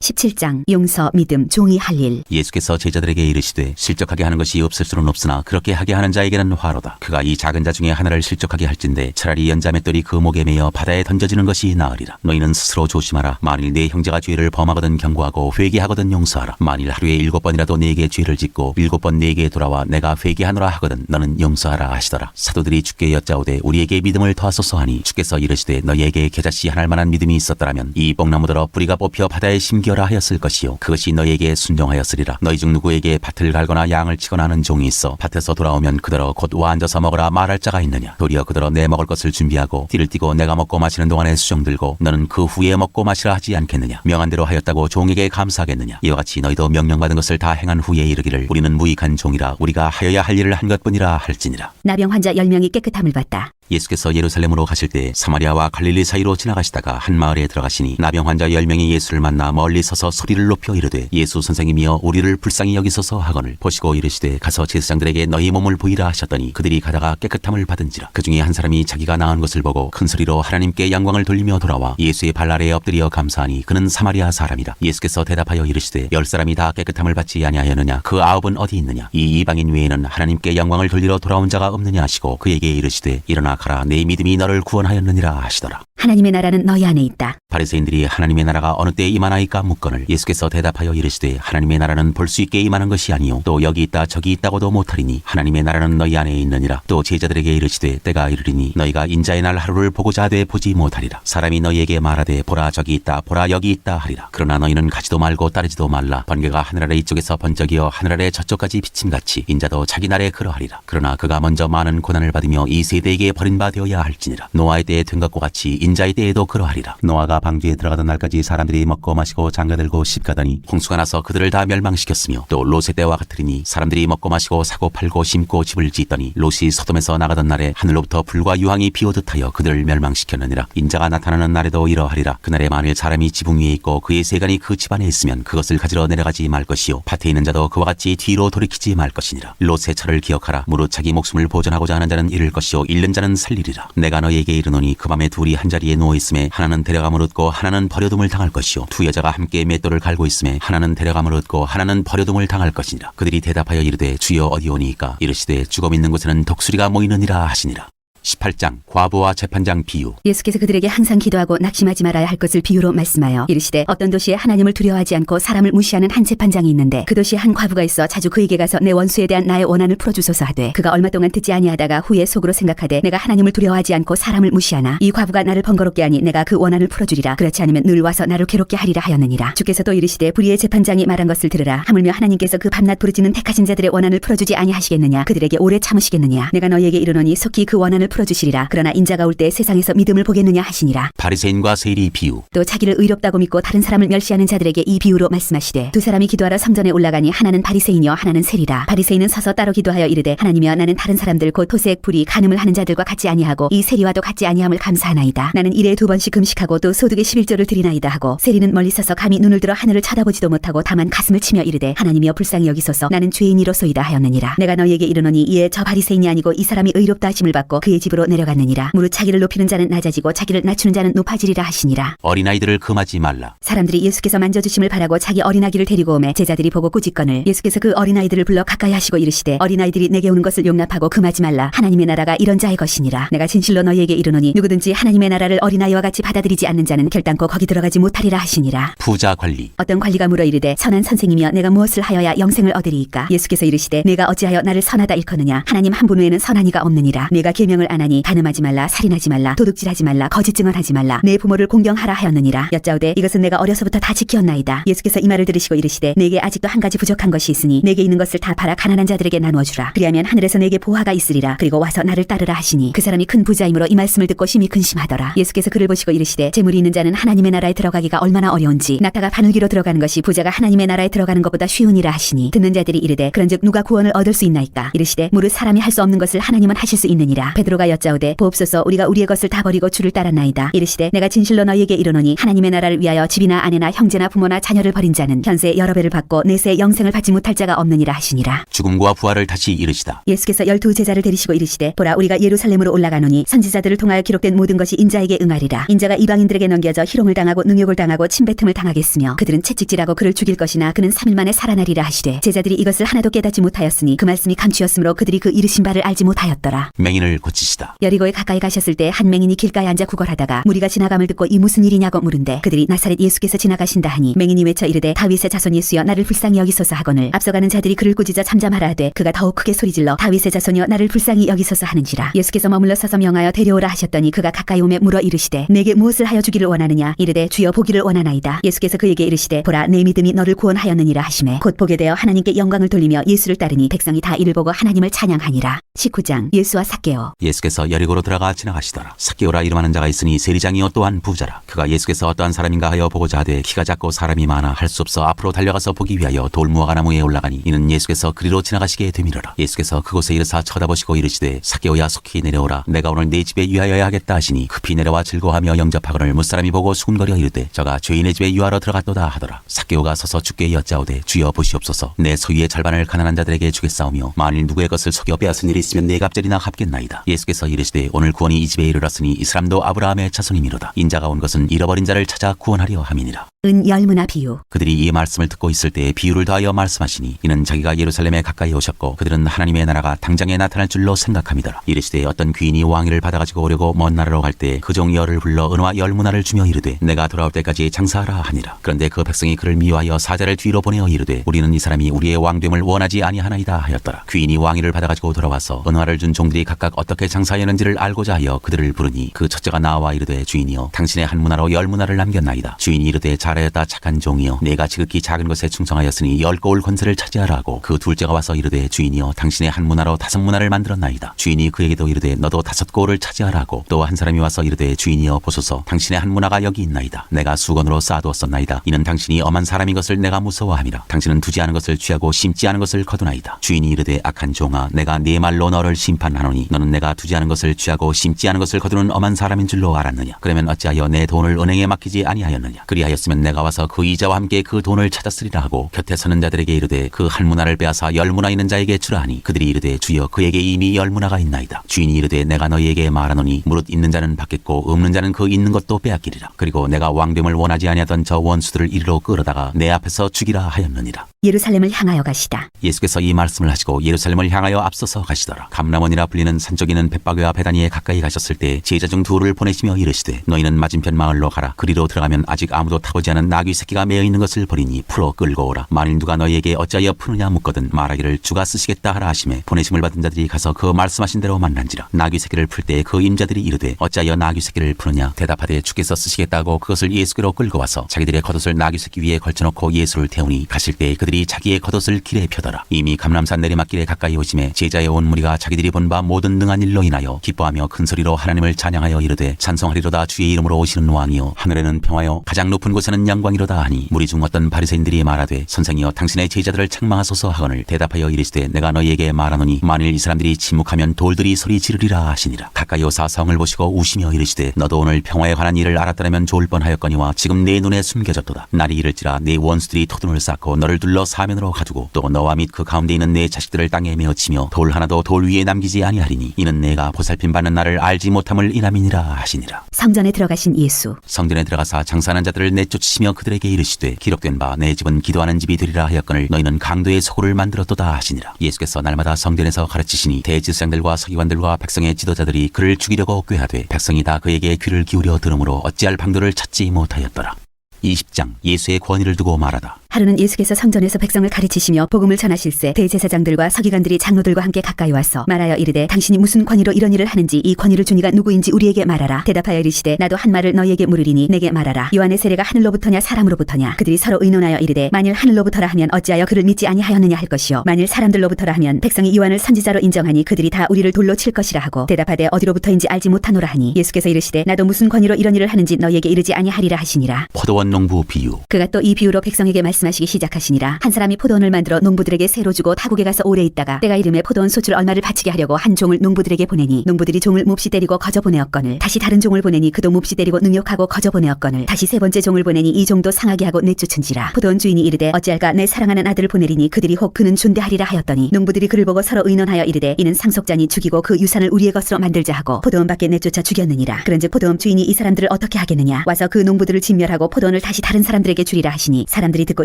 17장 용서, 믿음, 종이 할 일. 예수께서 제자들에게 이르시되 실족하게 하는 것이 없을 수는 없으나 그렇게 하게 하는 자에게는 화로다. 그가 이 작은 자 중에 하나를 실족하게 할진대 차라리 연자맷돌이 그 목에 매어 바다에 던져지는 것이 나으리라. 너희는 스스로 조심하라. 만일 네 형제가 죄를 범하거든 경고하고 회개하거든 용서하라. 만일 하루에 7번이라도 네게 죄를 짓고 7번 네게 돌아와 내가 회개하노라 하거든 너는 용서하라 하시더라. 사도들이 주께 여짜오되 우리에게 믿음을 더하소서 하니 주께서 이르시되 너희에게 겨자씨 하나할 만한 믿음이 있었더라면 이 뽕나무더러 뿌리가 뽑혀 바다에 심기어라 하였을 것이요 그것이 너희에게 순종하였으리라. 너희 중 누구에게 밭을 갈거나 양을 치거나 하는 종이 있어 밭에서 돌아오면 그더러 곧 와 앉아서 먹으라 말할 자가 있느냐. 도리어 그더러 내 먹을 것을 준비하고 띠를 띠고 내가 먹고 마시는 동안에 수종 들고 너는 그 후에 먹고 마시라 하지 않겠느냐. 명한 대로 하였다고 종에게 감사하겠느냐. 이와 같이 너희도 명령받은 것을 다 행한 후에 이르기를 우리는 무익한 종이라 우리가 하여야 할 일을 한 것뿐이라 할지니라. 나병 환자 10명이 깨끗함을 받다. 예수께서 예루살렘으로 가실 때 사마리아와 갈릴리 사이로 지나가시다가 한 마을에 들어가시니 나병 환자 10명이 예수를 만나 멀리 서서 소리를 높여 이르되 예수 선생님이여 우리를 불쌍히 여기소서 하거늘 보시고 이르시되 가서 제사장들에게 너희 몸을 보이라 하셨더니 그들이 가다가 깨끗함을 받은지라. 그 중에 한 사람이 자기가 나은 것을 보고 큰 소리로 하나님께 영광을 돌리며 돌아와 예수의 발 아래에 엎드려 감사하니 그는 사마리아 사람이라. 예수께서 대답하여 이르시되 10사람이 다 깨끗함을 받지 아니하였느냐. 그 9은 어디 있느냐. 이 이방인 외에는 하나님께 영광을 돌리러 돌아온 자가 없느냐 하시고 그에게 이르시되 일어나 가라 내 믿음이 너를 구원하였느니라 하시더라. 하나님의 나라는 너희 안에 있다. 바리새인들이 하나님의 나라가 어느 때에 임하나이까 묻거늘 예수께서 대답하여 이르시되 하나님의 나라는 볼 수 있게 임하는 것이 아니요 또 여기 있다 저기 있다고도 못하리니 하나님의 나라는 너희 안에 있느니라. 또 제자들에게 이르시되 때가 이르리니 너희가 인자의 날 하루를 보고자 하되 보지 못하리라. 사람이 너희에게 말하되 보라 저기 있다 보라 여기 있다 하리라. 그러나 너희는 가지도 말고 따르지도 말라. 번개가 하늘 아래 이쪽에서 번쩍이어 하늘 아래 저쪽까지 비침같이 인자도 자기 날에 그러하리라. 그러나 그가 먼저 많은 고난을 받으며 이 세대에게 버림받아야 할지니라. 노아의 때에 된 것과 같이 인자의 때에도 그러하리라. 노아가 방주에 들어가던 날까지 사람들이 먹고 마시고 장가들고 십가더니 홍수가 나서 그들을 다 멸망시켰으며 또 롯의 때와 같으리니 사람들이 먹고 마시고 사고 팔고 심고 집을 짓더니 롯이 소돔에서 나가던 날에 하늘로부터 불과 유황이 비오듯 하여 그들을 멸망시켰느니라. 인자가 나타나는 날에도 이러하리라. 그날에 만일 사람이 지붕 위에 있고 그의 세간이 그 집안에 있으면 그것을 가지러 내려가지 말 것이요 밭에 있는 자도 그와 같이 뒤로 돌이키지 말 것이니라. 롯의 철을 기억하라. 무릇 자기 목숨을 보존하고자 하는 자는 잃을 것이요 잃는 자는 살리리라. 내가 너희에게 이르노니 그 밤에 둘이 한 자리에 누워 있음에 하나는 데려감을 얻고 하나는 버려둠을 당할 것이요 두 여자가 함께 맷돌을 갈고 있음에 하나는 데려감을 얻고 하나는 버려둠을 당할 것이니라. 그들이 대답하여 이르되 주여 어디 오니이까. 이르시되 죽음 있는 곳에는 독수리가 모이느니라 하시니라. 18장 과부와 재판장 비유. 예수께서 그들에게 항상 기도하고 낙심하지 말아야 할 것을 비유로 말씀하여 이르시되 어떤 도시에 하나님을 두려워하지 않고 사람을 무시하는 한 재판장이 있는데 그 도시에 한 과부가 있어 자주 그에게 가서 내 원수에 대한 나의 원한을 풀어주소서 하되 그가 얼마 동안 듣지 아니하다가 후에 속으로 생각하되 내가 하나님을 두려워하지 않고 사람을 무시하나 이 과부가 나를 번거롭게 하니 내가 그 원한을 풀어주리라. 그렇지 않으면 늘 와서 나를 괴롭게 하리라 하였느니라. 주께서 또 이르시되 불의의 재판장이 말한 것을 들으라. 하물며 하나님께서 그 밤낮 부르짖는 택하신 자들의 원한을 풀어주지 아니하시겠느냐. 그들에게 오래 참으시겠느냐. 내가 너희에게 이르노니 속히 그 원한을 풀어주시리라. 그러나 인자가 올 때 세상에서 믿음을 보겠느냐 하시니라. 바리새인과 세리 비유. 또 자기를 의롭다고 믿고 다른 사람을 멸시하는 자들에게 이 비유로 말씀하시되 두 사람이 기도하러 성전에 올라가니 하나는 바리새인이요 하나는 세리라. 바리새인은 서서 따로 기도하여 이르되 하나님이여 나는 다른 사람들 곧 토색 불의 간음을 하는 자들과 같지 아니하고 이 세리와도 같지 아니함을 감사하나이다. 나는 일에 2번씩 금식하고 또 소득의 11조를 드리나이다 하고 세리는 멀리 서서 감히 눈을 들어 하늘을 쳐다보지도 못하고 다만 가슴을 치며 이르되 하나님이여 불쌍히 여기소서 나는 죄인이로소이다 하였느니라. 내가 너희에게 이르노니 이에 저 바리새인이 아니고 이 사람이 의롭다 하심을 받고 그의 집으로 내려갔느니라. 무릇 자기를 높이는 자는 낮아지고 자기를 낮추는 자는 높아지리라 하시니라. 어린아이들을 금하지 말라. 사람들이 예수께서 만져주심을 바라고 자기 어린아기를 데리고 오매 제자들이 보고 꾸짖거늘 예수께서 그 어린아이들을 불러 가까이 하시고 이르시되 어린아이들이 내게 오는 것을 용납하고 금하지 말라. 하나님의 나라가 이런 자의 것이니라. 내가 진실로 너희에게 이르노니 누구든지 하나님의 나라를 어린아이와 같이 받아들이지 않는 자는 결단코 거기 들어가지 못하리라 하시니라. 부자 관리. 어떤 관리가 물어 이르되 선한 선생이며 내가 무엇을 하여야 영생을 얻으리이까. 예수께서 이르시되 내가 어찌하여 나를 선하다 일컫느냐. 하나님 한 분 외에는 선한 이가 없느니라. 내가 계명을 안 하니 간음하지 말라 살인하지 말라 도둑질하지 말라 거짓 증언하지 말라 내 부모를 공경하라 하였느니라. 여짜오되 이것은 내가 어려서부터 다 지켰나이다. 예수께서 이 말을 들으시고 이르시되 내게 아직도 한 가지 부족한 것이 있으니 내게 있는 것을 다 팔아 가난한 자들에게 나누어 주라. 그리하면 하늘에서 내게 보화가 있으리라. 그리고 와서 나를 따르라 하시니 그 사람이 큰 부자이므로 이 말씀을 듣고 심히 근심하더라. 예수께서 그를 보시고 이르시되 재물이 있는 자는 하나님의 나라에 들어가기가 얼마나 어려운지 낙타가 바늘기로 들어가는 것이 부자가 하나님의 나라에 들어가는 것보다 쉬우니라 하시니 듣는 자들이 이르되 그런즉 누가 구원을 얻을 수 있나이까. 이르시되 무릇 사람이 할 수 없는 것을 하나님은 하실 수 있느니라. 베드로가 삭개오가 여짜오되 보옵소서 우리가 우리의 것을 다 버리고 주를 따랐나이다. 이르시되 내가 진실로 너희에게 이르노니 하나님의 나라를 위하여 집이나 아내나 형제나 부모나 자녀를 버린 자는 현세 여러 배를 받고 내세 영생을 받지 못할 자가 없느니라 하시니라. 죽음과 부활을 다시 이르시다. 예수께서 12 제자를 데리시고 이르시되 보라 우리가 예루살렘으로 올라가노니 선지자들을 통하여 기록된 모든 것이 인자에게 응하리라. 인자가 이방인들에게 넘겨져 희롱을 당하고 능욕을 당하고 침뱉음을 당하겠으며 그들은 채찍질하고 그를 죽일 것이나 그는 3일 만에 살아나리라 하시되 지자들이 이것을 하나도 깨닫지 못하였으니 그 말씀이 감추었으므로 그들이 그 이르신 바를 알지 못하였더라. 맹인을 고치시다. 여리고에 가까이 가셨을 때 한 맹인이 길가에 앉아 구걸하다가 무리가 지나감을 듣고 이 무슨 일이냐고 물은데 그들이 나사렛 예수께서 지나가신다 하니 맹인이 외쳐 이르되 다윗의 자손 예수여 나를 불쌍히 여기소서 하거늘 앞서가는 자들이 그를 꾸짖어 잠잠하라 하되 그가 더욱 크게 소리질러 다윗의 자손이여 나를 불쌍히 여기소서 하는지라. 예수께서 머물러 서서 명하여 데려오라 하셨더니 그가 가까이 오매 물어 이르시되 내게 무엇을 하여 주기를 원하느냐. 이르되 주여 보기를 원하나이다. 예수께서 그에게 이르시되 보라 내 믿음이 너를 구원하였느니라 하시매 곧 보게 되어 하나님께 영광을 돌리며 예수를 따르니 백성이 다 이를 보고 하나님을 찬양하니라. 19장 예수와 삭개오. 예수께서 여리고로 들어가 지나가시더라. 삭개오라 이름하는 자가 있으니 세리장이요 또한 부자라. 그가 예수께서 어떠한 사람인가 하여 보고자 하되 키가 작고 사람이 많아 할 수 없어 앞으로 달려가서 보기 위하여 돌무화과 나무에 올라가니 이는 예수께서 그리로 지나가시게 되밀어라. 예수께서 그곳에 이르사 쳐다보시고 이르시되 삭개오야 속히 내려오라. 내가 오늘 내 집에 유하여야 하겠다 하시니 급히 내려와 즐거워하며 영접하거늘 무사람이 보고 수군거려 이르되 저가 죄인의 집에 유하러 들어갔도다 하더라. 삭개오가 서서 주께 여짜오되 주여 보시옵소서 내 소유의 절반을 가난한 자들에게 주겠사오며 만일 누구의 것을 속여 빼앗은 일이 있으면 네 갑절이나 갚겠나이다. 예수께서 이르시되 오늘 구원이 이 집에 이르렀으니 이 사람도 아브라함의 자손이미로다. 인자가 온 것은 잃어버린 자를 찾아 구원하려 함이니라. 은 열무나 비유. 그들이 이 말씀을 듣고 있을 때 비유를 더하여 말씀하시니 이는 자기가 예루살렘에 가까이 오셨고 그들은 하나님의 나라가 당장에 나타날 줄로 생각함이더라. 이르시되 어떤 귀인이 왕위를 받아가지고 오려고 먼 나라로 갈 때 그 종 열을 불러 은과 열무나를 주며 이르되 내가 돌아올 때까지 장사하라 하니라. 그런데 그 백성이 그를 미워하여 사자를 뒤로 보내어 이르되 우리는 이 사람이 우리의 왕됨을 원하지 아니하나이다 하였더라. 귀인이 왕위를 받아가지고 돌아와서 은화를 준 종들이 각각 어떻게 장사하였는지를 알고자 하여 그들을 부르니 그 첫째가 나와 이르되 주인이여 당신의 한 문화로 10문화를 남겼나이다. 주인이 이르되 잘하였다 착한 종이여 내가 지극히 작은 것에 충성하였으니 10고울 권세를 차지하라 하고 그 둘째가 와서 이르되 주인이여 당신의 한 문화로 5문화를 만들었나이다. 주인이 그에게도 이르되 너도 5고울을 차지하라 하고 또 한 사람이 와서 이르되 주인이여 보소서 당신의 한 문화가 여기 있나이다. 내가 수건으로 쌓아두었었나이다. 이는 당신이 엄한 사람인 것을 내가 무서워함이라. 당신은 두지 않은 것을 취하고 심지 않은 것을 거두나이다. 주인이 이르되 악한 종아 내가 네 말로 너를 심판하노니 너는 내가 두지 않은 것을 취하고 심지 않은 것을 거두는 엄한 사람인 줄로 알았느냐. 그러면 어찌하여 내 돈을 은행에 맡기지 아니하였느냐. 그리하였으면 내가 와서 그 이자와 함께 그 돈을 찾았으리라 하고 곁에 서는 자들에게 이르되 그 한 문화를 빼앗아 10문화 있는 자에게 주라 하니 그들이 이르되 주여 그에게 이미 10문화가 있나이다. 주인이 이르되 내가 너희에게 말하노니 무릇 있는 자는 받겠고 없는 자는 그 있는 것도 빼앗기리라. 그리고 내가 왕됨을 원하지 아니하던 저 원수들을 이리로 끌어다가 내 앞에서 죽이라 하였느니라. 예루살렘을 향하여 가시다. 예수께서 이 말씀을 하시고 예루살렘을 향하여 앞서서 가시더라. 감람원이라 불리는 산쪽에는 벳바게와 베다니에 가까이 가셨을 때 제자 중 둘을 보내시며 이르시되 너희는 맞은편 마을로 가라. 그리로 들어가면 아직 아무도 타보지 않은 나귀 새끼가 매어 있는 것을 버리니 풀어 끌고 오라. 만일 누가 너희에게 어찌하여 푸느냐 묻거든 말하기를 주가 쓰시겠다 하라 하시매 보내심을 받은 자들이 가서 그 말씀하신 대로 만난지라. 나귀 새끼를 풀 때 그 임자들이 이르되 어찌하여 나귀 새끼를 푸느냐. 대답하되 주께서 쓰시겠다고 그것을 예수께로 끌고 와서 자기들의 겉옷을 나귀 새끼 위에 걸쳐놓고 예수를 태우니 가실 때 그들이 자기의 겉옷을 길에 펴더라. 이미 감람산 내리막길에 가까이 오심에 제자의 온 무리가 자기들이 본 바 모든 능한 일로 인하여 기뻐하며 큰 소리로 하나님을 찬양하여 이르되 찬송하리로다 주의 이름으로 오시는 왕이요 하늘에는 평화요 가장 높은 곳에는 영광이로다 하니 무리 중 어떤 바리새인들이 말하되 선생이여 당신의 제자들을 책망하소서 하거늘 대답하여 이르시되 내가 너희에게 말하노니 만일 이 사람들이 침묵하면 돌들이 소리 지르리라 하시니라. 가까이 오사 성을 보시고 우시며 이르시되 너도 오늘 평화에 관한 일을 알았더라면 좋을 뻔하였거니와 지금 내 눈에 숨겨졌도다. 날이 이를지라 내 원수들이 토둔을 쌓고 너를 둘러 사면으로 가두고 또 너와 및 그 가운데 있는 내 자식들을 땅에 메어치며 돌 하나도 돌 위에 남기지 아니하리니 이는 내가 보살핌 받는 날을 알지 못함을 인함이니라 하시니라. 성전에 들어가신 예수. 성전에 들어가사 장사하는 자들을 내쫓으시며 그들에게 이르시되 기록된 바 내 집은 기도하는 집이 되리라 하였거늘 너희는 강도의 소굴을 만들었도다 하시니라. 예수께서 날마다 성전에서 가르치시니 대제사장들과 서기관들과 백성의 지도자들이 그를 죽이려고 꾀하되 백성이 다 그에게 귀를 기울여 들으므로 어찌할 방도를 찾지 못하였더라. 20장 예수의 권위를 두고 말하다. 하루는 예수께서 성전에서 백성을 가르치시며 복음을 전하실세 대제사장들과 서기관들이 장로들과 함께 가까이 와서 말하여 이르되 당신이 무슨 권위로 이런 일을 하는지 이 권위를 준 이가 누구인지 우리에게 말하라. 대답하여 이르시되 나도 한 말을 너희에게 물으리니 내게 말하라. 요한의 세례가 하늘로부터냐 사람으로부터냐. 그들이 서로 의논하여 이르되 만일 하늘로부터라 하면 어찌하여 그를 믿지 아니하였느냐 할 것이요 만일 사람들로부터라 하면 백성이 요한을 선지자로 인정하니 그들이 다 우리를 돌로 칠 것이라 하고 대답하되 어디로부터인지 알지 못하노라 하니 예수께서 이르시되 나도 무슨 권위로 이런 일을 하는지 너희에게 이르지 아니하리라 하시니라. 포도원 농부 비유. 그가 또 이 비유로 백성에게 말씀 말씀하시기 시작하시니라. 한 사람이 포도원을 만들어 농부들에게 새로 주고 타국에 가서 오래 있다가 때가 이름에 포도원 소출 얼마를 바치게 하려고 한 종을 농부들에게 보내니 농부들이 종을 몹시 때리고 거저 보내었거늘 다시 다른 종을 보내니 그도 몹시 때리고 능욕하고 거저 보내었거늘 다시 세 번째 종을 보내니 이 종도 상하게 하고 내쫓은지라. 포도원 주인이 이르되 어찌할까 내 사랑하는 아들을 보내리니 그들이 혹 그는 존대하리라 하였더니 농부들이 그를 보고 서로 의논하여 이르되 이는 상속자니 죽이고 그 유산을 우리의 것으로 만들자 하고 포도원 밖에 내쫓아 죽였느니라. 그런즉 포도원 주인이 이 사람들을 어떻게 하겠느냐. 와서 그 농부들을 진멸하고 포도원을 다시 다른 사람들에게 주리라 하시니 사람들이 듣고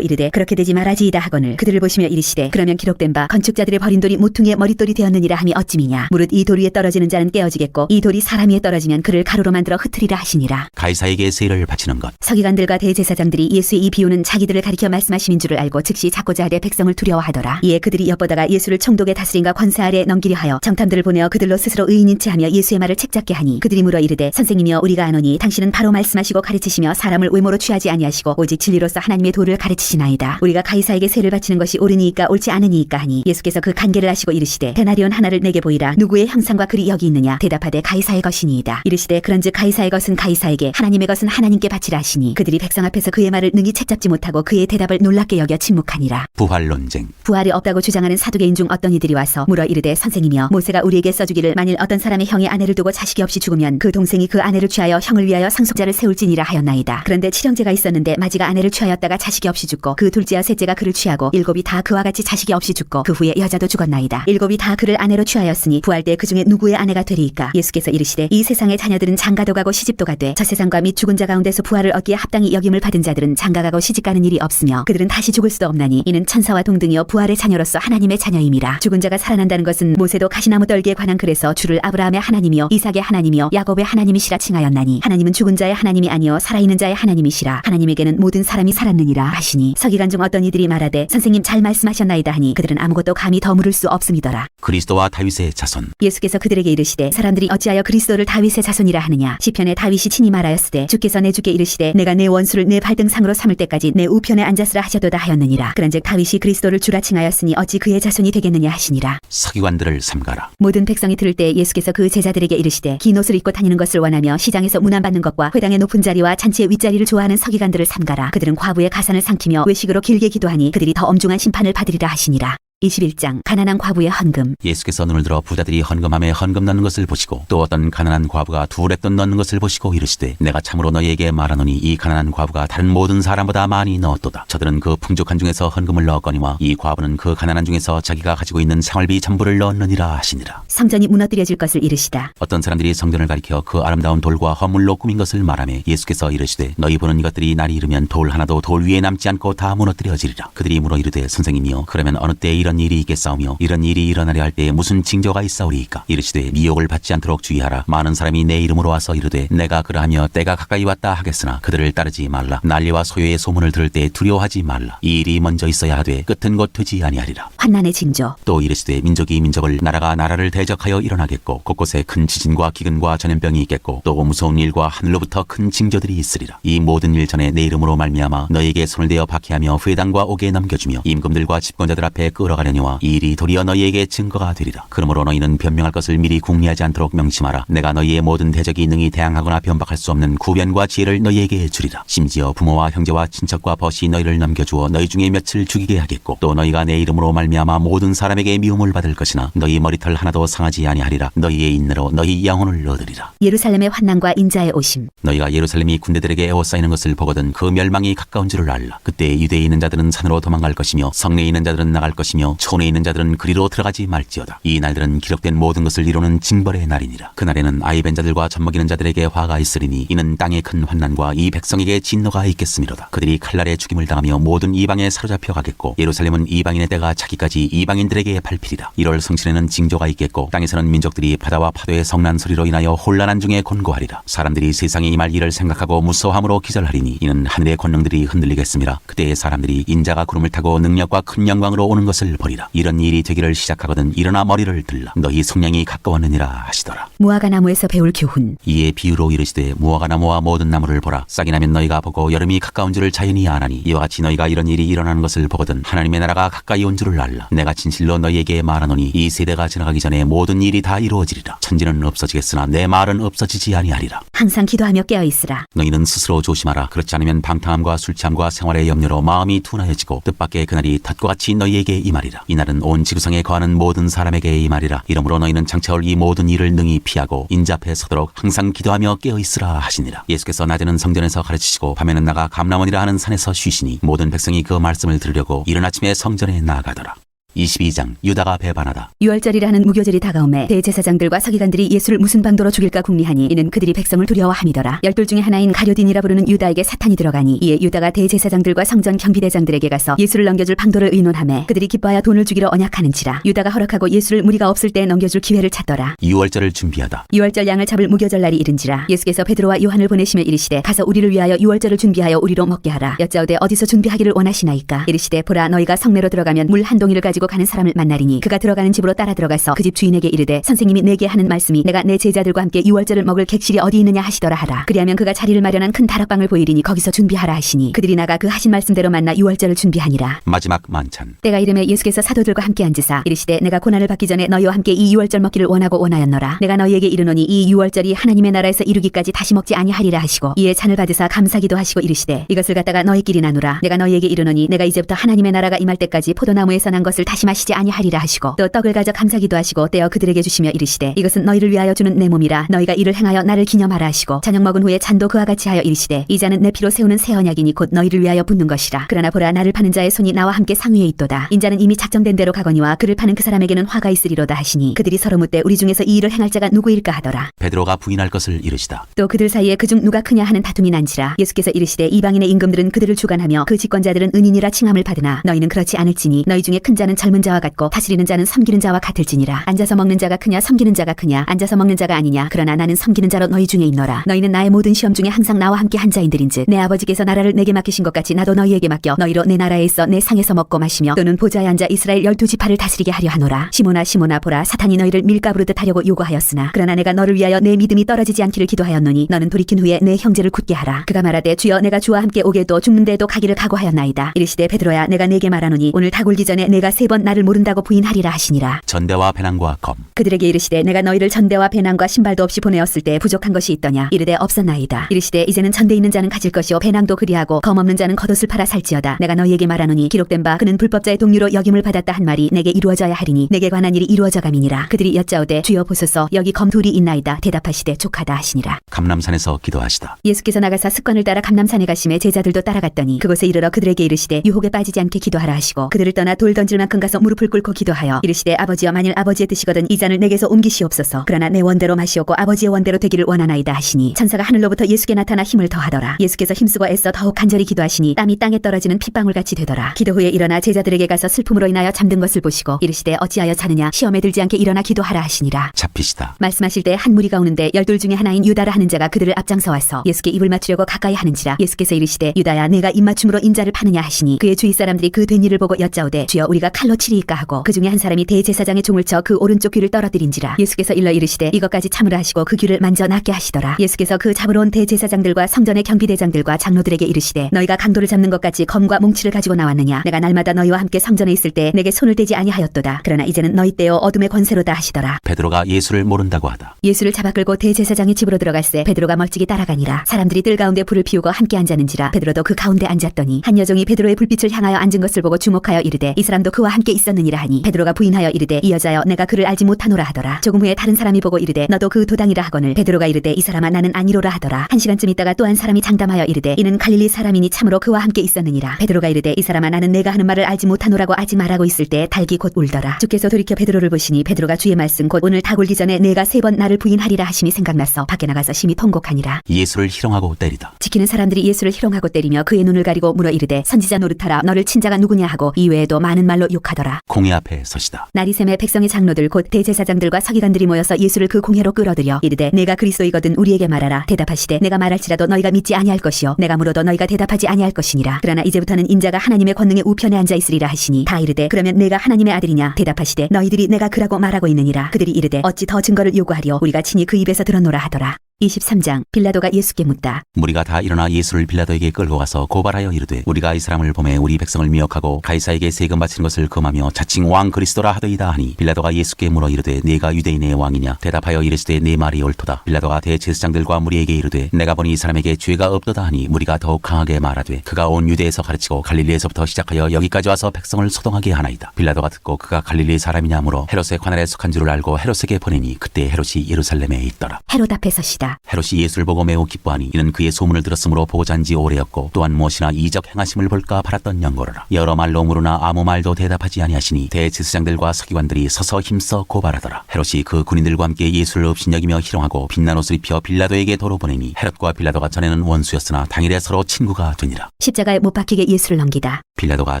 이르되 그렇게 되지 말아지이다 하거늘 그들을 보시며 이르시되 그러면 기록된 바 건축자들의 버린 돌이 모퉁이의 머릿돌이 되었느니라 함이 어찌미냐. 무릇 이 돌 위에 떨어지는 자는 깨어지겠고 이 돌이 사람 위에 떨어지면 그를 가루로 만들어 흩으리라 하시니라. 가이사에게 세를 바치는 것. 서기관들과 대제사장들이 예수의 이 비유는 자기들을 가리켜 말씀하심인 줄을 알고 즉시 잡고자 하되 백성을 두려워하더라. 이에 그들이 엿보다가 예수를 총독의 다스림과 권세 아래 넘기려 하여 정탐들을 보내어 그들로 스스로 의인인 체 하며 예수의 말을 책잡게 하니 그들이 물어 이르되 선생님이여 우리가 아노니 당신은 바로 말씀하시고 가르치시며 사람을 외모로 취하지 아니하시고 오직 진리로서 하나님의 도를 가르치시나이다. 우리가 가이사에게 세를 바치는 것이 옳으니이까 옳지 않으니이까 하니 예수께서 그 간계를 아시고 이르시되 데나리온 하나를 내게 보이라. 누구의 형상과 글이 여기 있느냐. 대답하되 가이사의 것이니이다. 이르시되 그런즉 가이사의 것은 가이사에게 하나님의 것은 하나님께 바치라 하시니 그들이 백성 앞에서 그의 말을 능히 책잡지 못하고 그의 대답을 놀랍게 여겨 침묵하니라. 부활 논쟁. 부활이 없다고 주장하는 사두개인 중 어떤 이들이 와서 물어 이르되 선생님이여 모세가 우리에게 써주기를 만일 어떤 사람의 형이 아내를 두고 자식이 없이 죽으면 그 동생이 그 아내를 취하여 형을 위하여 상속자를 세울지니라 하였나이다. 그런데 칠형제가 있었는데 마지가 아내를 취하였다가 자식이 없이 죽고 그 둘째와 셋째가 그를 취하고 일곱이 다 그와 같이 자식이 없이 죽고 그 후에 여자도 죽었나이다. 일곱이 다 그를 아내로 취하였으니 부활 때 그 중에 누구의 아내가 되리이까. 예수께서 이르시되 이 세상의 자녀들은 장가도 가고 시집도 가되 저 세상과 및 죽은 자 가운데서 부활을 얻기에 합당히 여김을 받은 자들은 장가가고 시집가는 일이 없으며 그들은 다시 죽을 수도 없나니 이는 천사와 동등이요 부활의 자녀로서 하나님의 자녀임이라. 죽은 자가 살아난다는 것은 모세도 가시나무 떨기에 관한 글에서 주를 아브라함의 하나님이요 이삭의 하나님이요 야곱의 하나님이시라 칭하였나니 하나님은 죽은 자의 하나님이 아니요 살아있는 자의 하나님이시라. 하나님에게는 모든 사람이 살았느니라 하시니 서기관 중 어떤 이들이 말하되 선생님 잘 말씀하셨나이다 하니 그들은 아무것도 감히 더 물을 수 없음이더라. 그리스도와 다윗의 자손. 예수께서 그들에게 이르시되 사람들이 어찌하여 그리스도를 다윗의 자손이라 하느냐. 시편에 다윗이 친히 말하였으되 주께서 내 주께 이르시되 내가 내 원수를 내 발등상으로 삼을 때까지 내 우편에 앉았으라 하셨도다 하였느니라. 그런즉 다윗이 그리스도를 주라 칭하였으니 어찌 그의 자손이 되겠느냐 하시니라. 서기관들을 삼가라. 모든 백성이 들을 때 예수께서 그 제자들에게 이르시되 긴 옷을 입고 다니는 것을 원하며 시장에서 문안받는 것과 회당의 높은 자리와 잔치의 윗자리를 좋아하는 서기관들을 삼가라. 그들은 과부의 가산을 삼키며 외식으로 길게 기도하니 그들이 더 엄중한 심판을 받으리라 하시니라. 21장 가난한 과부의 헌금. 예수께서 눈을 들어 부자들이 헌금함에 헌금 넣는 것을 보시고 또 어떤 가난한 과부가 두 랩돈 넣는 것을 보시고 이르시되 내가 참으로 너희에게 말하노니 이 가난한 과부가 다른 모든 사람보다 많이 넣었도다. 저들은 그 풍족한 중에서 헌금을 넣었거니와 이 과부는 그 가난한 중에서 자기가 가지고 있는 생활비 전부를 넣었느니라 하시니라. 성전이 무너뜨려질 것을 이르시다. 어떤 사람들이 성전을 가리켜 그 아름다운 돌과 허물로 꾸민 것을 말하며 예수께서 이르시되 너희 보는 이것들이 날이 이르면 돌 하나도 돌 위에 남지 않고 다 무너뜨려지리라. 그들이 물어 이르되 선생님이여 그러면 어느 때에 이런 일이 있겠사오며 이런 일이 일어나려 할 때에 무슨 징조가 있사오리이까. 이르시되 미혹을 받지 않도록 주의하라. 많은 사람이 내 이름으로 와서 이르되 내가 그러하며 때가 가까이 왔다 하겠으나 그들을 따르지 말라. 난리와 소요의 소문을 들을 때 두려워하지 말라. 이 일이 먼저 있어야 하되 끝은 곧 되지 아니하리라. 환난의 징조. 또 이르시되 민족이 민족을 나라가 나라를 대적하여 일어나겠고 곳곳에 큰 지진과 기근과 전염병이 있겠고 또 무서운 일과 하늘로부터 큰 징조들이 있으리라. 이 모든 일 전에 내 이름으로 말미암아 너희에게 손을 대어 박해하며 회당과 옥에 넘겨주며 임금들과 집권자들 앞에 끌어가려니와 이 일이 도리어 너희에게 증거가 되리라. 그러므로 너희는 변명할 것을 미리 궁리하지 않도록 명심하라. 내가 너희의 모든 대적이 능히 대항하거나 변박할 수 없는 구변과 지혜를 너희에게 주리라. 심지어 부모와 형제와 친척과 벗이 너희를 넘겨주어 너희 중에 몇을 죽이게 하겠고 또 너희가 내 이름으로 말미암아 모든 사람에게 미움을 받을 것이나 너희 머리털 하나도 상하지 아니하리라. 너희의 인내로 너희 영혼을 얻으리라. 예루살렘의 환난과 인자의 오심. 너희가 예루살렘이 군대들에게 에워싸이는 것을 보거든 그 멸망이 가까운 줄을 알라. 그때 유대에 있는 자들은 산으로 도망갈 것이며 성내에 있는 자들은 나갈 것이며 촌에 있는 자들은 그리로 들어가지 말지어다. 이 날들은 기록된 모든 것을 이루는 징벌의 날이니라. 그날에는 아이 벤 자들과 젖먹이는 자들에게 화가 있으리니 이는 땅의 큰 환난과 이 백성에게 진노가 있겠음이로다. 그들이 칼날에 죽임을 당하며 모든 이방에 사로잡혀 가겠고 예루살렘은 이방인의 때가 차기까지 이방인들에게 밟히리라. 1월 성신에는 징조가 있겠고 땅에서는 민족들이 바다와 파도의 성난 소리로 인하여 혼란한 중에 곤고하리라. 사람들이 세상에 임할 일을 생각하고 무서워함으로 기절하리니 이는 하늘의 권능들이 흔들리겠음이라. 그때의 사람들이 인자가 구름을 타고 능력과 큰 영광으로 오는 것을 버리라. 이런 일이 되기를 시작하거든 일어나 머리를 들라. 너희 성량이 가까웠느니라 하시더라. 무화과 나무에서 배울 교훈. 이에 비유로 이르시되 무화과 나무와 모든 나무를 보라. 싹이 나면 너희가 보고 여름이 가까운 줄을 자연히 아나니 이와 같이 너희가 이런 일이 일어나는 것을 보거든 하나님의 나라가 가까이 온 줄을 알라. 내가 진실로 너희에게 말하노니 이 세대가 지나가기 전에 모든 일이 다 이루어지리라. 천지는 없어지겠으나 내 말은 없어지지 아니하리라. 항상 기도하며 깨어 있으라. 너희는 스스로 조심하라. 그렇지 않으면 방탕함과 술 취함과 생활의 염려로 마음이 둔하여지고 뜻밖의 그날이 덫과 같이 너희에게 임하리라. 이날은 온 지구상에 거하는 모든 사람에게 임하리라. 이러므로 너희는 장차올 이 모든 일을 능히 피하고 인자 앞에 서도록 항상 기도하며 깨어 있으라 하시니라. 예수께서 낮에는 성전에서 가르치시고 밤에는 나가 감람원이라 하는 산에서 쉬시니 모든 백성이 그 말씀을 들으려고 이른 아침에 성전에 나아가더라. 22장 유다가 배반하다. 유월절이라는 무교절이 다가오매 대제사장들과 서기관들이 예수를 무슨 방도로 죽일까 궁리하니 이는 그들이 백성을 두려워함이더라. 열둘 중에 하나인 가룟딘이라 부르는 유다에게 사탄이 들어가니 이에 유다가 대제사장들과 성전 경비대장들에게 가서 예수를 넘겨줄 방도를 의논하매 그들이 기뻐하여 돈을 주기로 언약하는지라. 유다가 허락하고 예수를 무리가 없을 때 넘겨줄 기회를 찾더라. 유월절을 준비하다. 유월절 양을 잡을 무교절 날이 이른지라. 예수께서 베드로와 요한을 보내시며 이르시되 가서 우리를 위하여 유월절을 준비하여 우리로 먹게 하라. 여짜오되 어디서 준비하기를 원하시나이까. 이르시되 보라 너희가 성내로 들어가면 물 한 동이를 가지고 가는 사람을 만나리니 그가 들어가는 집으로 따라 들어가서 그 집 주인에게 이르되 선생님이 내게 하는 말씀이 내가 내 제자들과 함께 유월절을 먹을 객실이 어디 있느냐 하시더라 하라. 그리하면 그가 자리를 마련한 큰 다락방을 보이리니 거기서 준비하라 하시니 그들이 나가 그 하신 말씀대로 만나 유월절을 준비하니라. 마지막 만찬. 때가 이르매 예수께서 사도들과 함께 앉으사 이르시되 내가 고난을 받기 전에 너희와 함께 이 유월절 먹기를 원하였노라. 내가 너희에게 이르노니 이 유월절이 하나님의 나라에서 이루기까지 다시 먹지 아니하리라 하시고 이에 잔을 받으사 감사기도 하시고 이르시되 이것을 갖다가 너희끼리 나누라. 내가 너희에게 이르노니 내가 이제부터 하나님의 나라가 임할 때까지 포도나무에서 난 것을 다시 마시지 아니하리라 하시고 또 떡을 가져 감사기도 하시고 떼어 그들에게 주시며 이르시되 이것은 너희를 위하여 주는 내 몸이라. 너희가 이를 행하여 나를 기념하라 하시고 저녁 먹은 후에 잔도 그와 같이 하여 이르시되 이 잔은 내 피로 세우는 새 언약이니 곧 너희를 위하여 붓는 것이라. 그러나 보라 나를 파는 자의 손이 나와 함께 상위에 있도다. 인자는 이미 작정된 대로 가거니와 그를 파는 그 사람에게는 화가 있으리로다 하시니 그들이 서로 묻되 우리 중에서 이 일을 행할 자가 누구일까 하더라. 베드로가 부인할 것을 이르시다. 또 그들 사이에 그중 누가 크냐 하는 다툼이 난지라. 예수께서 이르시되 이방인의 임금들은 그들을 주관하며 그 집권자들은 은인이라 칭함을 받으나 너희는 그렇지 않을지니 너희 중에 큰 자는 젊은 자와 같고 다스리는 자는 섬기는 자와 같을지니라. 앉아서 먹는 자가 크냐 섬기는 자가 크냐. 앉아서 먹는 자가 아니냐. 그러나 나는 섬기는 자로 너희 중에 있노라. 너희는 나의 모든 시험 중에 항상 나와 함께 한 자인들인즉 내 아버지께서 나라를 내게 맡기신 것 같이 나도 너희에게 맡겨 너희로 내 나라에 있어 내 상에서 먹고 마시며 또는 보좌에 앉아 이스라엘 12지파를 다스리게 하려 하노라. 시몬아 시몬아 보라 사탄이 너희를 밀가부르듯 하려고 요구하였으나 그러나 내가 너를 위하여 내 믿음이 떨어지지 않기를 기도하였노니 너는 돌이킨 후에 내 형제를 굳게 하라. 그가 말하되 주여 내가 주와 함께 오게도 죽는데도 가기를 각오하였나이다. 이르시되 베드로야 내가 내게 말하노니 오늘 다 굴기 전에 내가 3번 나를 모른다고 부인하리라 하시니라. 전대와 배낭과 검. 그들에게 이르시되 내가 너희를 전대와 배낭과 신발도 없이 보내었을 때 부족한 것이 있더냐. 이르되 없었나이다. 이르시되 이제는 전대 있는 자는 가질 것이요 배낭도 그리하고 검 없는 자는 겉옷을 팔아 살지어다. 내가 너희에게 말하노니 기록된 바 그는 불법자의 동료로 여김을 받았다 한 말이 내게 이루어져야 하리니 내게 관한 일이 이루어져 감이니라. 그들이 여짜오되 주여 보소서 여기 검 둘이 있나이다. 대답하시되 족하다 하시니라. 감람산에서 기도하시다. 예수께서 나가사 습관을 따라 감람산에 가심에 제자들도 따라갔더니 그곳에 이르러 그들에게 이르시되 유혹에 빠지지 않게 기도하라 하시고 그들을 떠나 돌 던질 만큼 가서 무릎을 꿇고 기도하여 이르시되 아버지여 만일 아버지의 뜻이거든 이 잔을 내게서 옮기시옵소서. 그러나 내 원대로 마시옵고 아버지의 원대로 되기를 원하나이다 하시니 천사가 하늘로부터 예수께 나타나 힘을 더하더라. 예수께서 힘쓰고 애써 더욱 간절히 기도하시니 땀이 땅에 떨어지는 핏방울같이 되더라. 기도 후에 일어나 제자들에게 가서 슬픔으로 인하여 잠든 것을 보시고 이르시되 어찌하여 자느냐 시험에 들지 않게 일어나 기도하라 하시니라. 잡히시다. 말씀하실 때 한 무리가 오는데 12 중에 하나인 유다라 하는 자가 그들을 앞장서 와서 예수께 입을 맞추려고 가까이 하는지라. 예수께서 이르시되 유다야 내가 입맞춤으로 인자를 파느냐 하시니 그의 주위 사람들이 그 된 일을 보고 여짜오되 주여 우리가 칼로 치리이까 하고 그 중에 한 사람이 대제사장의 종을 쳐 그 오른쪽 귀를 떨어뜨린지라. 예수께서 일러 이르시되 이것까지 참으라 하시고 그 귀를 만져 낫게 하시더라. 예수께서 그 잡으러 온 대제사장들과 성전의 경비대장들과 장로들에게 이르시되 너희가 강도를 잡는 것 같이 검과 몽치를 가지고 나왔느냐. 내가 날마다 너희와 함께 성전에 있을 때 내게 손을 대지 아니하였도다. 그러나 이제는 너희 때요 어둠의 권세로다 하시더라. 베드로가 예수를 모른다고 하다. 예수를 잡아 끌고 대제사장의 집으로 들어갈새 베드로가 멀찍이 따라가니라. 사람들이 뜰 가운데 불을 피우고 함께 앉았는지라. 베드로도 그 가운데 앉았더니 한 여종이 베드로의 불빛을 향하여 앉은 것을 보고 주목하여 이르되 이 사람도 그와 함께 있었느니라 하니 베드로가 부인하여 이르되 이 여자여 내가 그를 알지 못하노라 하더라. 조금 후에 다른 사람이 보고 이르되 너도 그 도당이라 하거늘 베드로가 이르되 이 사람아 나는 아니로라 하더라. 한 시간쯤 있다가 또 한 사람이 장담하여 이르되 이는 갈릴리 사람이니 참으로 그와 함께 있었느니라. 베드로가 이르되 이 사람아 나는 내가 하는 말을 알지 못하노라고 아지 말하고 있을 때 닭이 곧 울더라. 주께서 돌이켜 베드로를 보시니 베드로가 주의 말씀 곧 오늘 닭 울기 전에 내가 3번 나를 부인하리라 하심이 생각나서 밖에 나가서 심히 통곡하니라. 예수를 희롱하고 때리다. 지키는 사람들이 예수를 희롱하고 때리며 그의 눈을 가리고 물어 이르되 선지자 노릇하라 너를 친 자가 누구냐 하고 이외에도 많은 말로 욕하니 대적하더라. 공회 앞에 서시다. 나리샘의 백성의 장로들 곧 대제사장들과 서기관들이 모여서 예수를 그 공회로 끌어들여 이르되 내가 그리스도이거든 우리에게 말하라. 대답하시되 내가 말할지라도 너희가 믿지 아니할 것이요 내가 물어도 너희가 대답하지 아니할 것이니라. 그러나 이제부터는 인자가 하나님의 권능의 우편에 앉아 있으리라 하시니 다 이르되 그러면 내가 하나님의 아들이냐. 대답하시되 너희들이 내가 그라고 말하고 있느니라. 그들이 이르되 어찌 더 증거를 요구하리요 우리가 친히 그 입에서 들었노라 하더라. 23장 빌라도가 예수께 묻다. 무리가 다 일어나 예수를 빌라도에게 끌고 가서 고발하여 이르되 우리가 이 사람을 보매 우리 백성을 미혹하고 가이사에게 세금 바치는 것을 금하며 자칭 왕 그리스도라 하더이다 하니 빌라도가 예수께 물어 이르되 네가 유대인의 왕이냐. 대답하여 이르시되 네 말이 옳도다. 빌라도가 대제사장들과 무리에게 이르되 내가 보니 이 사람에게 죄가 없도다 하니 무리가 더욱 강하게 말하되 그가 온 유대에서 가르치고 갈릴리에서부터 시작하여 여기까지 와서 백성을 소동하게 하나이다. 빌라도가 듣고 그가 갈릴리 사람이냐 물어 헤롯의 관할에 속한 줄을 알고 헤롯에게 보내니 그때 헤롯이 예루살렘에 있더라. 헤롯 앞에 서시다. 헤롯이 예수를 보고 매우 기뻐하니 이는 그의 소문을 들었으므로 보고자 한지 오래였고 또한 무엇이나 이적 행하심을 볼까 바랐던 연고로라. 여러 말로 물으나 아무 말도 대답하지 아니하시니 대제사장들과 서기관들이 서서 힘써 고발하더라. 헤롯이 그 군인들과 함께 예수를 업신여기며 희롱하고 빛난 옷을 입혀 빌라도에게 도로 보내니 헤롯과 빌라도가 전에는 원수였으나 당일에 서로 친구가 되니라. 십자가에 못 박히게 예수를 넘기다. 빌라도가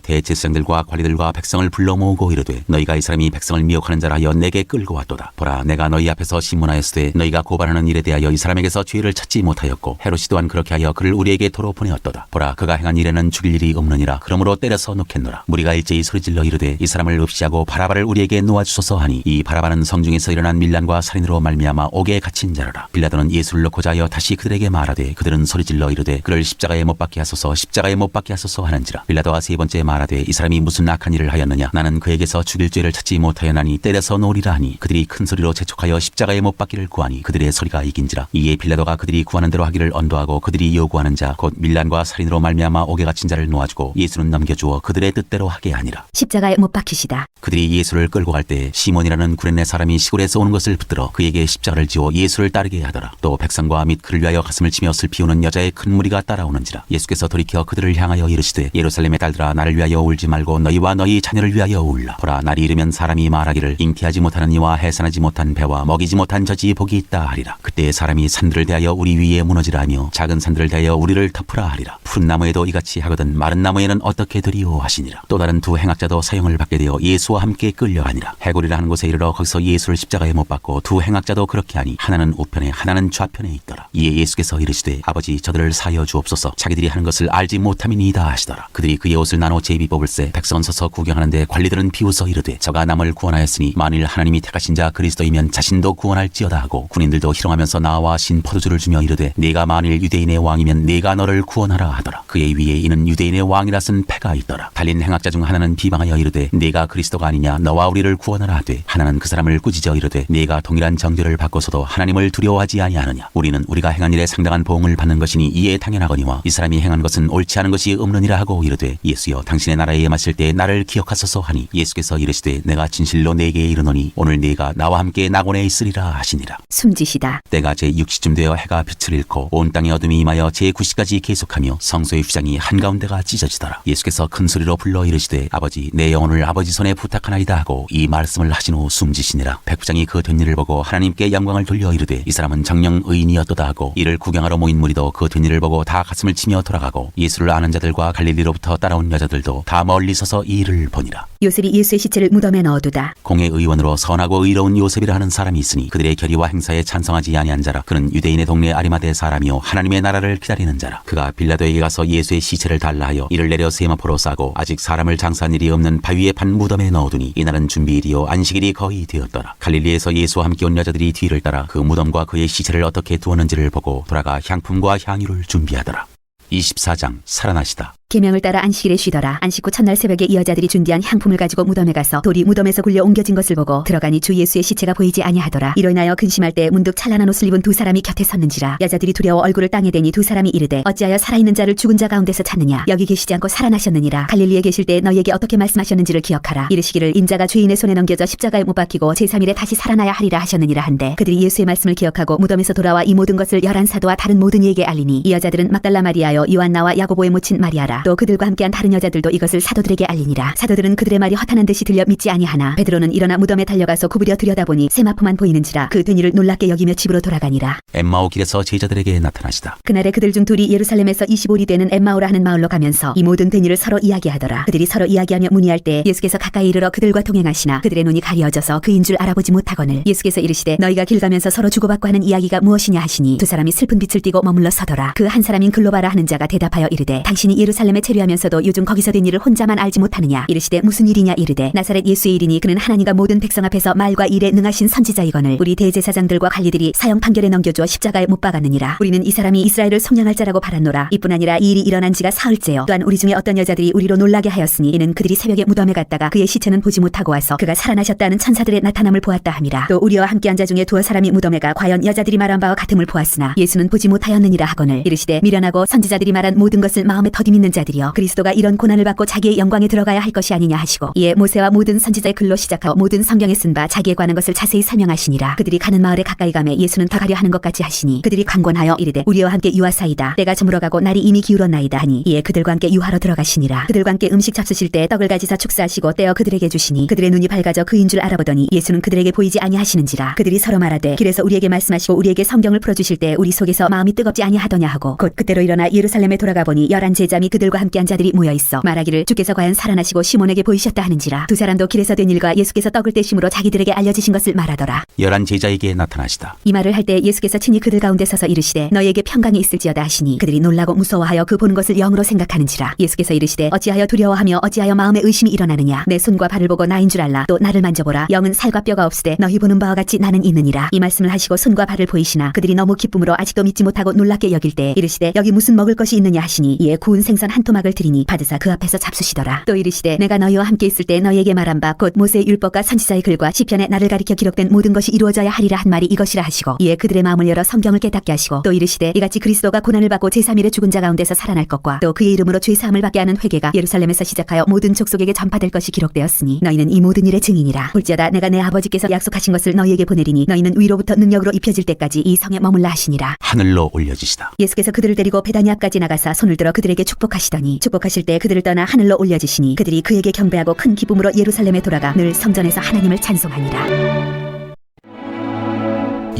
대제사장들과 관리들과 백성을 불러 모으고 이르되 너희가 이 사람이 백성을 미혹하는 자라 하여 내게 끌고 왔도다. 보라 내가 너희 앞에서 신문하였으되 너희가 고발하는 일에 대하여 이 사람에게서 죄를 찾지 못하였고 헤롯이 또한 그렇게 하여 그를 우리에게 도로 보내었도다. 보라 그가 행한 일에는 죽일 일이 없느니라. 그러므로 때려서 놓겠노라. 무리가 일제히 소리질러 이르되 이 사람을 없이하고 바라바를 우리에게 놓아주소서 하니 이 바라바는 성중에서 일어난 밀란과 살인으로 말미암아 옥에 갇힌 자라라. 빌라도는 예수를 놓고자 하여 다시 그들에게 말하되 그들은 소리질러 이르되 그를 십자가에 못 박게 하소서 십자가에 못 박게 하소서 하는지라. 빌라도가 세 번째 말하되 이 사람이 무슨 악한 일을 하였느냐. 나는 그에게서 죽일 죄를 찾지 못하였나니 때려서 놓으리라 하니 그들이 큰 소리로 재촉하여 십자가에 못 박기를 구하니 그들의 소리가 이긴지라. 이에 빌라도가 그들이 구하는 대로 하기를 언도하고 그들이 요구하는 자 곧 밀란과 살인으로 말미암아 옥에 갇힌 자를 놓아주고 예수는 넘겨주어 그들의 뜻대로 하게 하니라. 십자가에 못 박히시다. 그들이 예수를 끌고 갈 때 시몬이라는 구레네 사람이 시골에서 오는 것을 붙들어 그에게 십자가를 지어 예수를 따르게 하더라. 또 백성과 및 그를 위하여 가슴을 치며 슬피 우는 여자의 큰 무리가 따라오는지라. 예수께서 돌이켜 그들을 향하여 이르시되 예루살렘의 딸들아 나를 위하여 울지 말고 너희와 너희 자녀를 위하여 울라. 보라 날이 이르면 사람이 말하기를 잉태하지 못하는 이와 해산하지 못한 배와 먹이지 못한 젖이 복이 있다 하리라. 그때 사람이 산들을 대하여 우리 위에 무너지라 하며 작은 산들을 대하여 우리를 덮으라 하리라. 푸른 나무에도 이같이 하거든 마른 나무에는 어떻게 되리오 하시니라. 또 다른 두 행악자도 사형을 받게 되어 예수와 함께 끌려가니라. 해골이라 하는 곳에 이르러 거기서 예수를 십자가에 못 박고 두 행악자도 그렇게 하니 하나는 우편에 하나는 좌편에 있더라. 이에 예수께서 이르시되 아버지 저들을 사하여 주옵소서 자기들이 하는 것을 알지 못함이니이다 하시더라. 그들이 그의 옷을 나눠 제비 뽑을새 백성은 서서 구경하는데 관리들은 비웃어 이르되 저가 남을 구원하였으니 만일 하나님이 택하신 자 그리스도이면 자신도 구원할지어다 하고 군인들도 희롱하면서 나와 신 포도주를 주며 이르되 네가 만일 유대인의 왕이면 네가 너를 구원하라 하더라. 그의 위에 이는 유대인의 왕이라 쓴 패가 있더라. 달린 행악자 중 하나는 비방하여 이르되 네가 그리스도가 아니냐 너와 우리를 구원하라 하되 하나는 그 사람을 꾸짖어 이르되 네가 동일한 정죄를 받고서도 하나님을 두려워하지 아니하느냐. 우리는 우리가 행한 일에 상당한 보응을 받는 것이니 이에 당연하거니와 이 사람이 행한 것은 옳지 않은 것이 없느니라 하고 이르되 예수여 당신의 나라에 임하실 때 나를 기억하소서 하니 예수께서 이르시되 내가 진실로 네게 이르노니 오늘 네가 나와 함께 낙원에 있으리라 하시니라. 숨지시다. 때가 제6시쯤 되어 해가 빛을 잃고 온 땅에 어둠이 임하여 제9시까지 계속하며 성소의 휘장이 한가운데가 찢어지더라. 예수께서 큰 소리로 불러 이르시되 아버지 내 영혼을 아버지 손에 부탁하나이다 하고 이 말씀을 하신 후 숨지시니라. 백부장이 그 된 일을 보고 하나님께 영광을 돌려 이르되 이 사람은 정녕 의인이었도다 하고 이를 구경하러 모인 무리도 그 된 일을 보고 다 가슴을 치며 돌아가고 예수를 아는 자들과 갈릴리로부터 따라온 여자들도 다 멀리 서서 이 일을 보니라. 요셉이 예수의 시체를 무덤에 넣어두다. 공회 의원으로 선하고 의로운 요셉이라 하는 사람이 있으니 그들의 결의와 행사에 찬성하지 아니한 자라. 그는 유대인의 동네 아리마대 사람이요 하나님의 나라를 기다리는 자라. 그가 빌라도에게 가서 예수의 시체를 달라 하여 이를 내려 세마포로 싸고 아직 사람을 장사한 일이 없는 바위에 판 무덤에 넣어두니 이날은 준비일이요 안식일이 거의 되었더라. 갈릴리에서 예수와 함께 온 여자들이 뒤를 따라 그 무덤과 그의 시체를 어떻게 두었는지를 보고 돌아가 향품과 향유를 준비하더라. 24장 살아나시다. 계명을 따라 안식일에 쉬더라. 안식 후 첫날 새벽에 이 여자들이 준비한 향품을 가지고 무덤에 가서 돌이 무덤에서 굴려 옮겨진 것을 보고 들어가니 주 예수의 시체가 보이지 아니하더라. 이로 인하여 근심할 때 문득 찬란한 옷을 입은 두 사람이 곁에 섰는지라. 여자들이 두려워 얼굴을 땅에 대니 두 사람이 이르되 어찌하여 살아있는 자를 죽은 자 가운데서 찾느냐. 여기 계시지 않고 살아나셨느니라. 갈릴리에 계실 때 너희에게 어떻게 말씀하셨는지를 기억하라. 이르시기를 인자가 죄인의 손에 넘겨져 십자가에 못 박히고 제3일에 다시 살아나야 하리라 하셨느니라 한데 그들이 예수의 말씀을 기억하고 무덤에서 돌아와 이 모든 것을 11 사도와 다른 모든 이에게 알리니 이 여자들은 막달라 마리아요 요한나와 야고보의 모친 마리아라 하니라. 또 그들과 함께한 다른 여자들도 이것을 사도들에게 알리니라. 사도들은 그들의 말이 허탄한 듯이 들려 믿지 아니하나 베드로는 일어나 무덤에 달려가서 구부려 들여다보니 세마포만 보이는지라. 그 된 일을 놀랍게 여기며 집으로 돌아가니라. 엠마오 길에서 제자들에게 나타나시다. 그날에 그들 중 둘이 예루살렘에서 25리 되는 엠마오라 하는 마을로 가면서 이 모든 된 일을 서로 이야기하더라. 그들이 서로 이야기하며 문의할 때 예수께서 가까이 이르러 그들과 동행하시나 그들의 눈이 가리어져서 그인 줄 알아보지 못하거늘 예수께서 이르시되 너희가 길 가면서 서로 주고받고 하는 이야기가 무엇이냐 하시니 두 사람이 슬픈 빛을 띠고 머물러 서더라. 그 한 사람인 글로바라 하는 자가 대답하여 이르되 당신이 예루살렘에 체류하면서도 요즘 거기서 된 일을 혼자만 알지 못하느냐. 이르시되 무슨 일이냐 이르되 나사렛 예수의 일이니 그는 하나님과 모든 백성 앞에서 말과 일에 능하신 선지자이거늘 우리 대제사장들과 관리들이 사형 판결에 넘겨주어 십자가에 못 박았느니라. 우리는 이 사람이 이스라엘을 속량할 자라고 바랐노라. 이뿐 아니라 이 일이 일어난 지가 사흘째요. 또한 우리 중에 어떤 여자들이 우리로 놀라게 하였으니 이는 그들이 새벽에 무덤에 갔다가 그의 시체는 보지 못하고 와서 그가 살아나셨다는 천사들의 나타남을 보았다 함이라. 또 우리와 함께한 자 중에 두어 사람이 무덤에 가 과연 여자들이 말한 바와 같음을 보았으나 예수는 보지 못하였느니라 하거늘 이르시되 미련하고 선지자들이 말한 모든 것을 마음에 더디 믿는 자들이여 그리스도가 이런 고난을 받고 자기의 영광에 들어가야 할 것이 아니냐 하시고 이에 모세와 모든 선지자의 글로 시작하여 모든 성경에 쓴 바 자기에 관한 것을 자세히 설명하시니라. 그들이 가는 마을에 가까이 가매 예수는 더 가려 하는 것 같이 하시니 그들이 강권하여 이르되 우리와 함께 유하사이다. 때가 저물어가고 날이 이미 기울었나이다 하니 이에 그들과 함께 유하로 들어가시니라. 그들과 함께 음식 잡수실 때 떡을 가지사 축사하시고 떼어 그들에게 주시니 그들의 눈이 밝아져 그인 줄 알아보더니 예수는 그들에게 보이지 아니하시는지라. 그들이 서로 말하되 길에서 우리에게 말씀하시고 우리에게 성경을 풀어주실 때 우리 속에서 마음이 뜨겁지 아니하더냐 하고 곧 그때로 일어나 예루살렘에 돌아가 보니 11 제자 및 그들과 함께한 자들이 모여 있어 말하기를 주께서 과연 살아나시고 시몬에게 보이셨다 하는지라. 두 사람도 길에서 된 일과 예수께서 떡을 떼심으로 자기들에게 알려지신 것을 말하더라. 11 제자에게 나타나시다. 이 말을 할 때 예수께서 친히 그들 가운데 서서 이르시되 너희에게 평강이 있을지어다 하시니 그들이 놀라고 무서워하여 그 보는 것을 영으로 생각하는지라. 예수께서 이르시되 어찌하여 두려워하며 어찌하여 마음에 의심이 일어나느냐. 내 손과 발을 보고 나인 줄 알라. 또 나를 만져보라. 영은 살과 뼈가 없으되 너희 보는 바와 같이 나는 있느니라. 이 말씀을 하시고 손과 발을 보이시나 그들이 너무 기쁨으로 아직도 믿지 못하고 놀랍게 여길 때 이르시되 여기 무슨 먹을 것이 있느냐 하시니 이에 구운 생선 한 토막을 드리니 받으사 그 앞에서 잡수시더라. 또 이르시되 내가 너희와 함께 있을 때 너희에게 말한 바 곧 모세의 율법과 선지자의 글과 시편에 나를 가리켜 기록된 모든 것이 이루어져야 하리라 한 말이 이것이라 하시고 이에 그들의 마음을 열어 성경을 깨닫게 하시고 또 이르시되 이같이 그리스도가 고난을 받고 제3일에 죽은 자 가운데서 살아날 것과 또 그의 이름으로 죄 사함을 받게 하는 회개가 예루살렘에서 시작하여 모든 족속에게 전파될 것이 기록되었으니 너희는 이 모든 일의 증인이라. 볼지어다 내가 내 아버지께서 약속하신 것을 너희에게 보내리니 너희는 위로부터 능력으로 입혀질 때까지 이 성에 머물라 하시니라. 하늘로 올려지시다. 예수께서 그들을 데리고 베다니 앞까지 나가사 손을 들어 그들에게 축복하시더니 축복하실 때 그들을 떠나 하늘로 올려지시니 그들이 그에게 경배하고 큰 기쁨으로 예루살렘에 돌아가 늘 성전에서 하나님을 찬송하니라.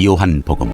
요한복음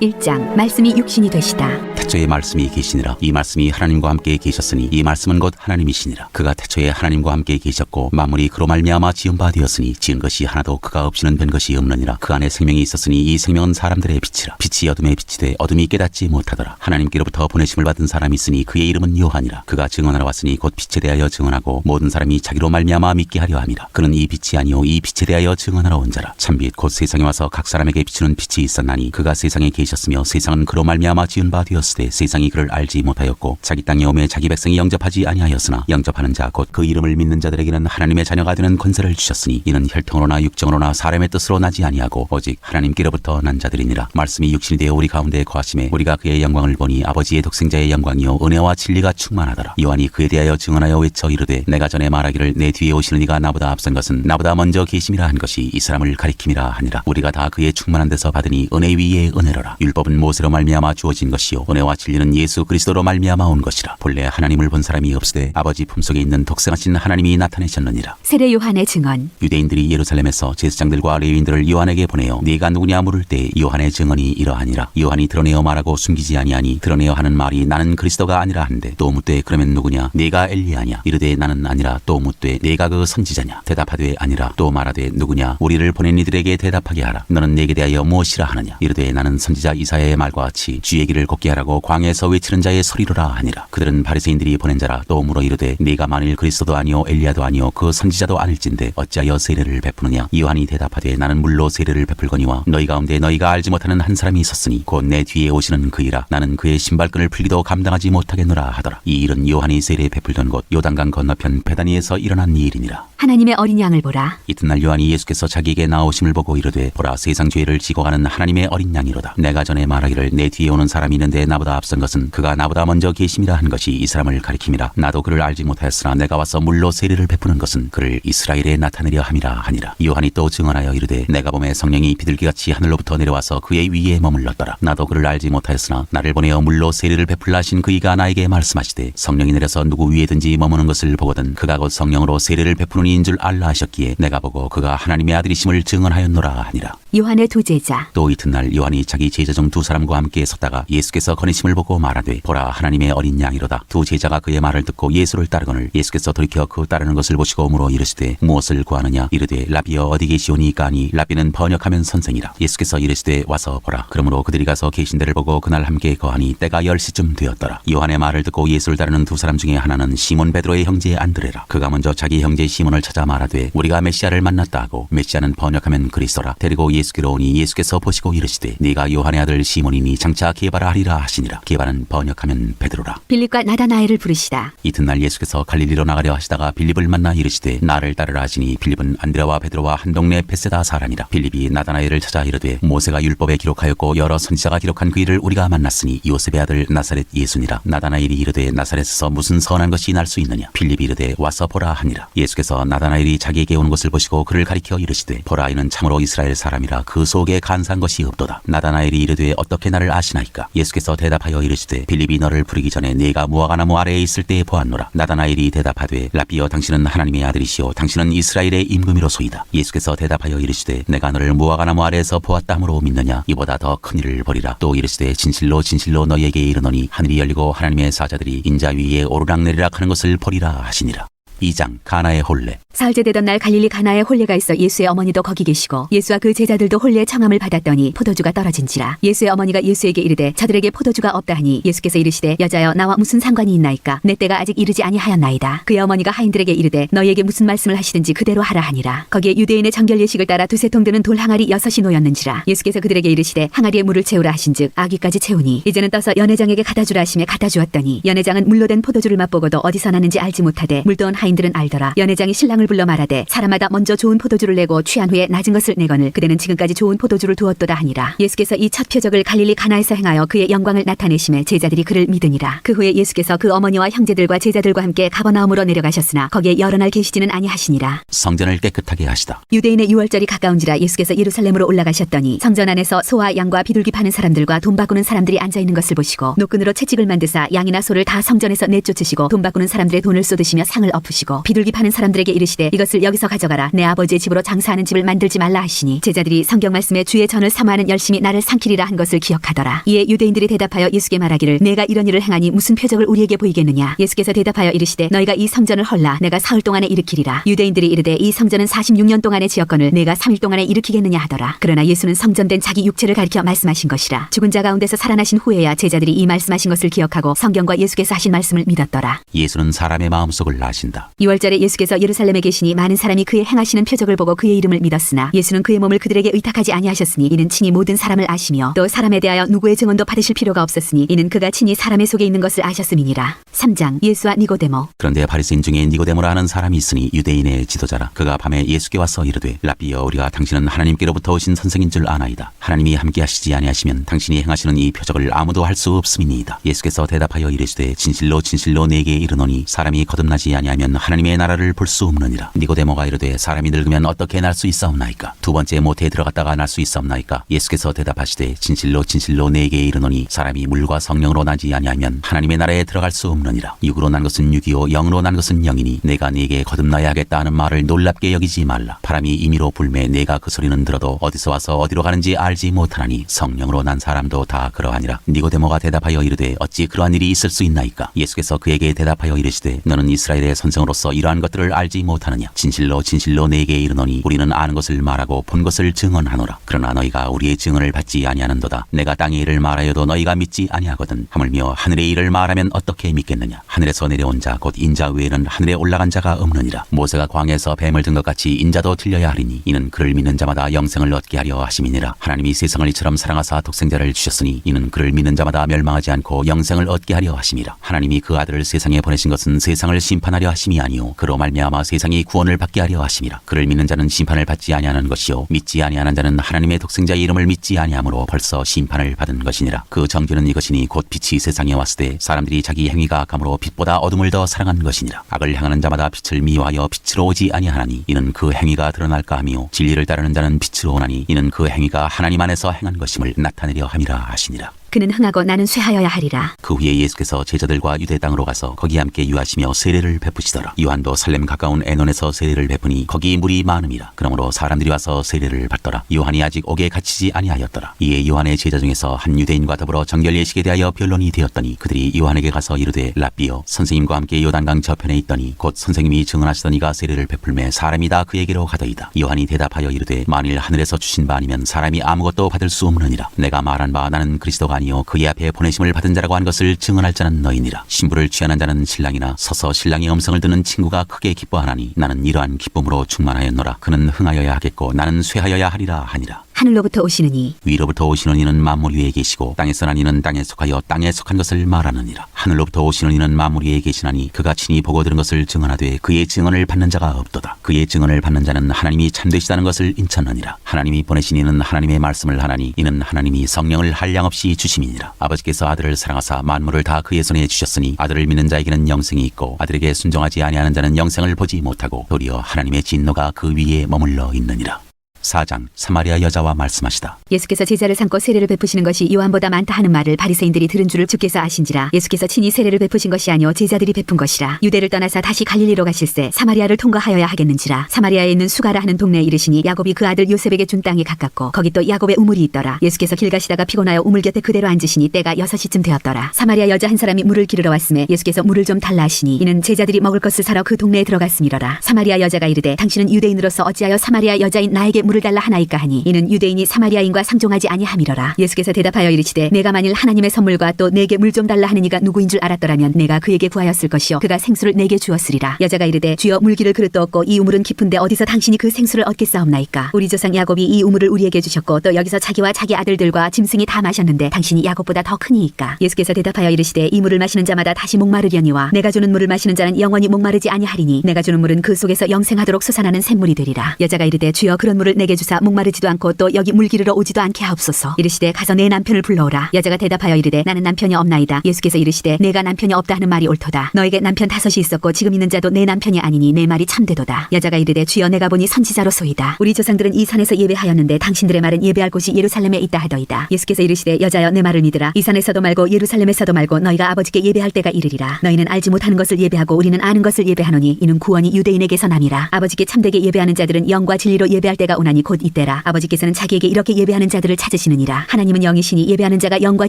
1장 말씀이 육신이 되시다. 태초에 말씀이 계시니라. 이 말씀이 하나님과 함께 계셨으니 이 말씀은 곧 하나님이시니라. 그가 태초에 하나님과 함께 계셨고 만물이 그로 말미암아 지은 바 되었으니 지은 것이 하나도 그가 없이는 된 것이 없느니라. 그 안에 생명이 있었으니 이 생명은 사람들의 빛이라. 빛이 어둠에 빛이 돼 어둠이 깨닫지 못하더라. 하나님께로부터 보내심을 받은 사람이 있으니 그의 이름은 요한이라. 그가 증언하러 왔으니 곧 빛에 대하여 증언하고 모든 사람이 자기로 말미암아 믿게 하려 함이라. 그는 이 빛이 아니요 이 빛에 대하여 증언하러 온 자라. 참빛 곧 세상에 와서 각 사람에게 비추는 빛이 있었나니 그가 세상에 계셨으며 세상은 그로 말미암아 지은 바 되었으되 세상이 그를 알지 못하였고 자기 땅에 오매 자기 백성이 영접하지 아니하였으나 영접하는 자 곧 그 이름을 믿는 자들에게는 하나님의 자녀가 되는 권세를 주셨으니 이는 혈통으로나 육정으로나 사람의 뜻으로 나지 아니하고 오직 하나님께로부터 난 자들이니라. 말씀이 육신이 되어 우리 가운데 거하심에 우리가 그의 영광을 보니 아버지의 독생자의 영광이요 은혜와 진리가 충만하더라. 요한이 그에 대하여 증언하여 외쳐 이르되 내가 전에 말하기를 내 뒤에 오시는 이가 나보다 앞선 것은 나보다 먼저 계심이라 한 것이 이 사람을 가리킴이라 하니라. 우리가 다 그의 충만한 데서 받으니 은혜 위에 은혜로라. 율법은 모세로 말미암아 주어진 것이요 은혜와 진리는 예수 그리스도로 말미암아 온 것이라. 본래 하나님을 본 사람이 없으되 아버지 품속에 있는 독생하신 하나님이 나타내셨느니라. 세례 요한의 증언. 유대인들이 예루살렘에서 제사장들과 레위인들을 요한에게 보내어 네가 누구냐 물을 때 요한의 증언이 이러하니라. 요한이 드러내어 말하고 숨기지 아니하니 드러내어 하는 말이 나는 그리스도가 아니라 하는데 또 묻되 그러면 누구냐 네가 엘리야냐 이르되 나는 아니라 또 묻되 네가 그 선지자냐 대답하되 아니라 또 말하되 누구냐 우리를 보낸 이들에게 대답하게 하라. 너는 내게 대하여 무엇이라 하느냐 이르되 나는 선지자 이사야의 말과 같이 주의 길을 걷게 하라고 광야에서 외치는 자의 소리로라 하니라. 그들은 바리새인들이 보낸 자라. 또 물어 이르되 네가 만일 그리스도도 아니요 엘리야도 아니요 그 선지자도 아닐진데 어찌하여 세례를 베푸느냐. 요한이 대답하되 나는 물로 세례를 베풀거니와 너희 가운데 너희가 알지 못하는 한 사람이 있었으니 곧 내 뒤에 오시는 그이라. 나는 그의 신발끈을 풀기도 감당하지 못하겠노라 하더라. 이 일은 요한이 세례 베풀던 곳 요단강 건너편 베다니에서 일어난 일이니라. 하나님의 어린 양을 보라. 이튿날 요한이 예수께서 자기에게 나오심을 보고 이르되 보라 세상 죄를 지고 가는 하나님의 어린 양이로다. 내가 전에 말하기를 내 뒤에 오는 사람이 있는데 나보다 나보다 앞선 것은 그가 나보다 먼저 계심이라 한 것이 이 사람을 가리킴이라. 나도 그를 알지 못하였으나 내가 와서 물로 세례를 베푸는 것은 그를 이스라엘에 나타내려 함이라 하니라. 요한이 또 증언하여 이르되 내가 보매 성령이 비둘기같이 하늘로부터 내려와서 그의 위에 머물렀더라. 나도 그를 알지 못하였으나 나를 보내어 물로 세례를 베풀라 하신 그이가 나에게 말씀하시되 성령이 내려서 누구 위에든지 머무는 것을 보거든 그가 곧 성령으로 세례를 베푸는 이인 줄 알라 하셨기에 내가 보고 그가 하나님의 아들이심을 증언하였노라 하니라. 요한의 두 제자. 또 이튿날 요한이 자기 제자 중 두 사람과 함께 섰다가 예수께서 거니심을 보고 말하되 보라 하나님의 어린 양이로다. 두 제자가 그의 말을 듣고 예수를 따르거늘 예수께서 돌이켜 그 따르는 것을 보시고 물어 이르시되 무엇을 구하느냐. 이르되 라비여 어디 계시오니까 하니 라비는 번역하면 선생이라. 예수께서 이르시되 와서 보라. 그러므로 그들이 가서 계신 데를 보고 그날 함께 거하니 때가 10시쯤 되었더라. 요한의 말을 듣고 예수를 따르는 두 사람 중에 하나는 시몬 베드로의 형제 안드레라. 그가 먼저 자기 형제 시몬을 찾아 말하되 우리가 메시아를 만났다 하고 메시아는 번역하면 그리스도라. 데리고 예수께로 오니 예수께서 보시고 이르시되 네가 요한의 아들 시몬이니 장차 게바라 하리라 하시니라. 게바는 번역하면 베드로라. 빌립과 나다나엘을 부르시다. 이튿날 예수께서 갈릴리로 나가려 하시다가 빌립을 만나 이르시되 나를 따르라 하시니 빌립은 안드레와 베드로와 한 동네 베세다 사람이라. 빌립이 나다나엘을 찾아 이르되 모세가 율법에 기록하였고 여러 선지자가 기록한 그 일을 우리가 만났으니 요셉의 아들 나사렛 예수니라. 나다나엘이 이르되 나사렛에서 무슨 선한 것이 날 수 있느냐. 빌립이 이르되 와서 보라 하니라. 예수께서 나다나엘이 자기에게 온 것을 보시고 그를 가리켜 이르시되 보라 이는 참으로 이스라엘 사람이라 그 속에 간사한 것이 없도다. 나다나엘이 이르되 어떻게 나를 아시나이까. 예수께서 대답하여 이르시되 빌립이 너를 부르기 전에 네가 무화과나무 아래에 있을 때에 보았노라. 나다나엘이 대답하되 라비여 당신은 하나님의 아들이시오 당신은 이스라엘의 임금이로소이다. 예수께서 대답하여 이르시되 내가 너를 무화과나무 아래에서 보았다 함으로 믿느냐. 이보다 더 큰 일을 벌이라. 또 이르시되 진실로 진실로 너희에게 이르노니 하늘이 열리고 하나님의 사자들이 인자 위에 오르락내리락 하는 것을 보리라 하시니라. 2장 가나의 혼례. 사흘째 되던 날 갈릴리 가나에 혼례가 있어 예수의 어머니도 거기 계시고 예수와 그 제자들도 혼례의 청함을 받았더니 포도주가 떨어진지라. 예수의 어머니가 예수에게 이르되 저들에게 포도주가 없다 하니 예수께서 이르시되 여자여 나와 무슨 상관이 있나이까. 내 때가 아직 이르지 아니하였나이다. 그의 어머니가 하인들에게 이르되 너희에게 무슨 말씀을 하시든지 그대로 하라 하니라. 거기에 유대인의 정결 예식을 따라 두세 통 드는 돌 항아리 6이 놓였는지라. 예수께서 그들에게 이르시되 항아리에 물을 채우라 하신즉 아귀까지 채우니 이제는 떠서 연회장에게 갖다 주라 하시며 갖다 주었더니 연회장은 물로 된 포도주를 맛보고도 어디서 나는지 알지 못하되 물도온 하인들은 알더라. 연회장이 신랑을 불러 말하되 사람마다 먼저 좋은 포도주를 내고 취한 후에 낮은 것을 내거늘 그대는 지금까지 좋은 포도주를 두었도다 하니라. 예수께서 이 첫 표적을 갈릴리 가나에서 행하여 그의 영광을 나타내심에 제자들이 그를 믿으니라. 그 후에 예수께서 그 어머니와 형제들과 제자들과 함께 가버나움으로 내려가셨으나 거기에 여러 날 계시지는 아니하시니라. 성전을 깨끗하게 하시다. 유대인의 유월절이 가까운지라 예수께서 예루살렘으로 올라가셨더니 성전 안에서 소와 양과 비둘기 파는 사람들과 돈 바꾸는 사람들이 앉아 있는 것을 보시고 노끈으로 채찍을 만드사 양이나 소를 다 성전에서 내쫓으시고 돈 바꾸는 사람들의 돈을 쏟으시며 상을 엎으시고 비둘기 파는 사람들에게 이르시되 이것을 여기서 가져가라. 내 아버지의 집으로 장사하는 집을 만들지 말라 하시니 제자들이 성경 말씀에 주의 전을 사모하는 열심히 나를 삼키리라 한 것을 기억하더라. 이에 유대인들이 대답하여 예수께 말하기를 내가 이런 일을 행하니 무슨 표적을 우리에게 보이겠느냐. 예수께서 대답하여 이르시되 너희가 이 성전을 헐라 내가 사흘 동안에 일으키리라. 유대인들이 이르되 이 성전은 46년 동안에 지었거늘 내가 3일 동안에 일으키겠느냐 하더라. 그러나 예수는 성전된 자기 육체를 가리켜 말씀하신 것이라. 죽은 자 가운데서 살아나신 후에야 제자들이 이 말씀하신 것을 기억하고 성경과 예수께서 하신 말씀을 믿었더라. 예수는 사람의 마음속을 아신다. 2월절에 예수께서 예루살렘에 계시니 많은 사람이 그의 행하시는 표적을 보고 그의 이름을 믿었으나 예수는 그의 몸을 그들에게 의탁하지 아니하셨으니 이는 친히 모든 사람을 아시며 또 사람에 대하여 누구의 증언도 받으실 필요가 없었으니 이는 그가 친히 사람의 속에 있는 것을 아셨음이니라. 3장 예수와 니고데모. 그런데 바리새인 중에 니고데모라 하는 사람이 있으니 유대인의 지도자라. 그가 밤에 예수께 와서 이르되 라비여 우리가 당신은 하나님께로부터 오신 선생인 줄 아나이다. 하나님이 함께 하시지 아니하시면 당신이 행하시는 이 표적을 아무도 할 수 없음이니이다. 예수께서 대답하여 이르시되 진실로 진실로 내게 이르노니 사람이 거듭나지 아니하면 하나님의 나라를 볼 수 없느니라. 니고데모가 이르되 사람이 늙으면 어떻게 날 수 있사옵나이까. 두 번째 모태에 들어갔다가 날 수 있사옵나이까. 예수께서 대답하시되 진실로 진실로 내게 이르노니 사람이 물과 성령으로 나지 아니하면 하나님의 나라에 들어갈 수 없느니라. 육으로 난 것은 육이요 영으로 난 것은 영이니 내가 네게 거듭나야 하겠다 하는 말을 놀랍게 여기지 말라. 바람이 임의로 불매 내가 그 소리는 들어도 어디서 와서 어디로 가는지 알지 못하나니 성령으로 난 사람도 다 그러하니라. 니고데모가 대답하여 이르되 어찌 그러한 일이 있을 수 있나이까. 예수께서 그에게 대답하여 이르시되 너는 이스라엘의 선생으로서 이러한 것들을 알지 못하느냐. 진실로 진실로 내게 이르노니 우리는 아는 것을 말하고 본 것을 증언하노라. 그러나 너희가 우리의 증언을 받지 아니하는도다. 내가 땅의 일을 말하여도 너희가 믿지 아니하거든. 하물며 하늘의 일을 말하면 어떻게 믿겠느냐. 하늘에서 내려온 자 곧 인자 외에는 하늘에 올라간 자가 없느니라. 모세가 광야에서 뱀을 든 것 같이 인자도 들려야 하리니 이는 그를 믿는 자마다 영생을 얻게 하려 하심이니라. 하나님이 세상을 이처럼 사랑하사 독생자를 주셨으니 이는 그를 믿는 자마다 멸망하지 않고 영생을 얻게 하려 하심이라. 하나님이 그 아들을 세상에 보내신 것은 세상을 심판하려 하심이 하심이 아니요 그로 말미암아 세상이 구원을 받게 하려 하심이라. 그를 믿는 자는 심판을 받지 아니하는 것이요 믿지 아니하는 자는 하나님의 독생자의 이름을 믿지 아니하므로 벌써 심판을 받은 것이니라. 그 정죄는 이것이니 곧 빛이 세상에 왔을 때 사람들이 자기 행위가 악함으로 빛보다 어둠을 더 사랑한 것이니라. 악을 향하는 자마다 빛을 미워하여 빛으로 오지 아니하나니 이는 그 행위가 드러날까 하며 진리를 따르는 자는 빛으로 오나니 이는 그 행위가 하나님 안에서 행한 것임을 나타내려 함이라 하시니라. 그는 흥하고 나는 쇠하여야 하리라. 그 후에 예수께서 제자들과 유대 땅으로 가서 거기 함께 유하시며 세례를 베푸시더라. 요한도 살렘 가까운 에논에서 세례를 베푸니 거기 물이 많음이라. 그러므로 사람들이 와서 세례를 받더라. 요한이 아직 옥에 갇히지 아니하였더라. 이에 요한의 제자 중에서 한 유대인과 더불어 정결 예식에 대하여 변론이 되었더니 그들이 요한에게 가서 이르되 랍비여 선생님과 함께 요단강 저편에 있더니 곧 선생님이 증언하시던 이가 세례를 베풀매 사람이 다 그에게로 가더이다. 요한이 대답하여 이르되 만일 하늘에서 주신 바 아니면 사람이 아무것도 받을 수 없느니라. 내가 말한 바 나는 그리스도가 아니요 그의 앞에 보내심을 받은 자라고 한 것을 증언할 자는 너희니라. 신부를 취하는 자는 신랑이나 서서 신랑의 음성을 듣는 친구가 크게 기뻐하나니 나는 이러한 기쁨으로 충만하였노라. 그는 흥하여야 하겠고 나는 쇠하여야 하리라 하니라. 하늘로부터 오시느니 위로부터 오시는 이는 만물 위에 계시고 땅에서 난 이는 땅에 속하여 땅에 속한 것을 말하느니라. 하늘로부터 오시는 이는 만물 위에 계시나니 그가 친히 보고 들은 것을 증언하되 그의 증언을 받는 자가 없도다. 그의 증언을 받는 자는 하나님이 참되시다는 것을 인천하니라. 하나님이 보내신 이는 하나님의 말씀을 하나니 이는 하나님이 성령을 한량없이 주심이니라. 아버지께서 아들을 사랑하사 만물을 다 그의 손에 주셨으니 아들을 믿는 자에게는 영생이 있고 아들에게 순종하지 아니하는 자는 영생을 보지 못하고 도리어 하나님의 진노가 그 위에 머물러 있느니라. 4장 사마리아 여자와 말씀하시다. 예수께서 제자를 삼고 세례를 베푸시는 것이 요한보다 많다 하는 말을 바리새인들이 들은 줄을 주께서 아신지라. 예수께서 친히 세례를 베푸신 것이 아니요 제자들이 베푼 것이라. 유대를 떠나사 다시 갈릴리로 가실새 사마리아를 통과하여야 하겠는지라. 사마리아에 있는 수가라 하는 동네에 이르시니 야곱이 그 아들 요셉에게 준 땅이 가깝고 거기 또 야곱의 우물이 있더라. 예수께서 길 가시다가 피곤하여 우물 곁에 그대로 앉으시니 때가 6시쯤 되었더라. 사마리아 여자 한 사람이 물을 기르러 왔음에 예수께서 물을 좀 달라 하시니 이는 제자들이 먹을 것을 사러 그 동네에 들어갔음이러라. 사마리아 여자가 이르되 당신은 유대인으로서 어찌하여 사마리아 여자인 나에게 물을 달라 하나이까 하니 이는 유대인이 사마리아인과 상종하지 아니함이러라. 예수께서 대답하여 이르시되 내가 만일 하나님의 선물과 또 내게 물 좀 달라 하는 이가 누구인 줄 알았더라면 내가 그에게 구하였을 것이요 그가 생수를 내게 주었으리라. 여자가 이르되 주여 물 기를 그릇도 없고 이 우물은 깊은데 어디서 당신이 그 생수를 얻겠사옵나이까. 우리 조상 야곱이 이 우물을 우리에게 주셨고 또 여기서 자기와 자기 아들들과 짐승이 다 마셨는데 당신이 야곱보다 더 크니이까. 예수께서 대답하여 이르시되 이 물을 마시는 자마다 다시 목마르려니와 내가 주는 물을 마시는 자는 영원히 목마르지 아니하리니 내가 주는 물은 그 속에서 영생하도록 솟아나는 샘물이 되리라. 여자가 이르되 주여 그런 물을 내게 주사 목마르지도 않고 또 여기 물 기르러 오지도 않게 하옵소서. 이르시되 가서 내 남편을 불러오라. 여자가 대답하여 이르되 나는 남편이 없나이다. 예수께서 이르시되 내가 남편이 없다 하는 말이 옳도다. 너에게 남편 5이 있었고 지금 있는 자도 내 남편이 아니니 내 말이 참되도다. 여자가 이르되 주여 내가 보니 선지자로소이다. 우리 조상들은 이 산에서 예배하였는데 당신들의 말은 예배할 곳이 예루살렘에 있다 하더이다. 예수께서 이르시되 여자여 내 말을 믿으라. 이 산에서도 말고 예루살렘에서도 말고 너희가 아버지께 예배할 때가 이르리라. 너희는 알지 못하는 것을 예배하고 우리는 아는 것을 예배하노니 이는 구원이 유대인에게서 남이라. 아버지께 참되게 예배하는 자들은 영과 진리로 예배할 때가 오나니 곧 이때라. 아버지께서는 자기에게 이렇게 예배하는 자들을 찾으시느니라. 하나님은 영이시니 예배하는 자가 영과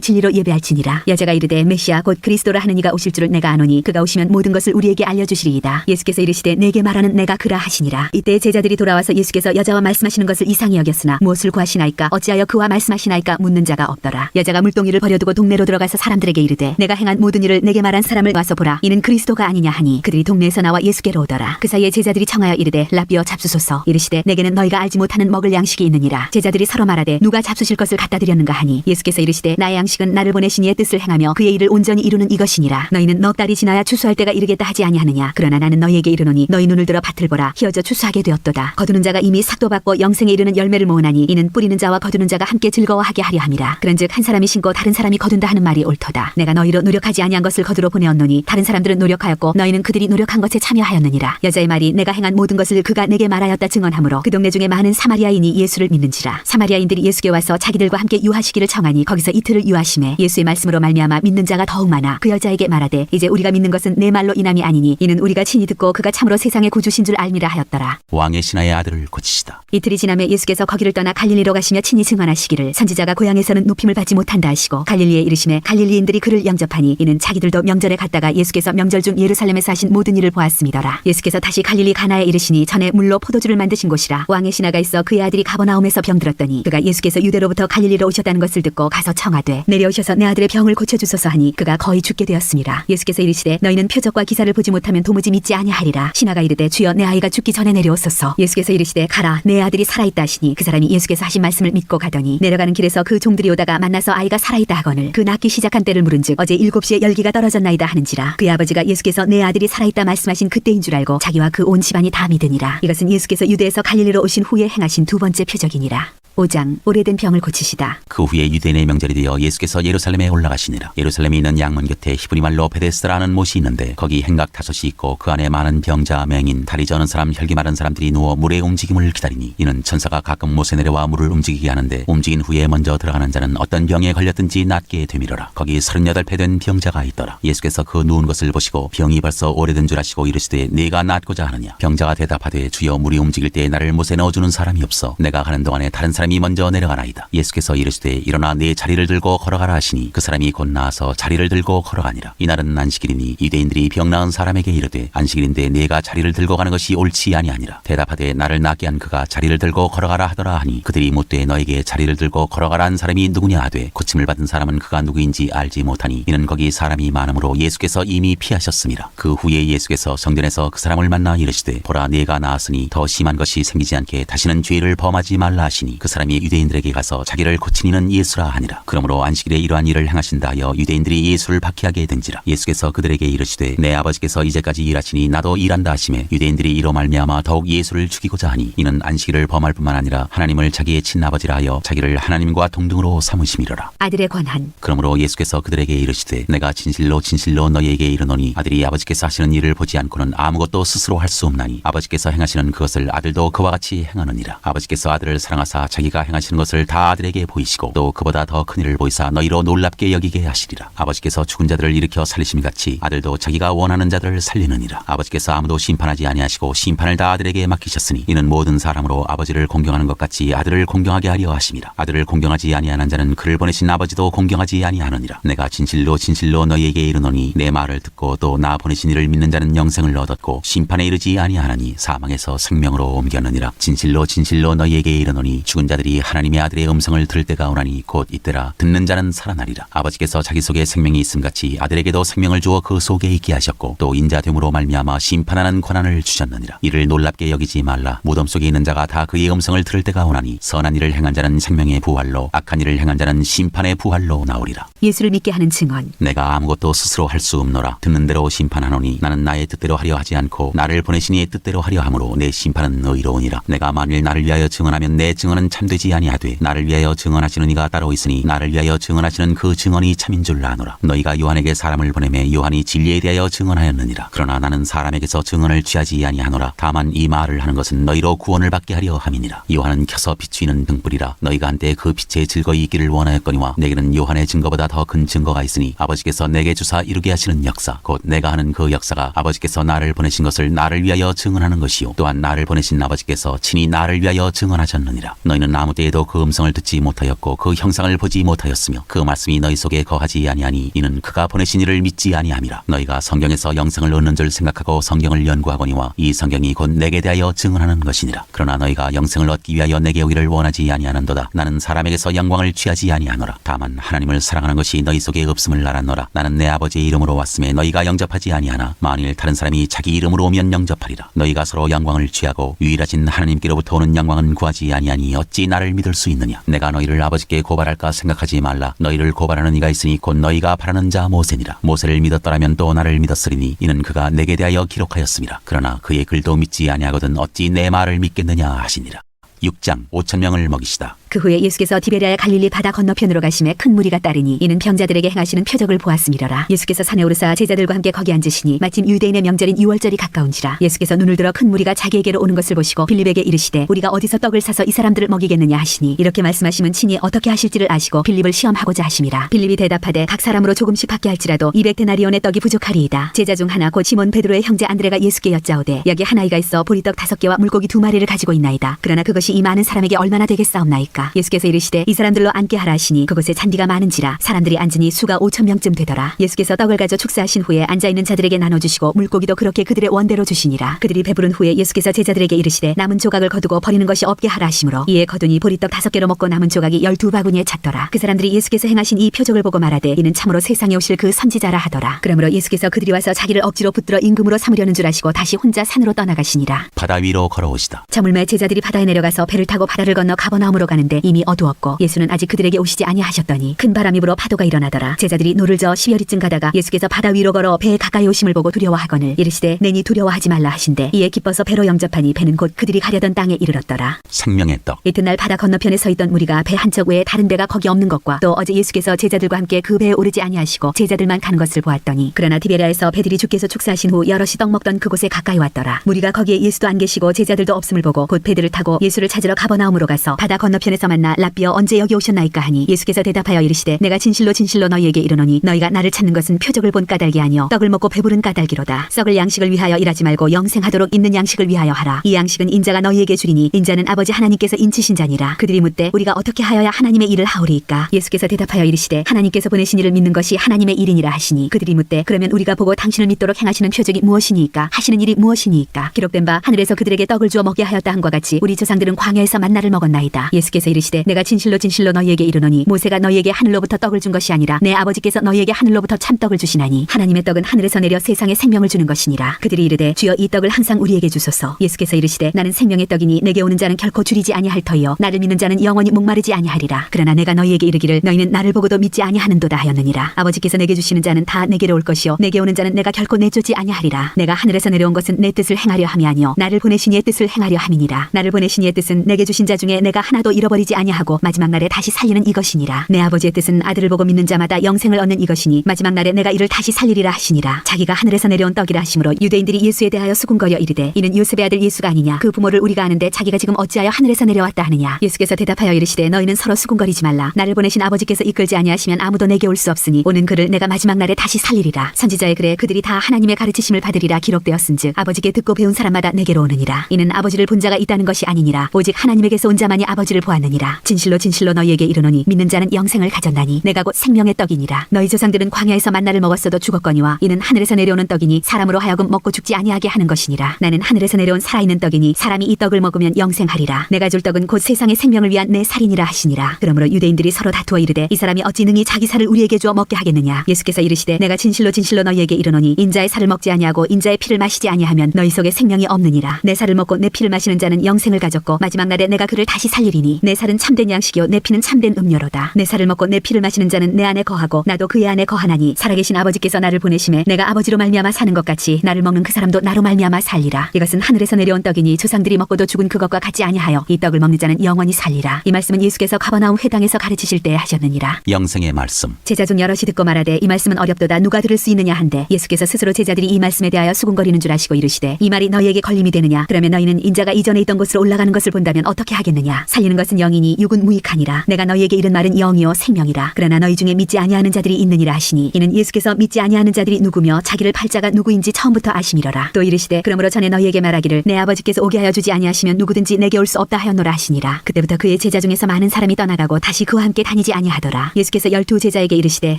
진리로 예배할지니라. 여자가 이르되 메시아 곧 그리스도라 하는 이가 오실 줄을 내가 아노니 그가 오시면 모든 것을 우리에게 알려주시리이다. 예수께서 이르시되 내게 말하는 내가 그라 하시니라. 이때 제자들이 돌아와서 예수께서 여자와 말씀하시는 것을 이상히 여겼으나 무엇을 구하시나이까 어찌하여 그와 말씀하시나이까 묻는 자가 없더라. 여자가 물동이를 버려두고 동네로 들어가서 사람들에게 이르되 내가 행한 모든 일을 내게 말한 사람을 와서 보라. 이는 그리스도가 아니냐 하니 그들이 동네에서 나와 예수께로 오더라. 그 사이에 제자들이 청하여 이르되 랍비여 잡수소서. 이르시되 내게는 너희가 알지 못하는 먹을 양식이 있느니라. 제자들이 서로 말하되 누가 잡수실 것을 갖다 드렸는가 하니 예수께서 이르시되 나의 양식은 나를 보내신 이의 뜻을 행하며 그의 일을 온전히 이루는 이것이니라. 너희는 넉 달이 지나야 추수할 때가 이르겠다 하지 아니하느냐. 그러나 나는 너희에게 이르노니 너희 눈을 들어 밭을 보라. 희어져 추수하게 되었도다. 거두는 자가 이미 삭도 받고 영생에 이르는 열매를 모으나니 이는 뿌리는 자와 거두는 자가 함께 즐거워하게 하려 함이라. 그런즉 한 사람이 심고 다른 사람이 거둔다 하는 말이 옳도다. 내가 너희로 노력하지 아니한 것을 거두러 보내었노니 다른 사람들은 노력하였고 너희는 그들이 노력한 것에 참여하였느니라. 여자의 말이 내가 행한 모든 것을 그가 내게 말하였다 증언하므로 그 동네 중에 많은 사마리아인이 예수를 믿는지라. 사마리아인들이 예수께 와서 자기들과 함께 유하시기를 청하니 거기서 이틀을 유하심에 예수의 말씀으로 말미암아 믿는 자가 더욱 많아 그 여자에게 말하되 이제 우리가 믿는 것은 내 말로 인함이 아니니 이는 우리가 친히 듣고 그가 참으로 세상의 구주신 줄 알미라 하였더라. 왕의 신하의 아들을 고치시다. 이틀이 지나매 예수께서 거기를 떠나 갈릴리로 가시며 친히 증언하시기를 선지자가 고향에서는 높임을 받지 못한다 하시고 갈릴리에 이르시매 갈릴리인들이 그를 영접하니 이는 자기들도 명절에 갔다가 예수께서 명절 중 예루살렘에서 하신 모든 일을 보았음이더라. 예수께서 다시 갈릴리 가나에 이르시니 전에 물로 포도주를 만드신 곳이라. 왕의 신하가 있어 그의 아들이 가버나움에서 병들었더니 그가 예수께서 유대로부터 갈릴리로 오셨다는 것을 듣고 가서 청하되 내려오셔서 내 아들의 병을 고쳐주소서 하니 그가 거의 죽게 되었습니다. 예수께서 이르시되 너희는 표적과 기사를 보지 못하면 도무지 믿지 아니하리라. 신하가 이르되 주여 내 아이가 죽기 전에 내려오소서. 예수께서 이르시되 가라 내 아들이 살아있다 하시니 그 사람이 예수께서 하신 말씀을 믿고 가더니 내려가는 길에서 그 종들이 오다가 만나서 아이가 살아있다 하거늘 그 낳기 시작한 때를 물은즉 어제 7시에 열기가 떨어졌나이다 하는지라. 그의 아버지가 예수께서 내 아들이 살아있다 말씀하신 그때인 줄 알고 자기와 그 온 집안이 다 믿으니라. 이것은 예수께서 유대에서 갈릴리로 오신 후에 행하신 두 번째 표적이니라. 5장 오래된 병을 고치시다. 그 후에 유대인의 명절이 되어 예수께서 예루살렘에 올라가시니라. 예루살렘에 있는 양문 곁에 히브리 말로 베데스다라는 못이 있는데 거기 행각 5이 있고 그 안에 많은 병자, 맹인, 다리 저는 사람, 혈기 마른 사람들이 누워 물의 움직임을 기다리니 이는 천사가 가끔 못에 내려와 물을 움직이게 하는데 움직인 후에 먼저 들어가는 자는 어떤 병에 걸렸든지 낫게 되미러라. 거기 38배 된 병자가 있더라. 예수께서 그 누운 것을 보시고 병이 벌써 오래된 줄 아시고 이르시되 네가 낫고자 하느냐. 병자가 대답하되 주여 물이 움직일 때 나를 못에 넣어주는 사람이 없어 내가 가는 동안에 다른 사람이 먼저 내려가나이다. 예수께서 이르시되 일어나 네 자리를 들고 걸어가라 하시니 그 사람이 곧 나와서 자리를 들고 걸어가니라. 이날은 안식일이니 유대인들이 병 나은 사람에게 이르되 안식일인데 네가 자리를 들고 가는 것이 옳지 아니하니라. 대답하되 나를 낫게 한 그가 자리를 들고 걸어가라 하더라 하니 그들이 묻되 너에게 자리를 들고 걸어가라 한 사람이 누구냐 하되 고침을 받은 사람은 그가 누구인지 알지 못하니 이는 거기 사람이 많으므로 예수께서 이미 피하셨음이라. 그 후에 예수께서 성전에서 그 사람을 만나 이르시되 보라 네가 나았으니 더 심한 것이 생기지 않게 다시는 죄를 범하지 말라 하시니 그 사람이 유대인들에게 가서 자기를 고친 이는 예수라 하니라. 그러므로 안식일에 이러한 일을 행하신다 하여 유대인들이 예수를 박해하게 된지라. 예수께서 그들에게 이르시되 내 아버지께서 이제까지 일하시니 나도 일한다 하시매 유대인들이 이로 말미암아 더욱 예수를 죽이고자 하니 이는 안식일을 범할 뿐만 아니라 하나님을 자기의 친아버지라 하여 자기를 하나님과 동등으로 삼으심이로라. 아들의 권한. 그러므로 예수께서 그들에게 이르시되 내가 진실로 진실로 너희에게 이르노니 아들이 아버지께서 하시는 일을 보지 않고는 아무것도 스스로 할 수 없나니 아버지께서 행하시는 그것을 아들도 그와 같이 행하느니라. 아버지께서 아들을 사랑하사 자기가 행하시는 것을 다 아들에게 보이시고 또 그보다 더 큰 일을 보이사 너희로 놀랍게 여기게 하시리라. 아버지께서 죽은 자들을 일으켜 살리심같이 아들도 자기가 원하는 자들을 살리느니라. 아버지께서 아무도 심판하지 아니하시고 심판을 다 아들에게 맡기셨으니 이는 모든 사람으로 아버지를 공경하는 것 같이 아들을 공경하게 하려 하심이라. 아들을 공경하지 아니하는 자는 그를 보내신 아버지도 공경하지 아니하느니라. 내가 진실로 진실로 너희에게 이르노니 내 말을 듣고 또 나 보내신 이를 믿는 자는 영생을 얻었고 심판에 이르지 아니하나니 사망에서 생명으로 옮겼느니라. 진실로 진실로 너희에게 이르노니 죽은 자들이 하나님의 아들의 음성을 들을 때가 오나니 곧 이때라. 듣는 자는 살아나리라. 아버지께서 자기 속에 생명이 있음같이 아들에게도 생명을 주어 그 속에 있게 하셨고 또 인자됨으로 말미암아 심판하는 권한을 주셨느니라. 이를 놀랍게 여기지 말라. 무덤 속에 있는 자가 다 그의 음성을 들을 때가 오나니 선한 일을 행한 자는 생명의 부활로 악한 일을 행한 자는 심판의 부활로 나오리라. 예수를 믿게 하는 증언. 내가 아무것도 스스로 할 수 없노라. 듣는 대로 심판하노니 나는 나의 뜻대로 하려 하지 않고 나를 보내신 이의 뜻대로 하려 하므로 내 심판은 의로우니라. 내가 만일 나를 위하여 증언하면 내 증언은 참되지 아니하되 나를 위하여 증언하시는 이가 따로 있으니 나를 위하여 증언하시는 그 증언이 참인 줄 아노라. 너희가 요한에게 사람을 보내매 요한이 진리에 대하여 증언하였느니라. 그러나 나는 사람에게서 증언을 취하지 아니하노라. 다만 이 말을 하는 것은 너희로 구원을 받게 하려 함이니라. 요한은 켜서 비추이는 등불이라. 너희가 한때 그 빛에 즐거이 있기를 원하였거니와 내게는 요한의 증거보다 더 큰 증거가 있으니 아버지께서 내게 주사 이루게 하시는 역사 곧 내가 하는 그 역사가 아버지께서 나를 보내신 것을 나를 위하여 증언하는 것이요 또한 나를 보내신 아버지께서 친히 나를 위하여 증언하셨느니라. 너희는 아무 때에도 그 음성을 듣지 못하였고 그 형상을 보지 못하였으며 그 말씀이 너희 속에 거하지 아니하니 이는 그가 보내신 이를 믿지 아니함이라. 너희가 성경에서 영생을 얻는 줄 생각하고 성경을 연구하거니와 이 성경이 곧 내게 대하여 증언하는 것이니라. 그러나 너희가 영생을 얻기 위하여 내게 오기를 원하지 아니하는도다. 나는 사람에게서 영광을 취하지 아니하노라. 다만 하나님을 사랑하는 것이 너희 속에 없음을 알았노라. 나는 내 아버지의 이름으로 왔음에 너희가 영접하지 아니하나 만일 다른 사람이 자기 이름으로 오면 영접하리라. 너희가 서로 영광을 취하고 유일하신 하나님께로부터 오는 영광은 구하지 아니하니 어찌 나를 믿을 수 있느냐. 내가 너희를 아버지께 고발할까 생각하지 말라. 너희를 고발하는 이가 있으니 곧 너희가 바라는 자 모세니라. 모세를 믿었더라면 또 나를 믿었으리니 이는 그가 내게 대하여 기록하였음이라. 그러나 그의 글도 믿지 아니하거든 어찌 내 말을 믿겠느냐 하시니라. 6장 5,000명을 먹이시다. 그 후에 예수께서 디베랴 갈릴리 바다 건너편으로 가심에 큰 무리가 따르니 이는 병자들에게 행하시는 표적을 보았음이로라. 예수께서 산에 오르사 제자들과 함께 거기 앉으시니 마침 유대인의 명절인 유월절이 가까운지라. 예수께서 눈을 들어 큰 무리가 자기에게로 오는 것을 보시고 빌립에게 이르시되 우리가 어디서 떡을 사서 이 사람들을 먹이겠느냐 하시니 이렇게 말씀하시면 친히 어떻게 하실지를 아시고 빌립을 시험하고자 하심이라. 빌립이 대답하되 각 사람으로 조금씩 받게 할지라도 200데나리온의 떡이 부족하리이다. 제자 중 하나 곧 시몬 베드로의 형제 안드레가 예수께 여짜오되 여기 한 아이가 있어 보리떡 5개와 물고기 2마리를 가지고 있나이다. 그러나 그것이 것이 이 많은 사람에게 얼마나 되겠사옵나이까. 예수께서 이르시되 이 사람들로 앉게 하라 하시니 그곳에 잔디가 많은지라 사람들이 앉으니 수가 5,000명쯤 되더라. 예수께서 떡을 가져 축사하신 후에 앉아있는 자들에게 나눠주시고 물고기도 그렇게 그들의 원대로 주시니라. 그들이 배부른 후에 예수께서 제자들에게 이르시되 남은 조각을 거두고 버리는 것이 없게 하라 하시므로 이에 거두니 보리떡 5개로 먹고 남은 조각이 12바구니에 찼더라. 그 사람들이 예수께서 행하신 이 표적을 보고 말하되 이는 참으로 세상에 오실 그 선지자라 하더라. 그러므로 예수께서 그들이 와서 자기를 억지로 붙들어 임금으로 삼으려는 줄 아시고 다시 혼자 산으로 떠나가시니라. 바다 위로 걸어오시다. 저물매 제자들이 바다에 내려가서 배를 타고 바다를 건너 가버나움으로 가는데 이미 어두웠고 예수는 아직 그들에게 오시지 아니하셨더니 큰 바람이 불어 파도가 일어나더라. 제자들이 노를 저어 10여리쯤 가다가 예수께서 바다 위로 걸어 배에 가까이 오심을 보고 두려워하거늘 이르시되 내니 두려워하지 말라 하신대 이에 기뻐서 배로 영접하니 배는 곧 그들이 가려던 땅에 이르렀더라. 생명의 떡. 이튿날 바다 건너편에 서 있던 무리가 배 한척 외에 다른 배가 거기 없는 것과 또 어제 예수께서 제자들과 함께 그 배에 오르지 아니하시고 제자들만 가는 것을 보았더니 그러나 디베랴에서 배들이 주께서 축사하신 후 여럿이 떡 먹던 그곳에 가까이 왔더라. 무리가 거기에 예수도 안 계시고 제자들도 없음을 보고 곧 배들을 타고 예수를 찾으러 가버나움으로 가서 바다 건너편에서 만나 랍비여 언제 여기 오셨나이까 하니 예수께서 대답하여 이르시되 내가 진실로 진실로 너희에게 이르노니 너희가 나를 찾는 것은 표적을 본 까닭이 아니요 떡을 먹고 배부른 까닭이로다. 썩을 양식을 위하여 일하지 말고 영생하도록 있는 양식을 위하여 하라. 이 양식은 인자가 너희에게 주리니 인자는 아버지 하나님께서 인치신 자니라. 그들이 묻되 우리가 어떻게 하여야 하나님의 일을 하오리이까. 예수께서 대답하여 이르시되 하나님께서 보내신 이를 믿는 것이 하나님의 일이니라 하시니 그들이 묻되 그러면 우리가 보고 당신을 믿도록 행하시는 표적이 무엇이니이까 하시는 일이 무엇이니이까. 기록된 바 하늘에서 그들에게 떡을 주어 먹게 하였다 한과 같이 우리 조상들은 광야에서 만나를 먹었나이다. 예수께서 이르시되 내가 진실로 진실로 너희에게 이르노니 모세가 너희에게 하늘로부터 떡을 준 것이 아니라 내 아버지께서 너희에게 하늘로부터 참떡을 주시나니 하나님의 떡은 하늘에서 내려 세상에 생명을 주는 것이니라. 그들이 이르되 주여 이 떡을 항상 우리에게 주소서. 예수께서 이르시되 나는 생명의 떡이니 내게 오는 자는 결코 줄이지 아니할 터이요 나를 믿는 자는 영원히 목마르지 아니하리라. 그러나 내가 너희에게 이르기를 너희는 나를 보고도 믿지 아니하는도다 하였느니라. 아버지께서 내게 주시는 자는 다 내게로 올 것이요 내게 오는 자는 내가 결코 내쫓지 아니하리라. 내가 하늘에서 내려온 것은 내 뜻을 행하려 함이 아니요 나를 보내신 이의 뜻을 행하려 함이니라. 나를 보내신 이의 뜻은 내게 주신 자 중에 내가 하나도 잃어버리지 아니하고 마지막 날에 다시 살리는 이것이니라. 내 아버지의 뜻은 아들을 보고 믿는 자마다 영생을 얻는 이것이니 마지막 날에 내가 이를 다시 살리리라 하시니라. 자기가 하늘에서 내려온 떡이라 하심으로 유대인들이 예수에 대하여 수군거려 이르되 이는 요셉의 아들 예수가 아니냐. 그 부모를 우리가 아는데 자기가 지금 어찌하여 하늘에서 내려왔다 하느냐. 예수께서 대답하여 이르시되 너희는 서로 수군거리지 말라. 나를 보내신 아버지께서 이끌지 아니하시면 아무도 내게 올 수 없으니 오는 그를 내가 마지막 날에 다시 살리리라. 선지자의 글에 그들이 다 하나님의 가르치심을 받으리라 기록되었은즉 아버지께 듣고 배운 사람마다 내게로 오느니라. 이는 아버지를 본 자가 있다는 것이 아니니라. 오직 하나님에게서 온 자만이 아버지를 보았느니라. 진실로 진실로 너희에게 이르노니 믿는 자는 영생을 가졌나니 내가 곧 생명의 떡이니라. 너희 조상들은 광야에서 만나를 먹었어도 죽었거니와 이는 하늘에서 내려오는 떡이니 사람으로 하여금 먹고 죽지 아니하게 하는 것이니라. 나는 하늘에서 내려온 살아있는 떡이니 사람이 이 떡을 먹으면 영생하리라. 내가 줄 떡은 곧 세상의 생명을 위한 내 살이니라 하시니라. 그러므로 유대인들이 서로 다투어 이르되 이 사람이 어찌 능히 자기 살을 우리에게 주어 먹게 하겠느냐. 예수께서 이르시되 내가 진실로 진실로 너희에게 이르노니 인자의 살을 먹지 아니하고 인자의 피를 마시지 아니하면 너희 속에 생명이 없느니라. 내 살을 먹고 내 피를 마시는 자는 영생을 가졌고 마지막 날에 내가 그를 다시 살리리니 내 살은 참된 양식이요 내 피는 참된 음료로다. 내 살을 먹고 내 피를 마시는 자는 내 안에 거하고 나도 그의 안에 거하나니 살아계신 아버지께서 나를 보내심에 내가 아버지로 말미암아 사는 것 같이 나를 먹는 그 사람도 나로 말미암아 살리라. 이것은 하늘에서 내려온 떡이니 조상들이 먹고도 죽은 그것과 같지 아니하여 이 떡을 먹는 자는 영원히 살리라. 이 말씀은 예수께서 가버나움 회당에서 가르치실 때에 하셨느니라. 영생의 말씀. 제자 중 여럿이 듣고 말하되 이 말씀은 어렵도다 누가 들을 수 있느냐 한데 예수께서 스스로 제자들이 이 말씀에 대하여 수군거리는 줄 아시고 이르시되 이 말이 너희에게 걸림이 되느냐. 그러면 너희는 인자가 이전에 있던 곳으로 올라가는 것을 본다면 어떻게 하겠느냐. 살리는 것은 영이니 육은 무익하니라. 내가 너희에게 이른 말은 영이요 생명이라. 그러나 너희 중에 믿지 아니하는 자들이 있느니라 하시니 이는 예수께서 믿지 아니하는 자들이 누구며 자기를 팔자가 누구인지 처음부터 아심이로라. 또 이르시되 그러므로 전에 너희에게 말하기를 내 아버지께서 오게 하여 주지 아니하시면 누구든지 내게 올 수 없다 하였노라 하시니라. 그때부터 그의 제자 중에서 많은 사람이 떠나가고 다시 그와 함께 다니지 아니하더라. 예수께서 12 제자에게 이르시되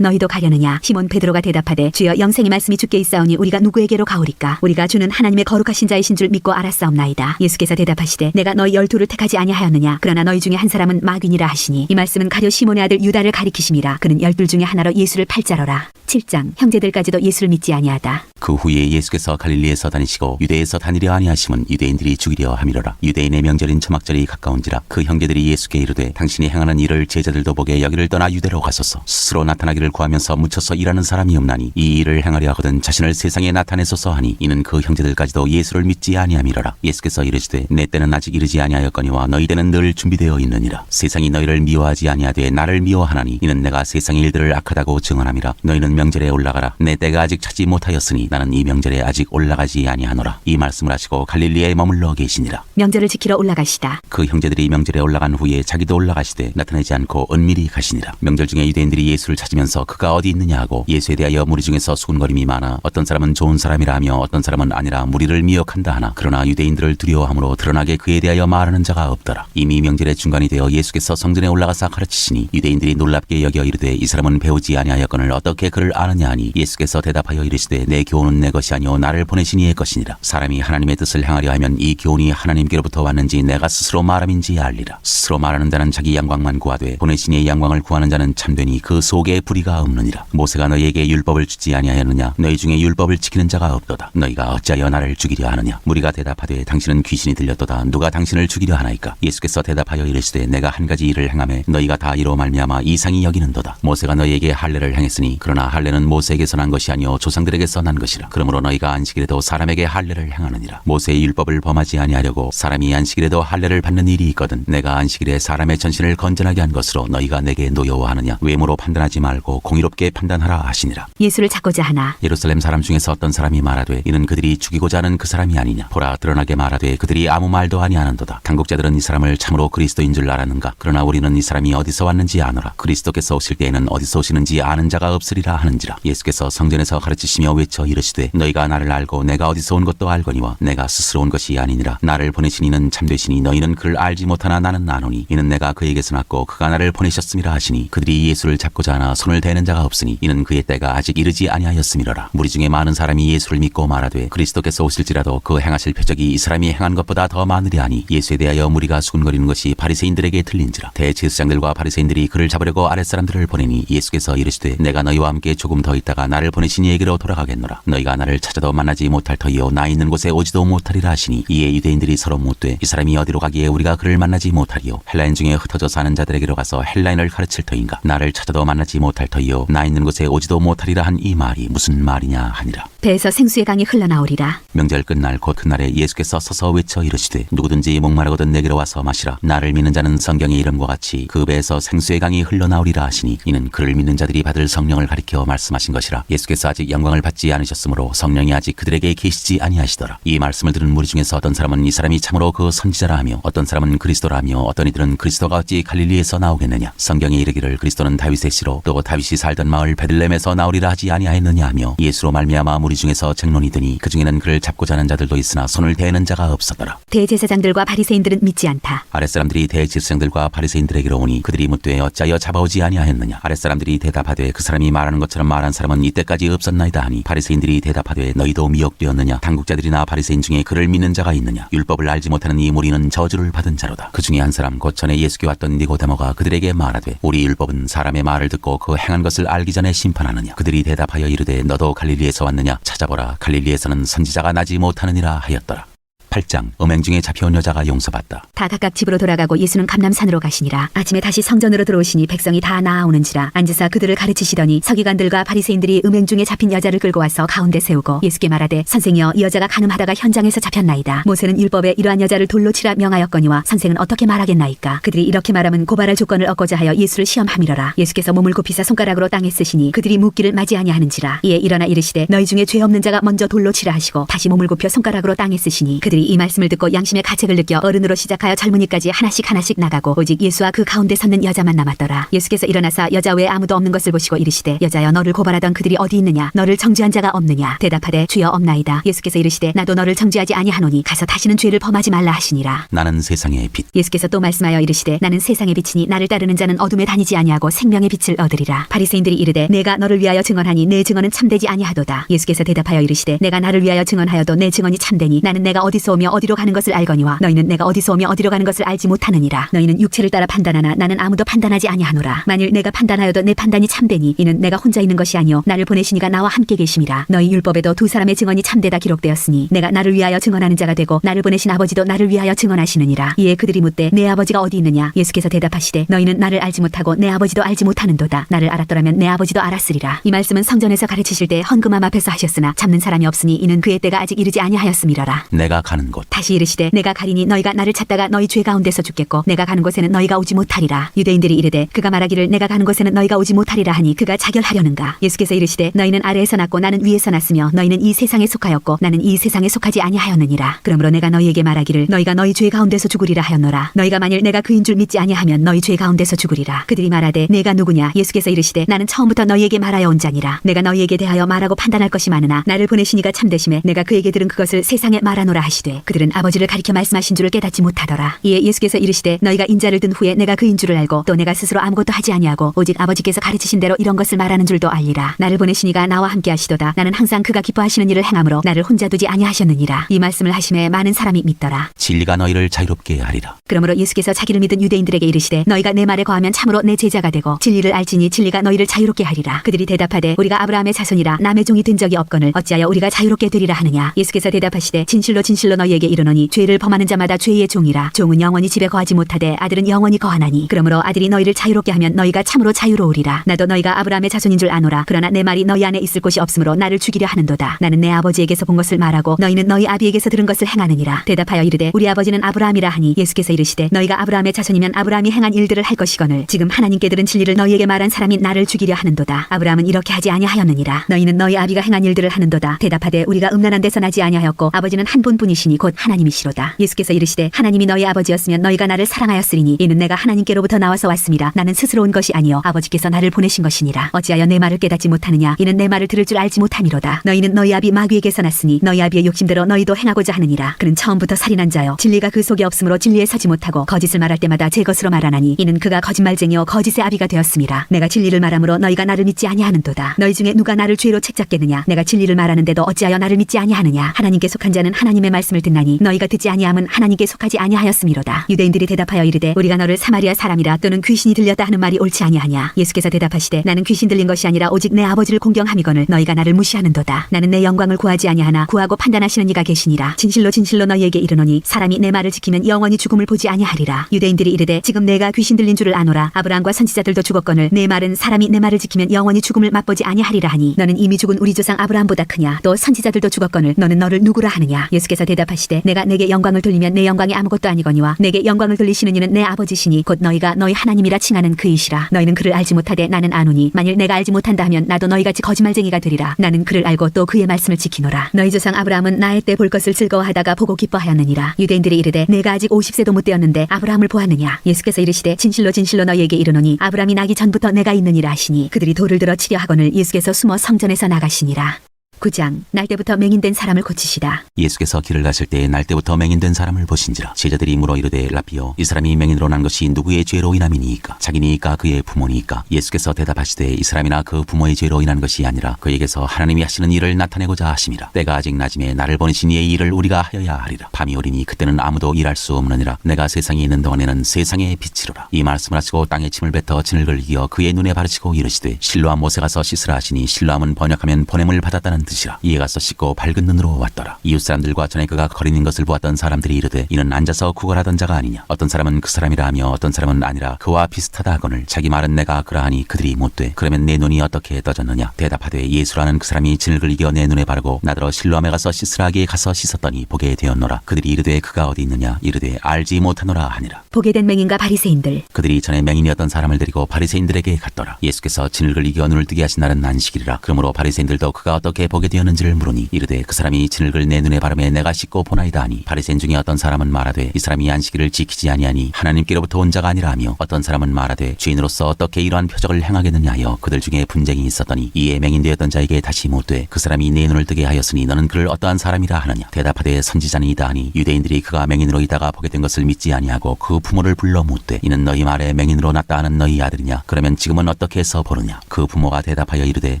너희도 가려느냐. 시몬 베드로가 대답하되 주여 영생의 말씀이 주께 있사오니 우리가 누구에게로 가오리까. 우리가 주는 하나님의 거룩하신 자이신 줄 믿고 알았사옵나이다. 예수께서 대답하시되 내가 너희 12를 택하지 아니하였느냐. 그러나 너희 중에 한 사람은 마귀니라 하시니 이 말씀은 가룟 시몬의 아들 유다를 가리키심이라. 그는 12 중에 하나로 예수를 팔자로라. 7장 형제들까지도 예수를 믿지 아니하다. 그 후에 예수께서 갈릴리에서 다니시고 유대에서 다니려 아니하심은 유대인들이 죽이려 함이로라. 유대인의 명절인 초막절이 가까운지라. 그 형제들이 예수께 이르되 당신이 행하는 일을 제자들도 보게 여기를 떠나 유대로 가소서. 스스로 나타나기를 구하면서 묻혀서 일하는 사람이 없나니 이 일을 행하려 하거든 자신을 세상에 나타내소서 하니 이는 그 형제들까지도 예수를 믿지 아니함이로라. 예수께서 이르시되 내 때는 아직 이르지 아니하였거니와 너희 때는 늘 준비되어 있느니라. 세상이 너희를 미워하지 아니하되 나를 미워하나니 이는 내가 세상의 일들을 악하다고 증언함이라. 너희는 명절에 올라가라. 내 때가 아직 차지 못하였으니 나는 이 명절에 아직 올라가지 아니하노라. 이 말씀을 하시고 갈릴리에 머물러 계시니라. 명절을 지키러 올라가시다. 그 형제들이 명절에 올라간 후에 자기도 올라가시되 나타내지 않고 은밀히 가시니라. 명절 중에 유대인들이 예수를 찾으면서 그가 어디 있느냐 하고 예수에 대하여 무리 중에서 수군거림이 많아 어떤 사람은 좋은 사람이라 하며 어떤 사람은 아니라 무리를 미혹한다 하나 그러나 유대인들을 두려워함으로 드러나게 그에 대하여 말하는 자가 없더라. 이미 명절의 중간이 되어 예수께서 성전에 올라가사 가르치시니 유대인들이 놀랍게 여겨 이르되 이 사람은 배우지 아니하였거늘 어떻게 그를 아느냐 하니 예수께서 대답하여 이르시되 내 교훈은 내 것이 아니오 나를 보내신 이의 것이니라. 사람이 하나님의 뜻을 행하려 하면 이 교훈이 하나님께로부터 왔는지 내가 스스로 말함인지 알리라. 스스로 말하는 자는 자기 양광만 구하되 보내신 이의 양광을 구하는 자는 참되니 그 속에 불의가 없느니라. 모세가 너희에게 율법을 주지 아니하였느냐? 너희 중에 율법을 지키는 자가 없도다. 너희가 어찌하여 나를 죽이려 하느냐? 무리가 대답하되 당신은 귀신이 들렸도다. 누가 당신을 죽이려 하나이까? 예수께서 대답하여 이르시되 내가 한 가지 일을 행하매 너희가 다 이로 말미암아 이상히 여기는도다. 모세가 너희에게 할례를 행했으니 그러나 할례는 모세에게서 난 것이 아니요 조상들에게서 난 것이라. 그러므로 너희가 안식일에도 사람에게 할례를 행하느니라. 모세의 율법을 범하지 아니하려고 사람이 안식일에도 할례를 받는 일이 있거든 내가 안식일에 사람의 전신을 건전하게 한 것으로 너희가 내게 노여워하느냐? 외모로 판단하지 말고 공의롭게 판단하라 하시니라. 예수를 찾고자 하나 예루살렘 사람 중에서 어떤 사람이 말하되 이는 그들이 죽이고자 하는 그 사람이 아니냐? 보라 드러나게 말하되 그들이 아무 말도 아니하는도다. 당국자들은 이 사람을 참으로 그리스도인 줄 알았는가? 그러나 우리는 이 사람이 어디서 왔는지 아노라. 그리스도께서 오실 때에는 어디서 오시는지 아는 자가 없으리라 하는지라. 예수께서 성전에서 가르치시며 외쳐 이르시되 너희가 나를 알고 내가 어디서 온 것도 알거니와 내가 스스로 온 것이 아니니라. 나를 보내신 이는 참되시니 너희는 그를 알지 못하나 나는 아노니 이는 내가 그에게서 났고 그가 나를 보내셨음이라 하시니 그들이 예수를 잡고자 하나 손을 대는 자가 없으니 이는 그의 때가 아직 이르지 아니하였음이로라. 무리 중에 많은 사람이 예수를 믿고 말하되 그리스도께서 오실지라도 그 행하실 표적이 이 사람이 행한 것보다 더 많으리 하니 예수에 대하여 무리가 수군거리는 것이 바리새인들에게 들린지라. 대제사장들과 바리새인들이 그를 잡으려고 아랫사람들을 보내니 예수께서 이르시되 내가 너희와 함께 조금 더 있다가 나를 보내신 이에게로 돌아가겠노라. 너희가 나를 찾아도 만나지 못할 터이요 나 있는 곳에 오지도 못하리라 하시니 이에 유대인들이 서로 묻되 이 사람이 어디로 가기에 우리가 그를 만나지 못하리요? 헬라인 중에 흩어져 사는 자들에게로 가서 헬라인을 가르칠 터인가? 나를 찾아도 만나지 못할 터이요 나 있는 곳에 오지도 못하리라 한 이 말이 무슨 말이냐 하니라. 배에서 생수의 강이 흘러나오리라. 명절 끝날 곧 그날에 예수께서 서서 외쳐 이르시되 누구든지 목마르거든 내게로 와서 마시라. 나를 믿는 자는 성경의 이름과 같이 그 배에서 생수의 강이 흘러나오리라 하시니 이는 그를 믿는 자들이 받을 성령을 가리켜 말씀하신 것이라. 예수께서 아직 영광을 받지 않으셨으므로 성령이 아직 그들에게 계시지 아니하시더라. 이 말씀을 들은 무리 중에서 어떤 사람은 이 사람이 참으로 그 선지자라 하며 어떤 사람은 그리스도라 하며 어떤 이들은 그리스도가 어찌 갈릴리에서 나오겠느냐? 성경에 이르기를 그리스도는 다윗의 씨로 또 다윗이 살던 마을 베들레헴에서 나오리라 하지 아니하였느냐 하며 예수로 말미암아 무리 중에서 쟁론이 드니 그 중에는 그를 잡고자 하는 자들도 있으나 손을 대는 자가 없었더라. 대제사장들과 바리새인들은 믿지 않다. 아랫사람들이 대제사장들과 바리새인들에게로 오니 그들이 묻되 어찌하여 잡아오지 아니하였느냐? 아랫사람들이 대답하되 그 사람이 말하는 것처럼 말한 사람은 이때까지 없었나이다 하니 바리새인들이 대답하되 너희도 미혹되었느냐? 당국자들이나 바리새인 중에 그를 믿는 자가 있느냐? 율법을 알지 못하는 이 무리는 저주를 받은 자로다. 그 중에 한 사람 곧 전에 예수께 왔던 니고데모가 그들에게 말하되 우리 율법은 사람의 말을 듣고 그 행한 것을 알기 전에 심판하느냐? 그들이 대답하여 이르되 너도 갈릴리에서 왔느냐? 찾아보라 갈릴리에서는 선지자가 나지 못하느니라 하였더라. 8장 음행 중에 잡혀온 여자가 용서받다. 다 각각 집으로 돌아가고 예수는 감람산으로 가시니라. 아침에 다시 성전으로 들어오시니 백성이 다 나아오는지라. 앉으사 그들을 가르치시더니 서기관들과 바리새인들이 음행 중에 잡힌 여자를 끌고 와서 가운데 세우고 예수께 말하되 선생이여 이 여자가 간음하다가 현장에서 잡혔나이다. 모세는 율법에 이러한 여자를 돌로 치라 명하였거니와 선생은 어떻게 말하겠나이까? 그들이 이렇게 말하면 고발할 조건을 얻고자 하여 예수를 시험함이로라. 예수께서 몸을 굽히사 손가락으로 땅에 쓰시니 그들이 묻기를 맞이 아니하는지라. 이에 일어나 이르시되 너희 중에 죄 없는 자가 먼저 돌로 치라 하시고 다시 몸을 굽혀 손가락으로 땅에 쓰시니 그들이 이 말씀을 듣고 양심의 가책을 느껴 어른으로 시작하여 젊은이까지 하나씩 하나씩 나가고 오직 예수와 그 가운데 섰는 여자만 남았더라. 예수께서 일어나사 여자 외에 아무도 없는 것을 보시고 이르시되 여자여 너를 고발하던 그들이 어디 있느냐? 너를 정죄한 자가 없느냐? 대답하되 주여 없나이다. 예수께서 이르시되 나도 너를 정죄하지 아니하노니 가서 다시는 죄를 범하지 말라 하시니라. 나는 세상의 빛. 예수께서 또 말씀하여 이르시되 나는 세상의 빛이니 나를 따르는 자는 어둠에 다니지 아니하고 생명의 빛을 얻으리라. 바리새인들이 이르되 내가 너를 위하여 증언하니 내 증언은 참되지 아니하도다. 예수께서 대답하여 이르시되 내가 나를 위하여 증언하여도 내 증언이 참되니 나는 내가 어디서 오며 어디로 가는 것을 알거니와 너희는 내가 어디서 오며 어디로 가는 것을 알지 못하느니라. 너희는 육체를 따라 판단하나 나는 아무도 판단하지 아니하노라. 만일 내가 판단하여도 내 판단이 참되니 이는 내가 혼자 있는 것이 아니요 나를 보내시니가 나와 함께 계심이라. 너희 율법에도 두 사람의 증언이 참되다 기록되었으니 내가 나를 위하여 증언하는 자가 되고 나를 보내신 아버지도 나를 위하여 증언하시느니라. 이에 그들이 묻되 내 아버지가 어디 있느냐? 예수께서 대답하시되 너희는 나를 알지 못하고 내 아버지도 알지 못하는도다. 나를 알았더라면 내 아버지도 알았으리라. 이 말씀은 성전에서 가르치실 때 헌금함 앞에서 하셨으나 잡는 사람이 없으니 이는 그의 때가 아직 이르지 아니하였음이로라. 내가 가는 곳. 다시 이르시되 내가 가리니 너희가 나를 찾다가 너희 죄 가운데서 죽겠고 내가 가는 곳에는 너희가 오지 못하리라. 유대인들이 이르되 그가 말하기를 내가 가는 곳에는 너희가 오지 못하리라 하니 그가 자결하려는가? 예수께서 이르시되 너희는 아래에서 났고 나는 위에서 났으며 너희는 이 세상에 속하였고 나는 이 세상에 속하지 아니하였느니라. 그러므로 내가 너희에게 말하기를 너희가 너희 죄 가운데서 죽으리라 하였노라. 너희가 만일 내가 그인 줄 믿지 아니하면 너희 죄 가운데서 죽으리라. 그들이 말하되 내가 누구냐? 예수께서 이르시되 나는 처음부터 너희에게 말하여 온 자니라. 내가 너희에게 대하여 말하고 판단할 것이 많으나 나를 보내시니가 참되심에 내가 그에게 들은 그것을 세상에 말하노라 하시되 이르시되 그들은 아버지를 가리켜 말씀하신 줄을 깨닫지 못하더라. 이에 예수께서 이르시되 너희가 인자를 든 후에 내가 그인 줄을 알고 또 내가 스스로 아무것도 하지 아니하고 오직 아버지께서 가르치신 대로 이런 것을 말하는 줄도 알리라. 나를 보내시니가 나와 함께 하시도다. 나는 항상 그가 기뻐하시는 일을 행함으로 나를 혼자 두지 아니하셨느니라. 이 말씀을 하심에 많은 사람이 믿더라. 진리가 너희를 자유롭게 하리라. 그러므로 예수께서 자기를 믿은 유대인들에게 이르시되 너희가 내 말에 거하면 참으로 내 제자가 되고 진리를 알지니 진리가 너희를 자유롭게 하리라. 그들이 대답하되 우리가 아브라함의 자손이라 남의 종이 된 적이 없거늘 어찌하여 우리가 자유롭게 되리라 하느냐. 예수께서 대답하시되 진실로 진실로 너희에게 이르노니 죄를 범하는 자마다 죄의 종이라. 종은 영원히 집에 거하지 못하되 아들은 영원히 거하나니 그러므로 아들이 너희를 자유롭게 하면 너희가 참으로 자유로우리라. 나도 너희가 아브라함의 자손인 줄 아노라. 그러나 내 말이 너희 안에 있을 곳이 없으므로 나를 죽이려 하는도다. 나는 내 아버지에게서 본 것을 말하고 너희는 너희 아비에게서 들은 것을 행하느니라. 대답하여 이르되 우리 아버지는 아브라함이라 하니 예수께서 이르시되 너희가 아브라함의 자손이면 아브라함이 행한 일들을 할 것이거늘 지금 하나님께 들은 진리를 너희에게 말한 사람이 나를 죽이려 하는도다. 아브라함은 이렇게 하지 아니하였느니라. 너희는 너희 아비가 행한 일들을 하는도다. 대답하되 우리가 음란한 데서 나지 아니하였고 아버지는 한 분뿐이시니 곧 하나님이시로다. 예수께서 이르시되 하나님이 너희 아버지였으면 너희가 나를 사랑하였으리니 이는 내가 하나님께로부터 나와서 왔습니다. 나는 스스로 온 것이 아니요 아버지께서 나를 보내신 것이니라. 어찌하여 내 말을 깨닫지 못하느냐. 이는 내 말을 들을 줄 알지 못함이로다. 너희는 너희 아비 마귀에게서 났으니 너희 아비의 욕심대로 너희도 행하고자 하느니라. 그는 처음부터 살인한 자요 진리가 그 속에 없으므로 진리에 서지 못하고 거짓을 말할 때마다 제 것으로 말하나니 이는 그가 거짓말쟁이요 거짓의 아비가 되었음이라. 내가 진리를 말하므로 너희가 나를 믿지 아니하는도다. 너희 중에 누가 나를 죄로 책잡겠느냐. 내가 진리를 말하는데도 어찌하여 나를 믿지 아니하느냐. 하나님께 속한 자는 하나님의 말씀을 듣나니 너희가 듣지 아니함은 하나님께 속하지 아니하였음이로다. 유대인들이 대답하여 이르되 우리가 너를 사마리아 사람이라 또는 귀신이 들렸다 하는 말이 옳지 아니하냐. 예수께서 대답하시되 나는 귀신 들린 것이 아니라 오직 내 아버지를 공경함이거늘 너희가 나를 무시하는도다. 나는 내 영광을 구하지 아니하나 구하고 판단하시는 이가 계시니라. 진실로 진실로 너희에게 이르노니 사람이 내 말을 지키면 영원히 죽음을 보지 아니하리라. 유대인들이 이르되 지금 내가 귀신 들린 줄을 아노라. 아브라함과 선지자들도 죽었거늘 내 말은 사람이 내 말을 지키면 영원히 죽음을 맛보지 아니하리라 하니 너는 이미 죽은 우리 조상 아브라함보다 크냐. 또 선지자들도 죽었거늘 너는 너를 누구라 하느냐. 예수께서 대답하시되 내가 내게 영광을 돌리면 내 영광이 아무것도 아니거니와 내게 영광을 돌리시는 이는 내 아버지시니 곧 너희가 너희 하나님이라 칭하는 그이시라. 너희는 그를 알지 못하되 나는 아노니 만일 내가 알지 못한다 하면 나도 너희같이 거짓말쟁이가 되리라. 나는 그를 알고 또 그의 말씀을 지키노라. 너희 조상 아브라함은 나의 때 볼 것을 즐거워하다가 보고 기뻐하였느니라. 유대인들이 이르되 내가 아직 50세도 못 되었는데 아브라함을 보았느냐. 예수께서 이르시되 진실로 진실로 너희에게 이르노니 아브라함이 나기 전부터 내가 있느니라 하시니 그들이 돌을 들어 치려 하거늘 예수께서 숨어 성전에서 나가시니라. 9장 날 때부터 맹인된 사람을 고치시다. 예수께서 길을 가실 때에 날 때부터 맹인된 사람을 보신지라. 제자들이 물어 이르되 라피여 이 사람이 맹인으로 난 것이 누구의 죄로 인함이니이까 자기니이까 그의 부모니이까. 예수께서 대답하시되 이 사람이나 그 부모의 죄로 인한 것이 아니라 그에게서 하나님이 하시는 일을 나타내고자 하심이라. 때가 아직 낮음에 나를 보내신 이의 일을 우리가 하여야 하리라. 밤이 오리니 그때는 아무도 일할 수 없느니라. 내가 세상에 있는 동안에는 세상의 빛이로라. 이 말씀을 하시고 땅에 침을 뱉어 진흙을 이어 그의 눈에 바르시고 이르시되 실로암 못에 가서 씻으라 하시니 실로암은 번역하면 보냄을 받았다는 뜻이라. 이에 가서 씻고 밝은 눈으로 왔더라. 이웃 사람들과 전에 그가 거리는 것을 보았던 사람들이 이르되 이는 앉아서 구걸하던 자가 아니냐. 어떤 사람은 그 사람이라 하며 어떤 사람은 아니라 그와 비슷하다 하거늘 자기 말은 내가 그러하니 그들이 못돼. 그러면 내 눈이 어떻게 떠졌느냐. 대답하되 예수라는 그 사람이 진흙을 이겨 내 눈에 바르고 나더러 실로암에 가서 씻으라 하기에 가서 씻었더니 보게 되었노라. 그들이 이르되 그가 어디 있느냐. 이르되 알지 못하노라 하니라. 보게 된 맹인과 바리새인들. 그들이 전에 맹인이었던 사람을 데리고 바리새인들에게 갔더라. 예수께서 진흙을 이겨 눈을 뜨게 하신 날은 안식일이라. 그러므로 바리새인들도 그가 어떻게 보게 되었는지를 물으니 이르되 그 사람이 진흙을 내 눈에 바르매 내가 씻고 보나이다 하니 바리새인 중에 어떤 사람은 말하되 이 사람이 안식일을 지키지 아니하니 하나님께로부터 온 자가 아니라 하며 어떤 사람은 말하되 죄인으로서 어떻게 이러한 표적을 행하겠느냐 하여 그들 중에 분쟁이 있었더니 이에 맹인되었던 자에게 다시 못돼 그 사람이 내 눈을 뜨게 하였으니 너는 그를 어떠한 사람이라 하느냐. 대답하되 선지자니이다 하니 유대인들이 그가 맹인으로 있다가 보게 된 것을 믿지 아니하고 그 부모를 불러 묻되 이는 너희 말에 맹인으로 났다 하는 너희 아들이냐. 그러면 지금은 어떻게 해서 보느냐. 그 부모가 대답하여 이르되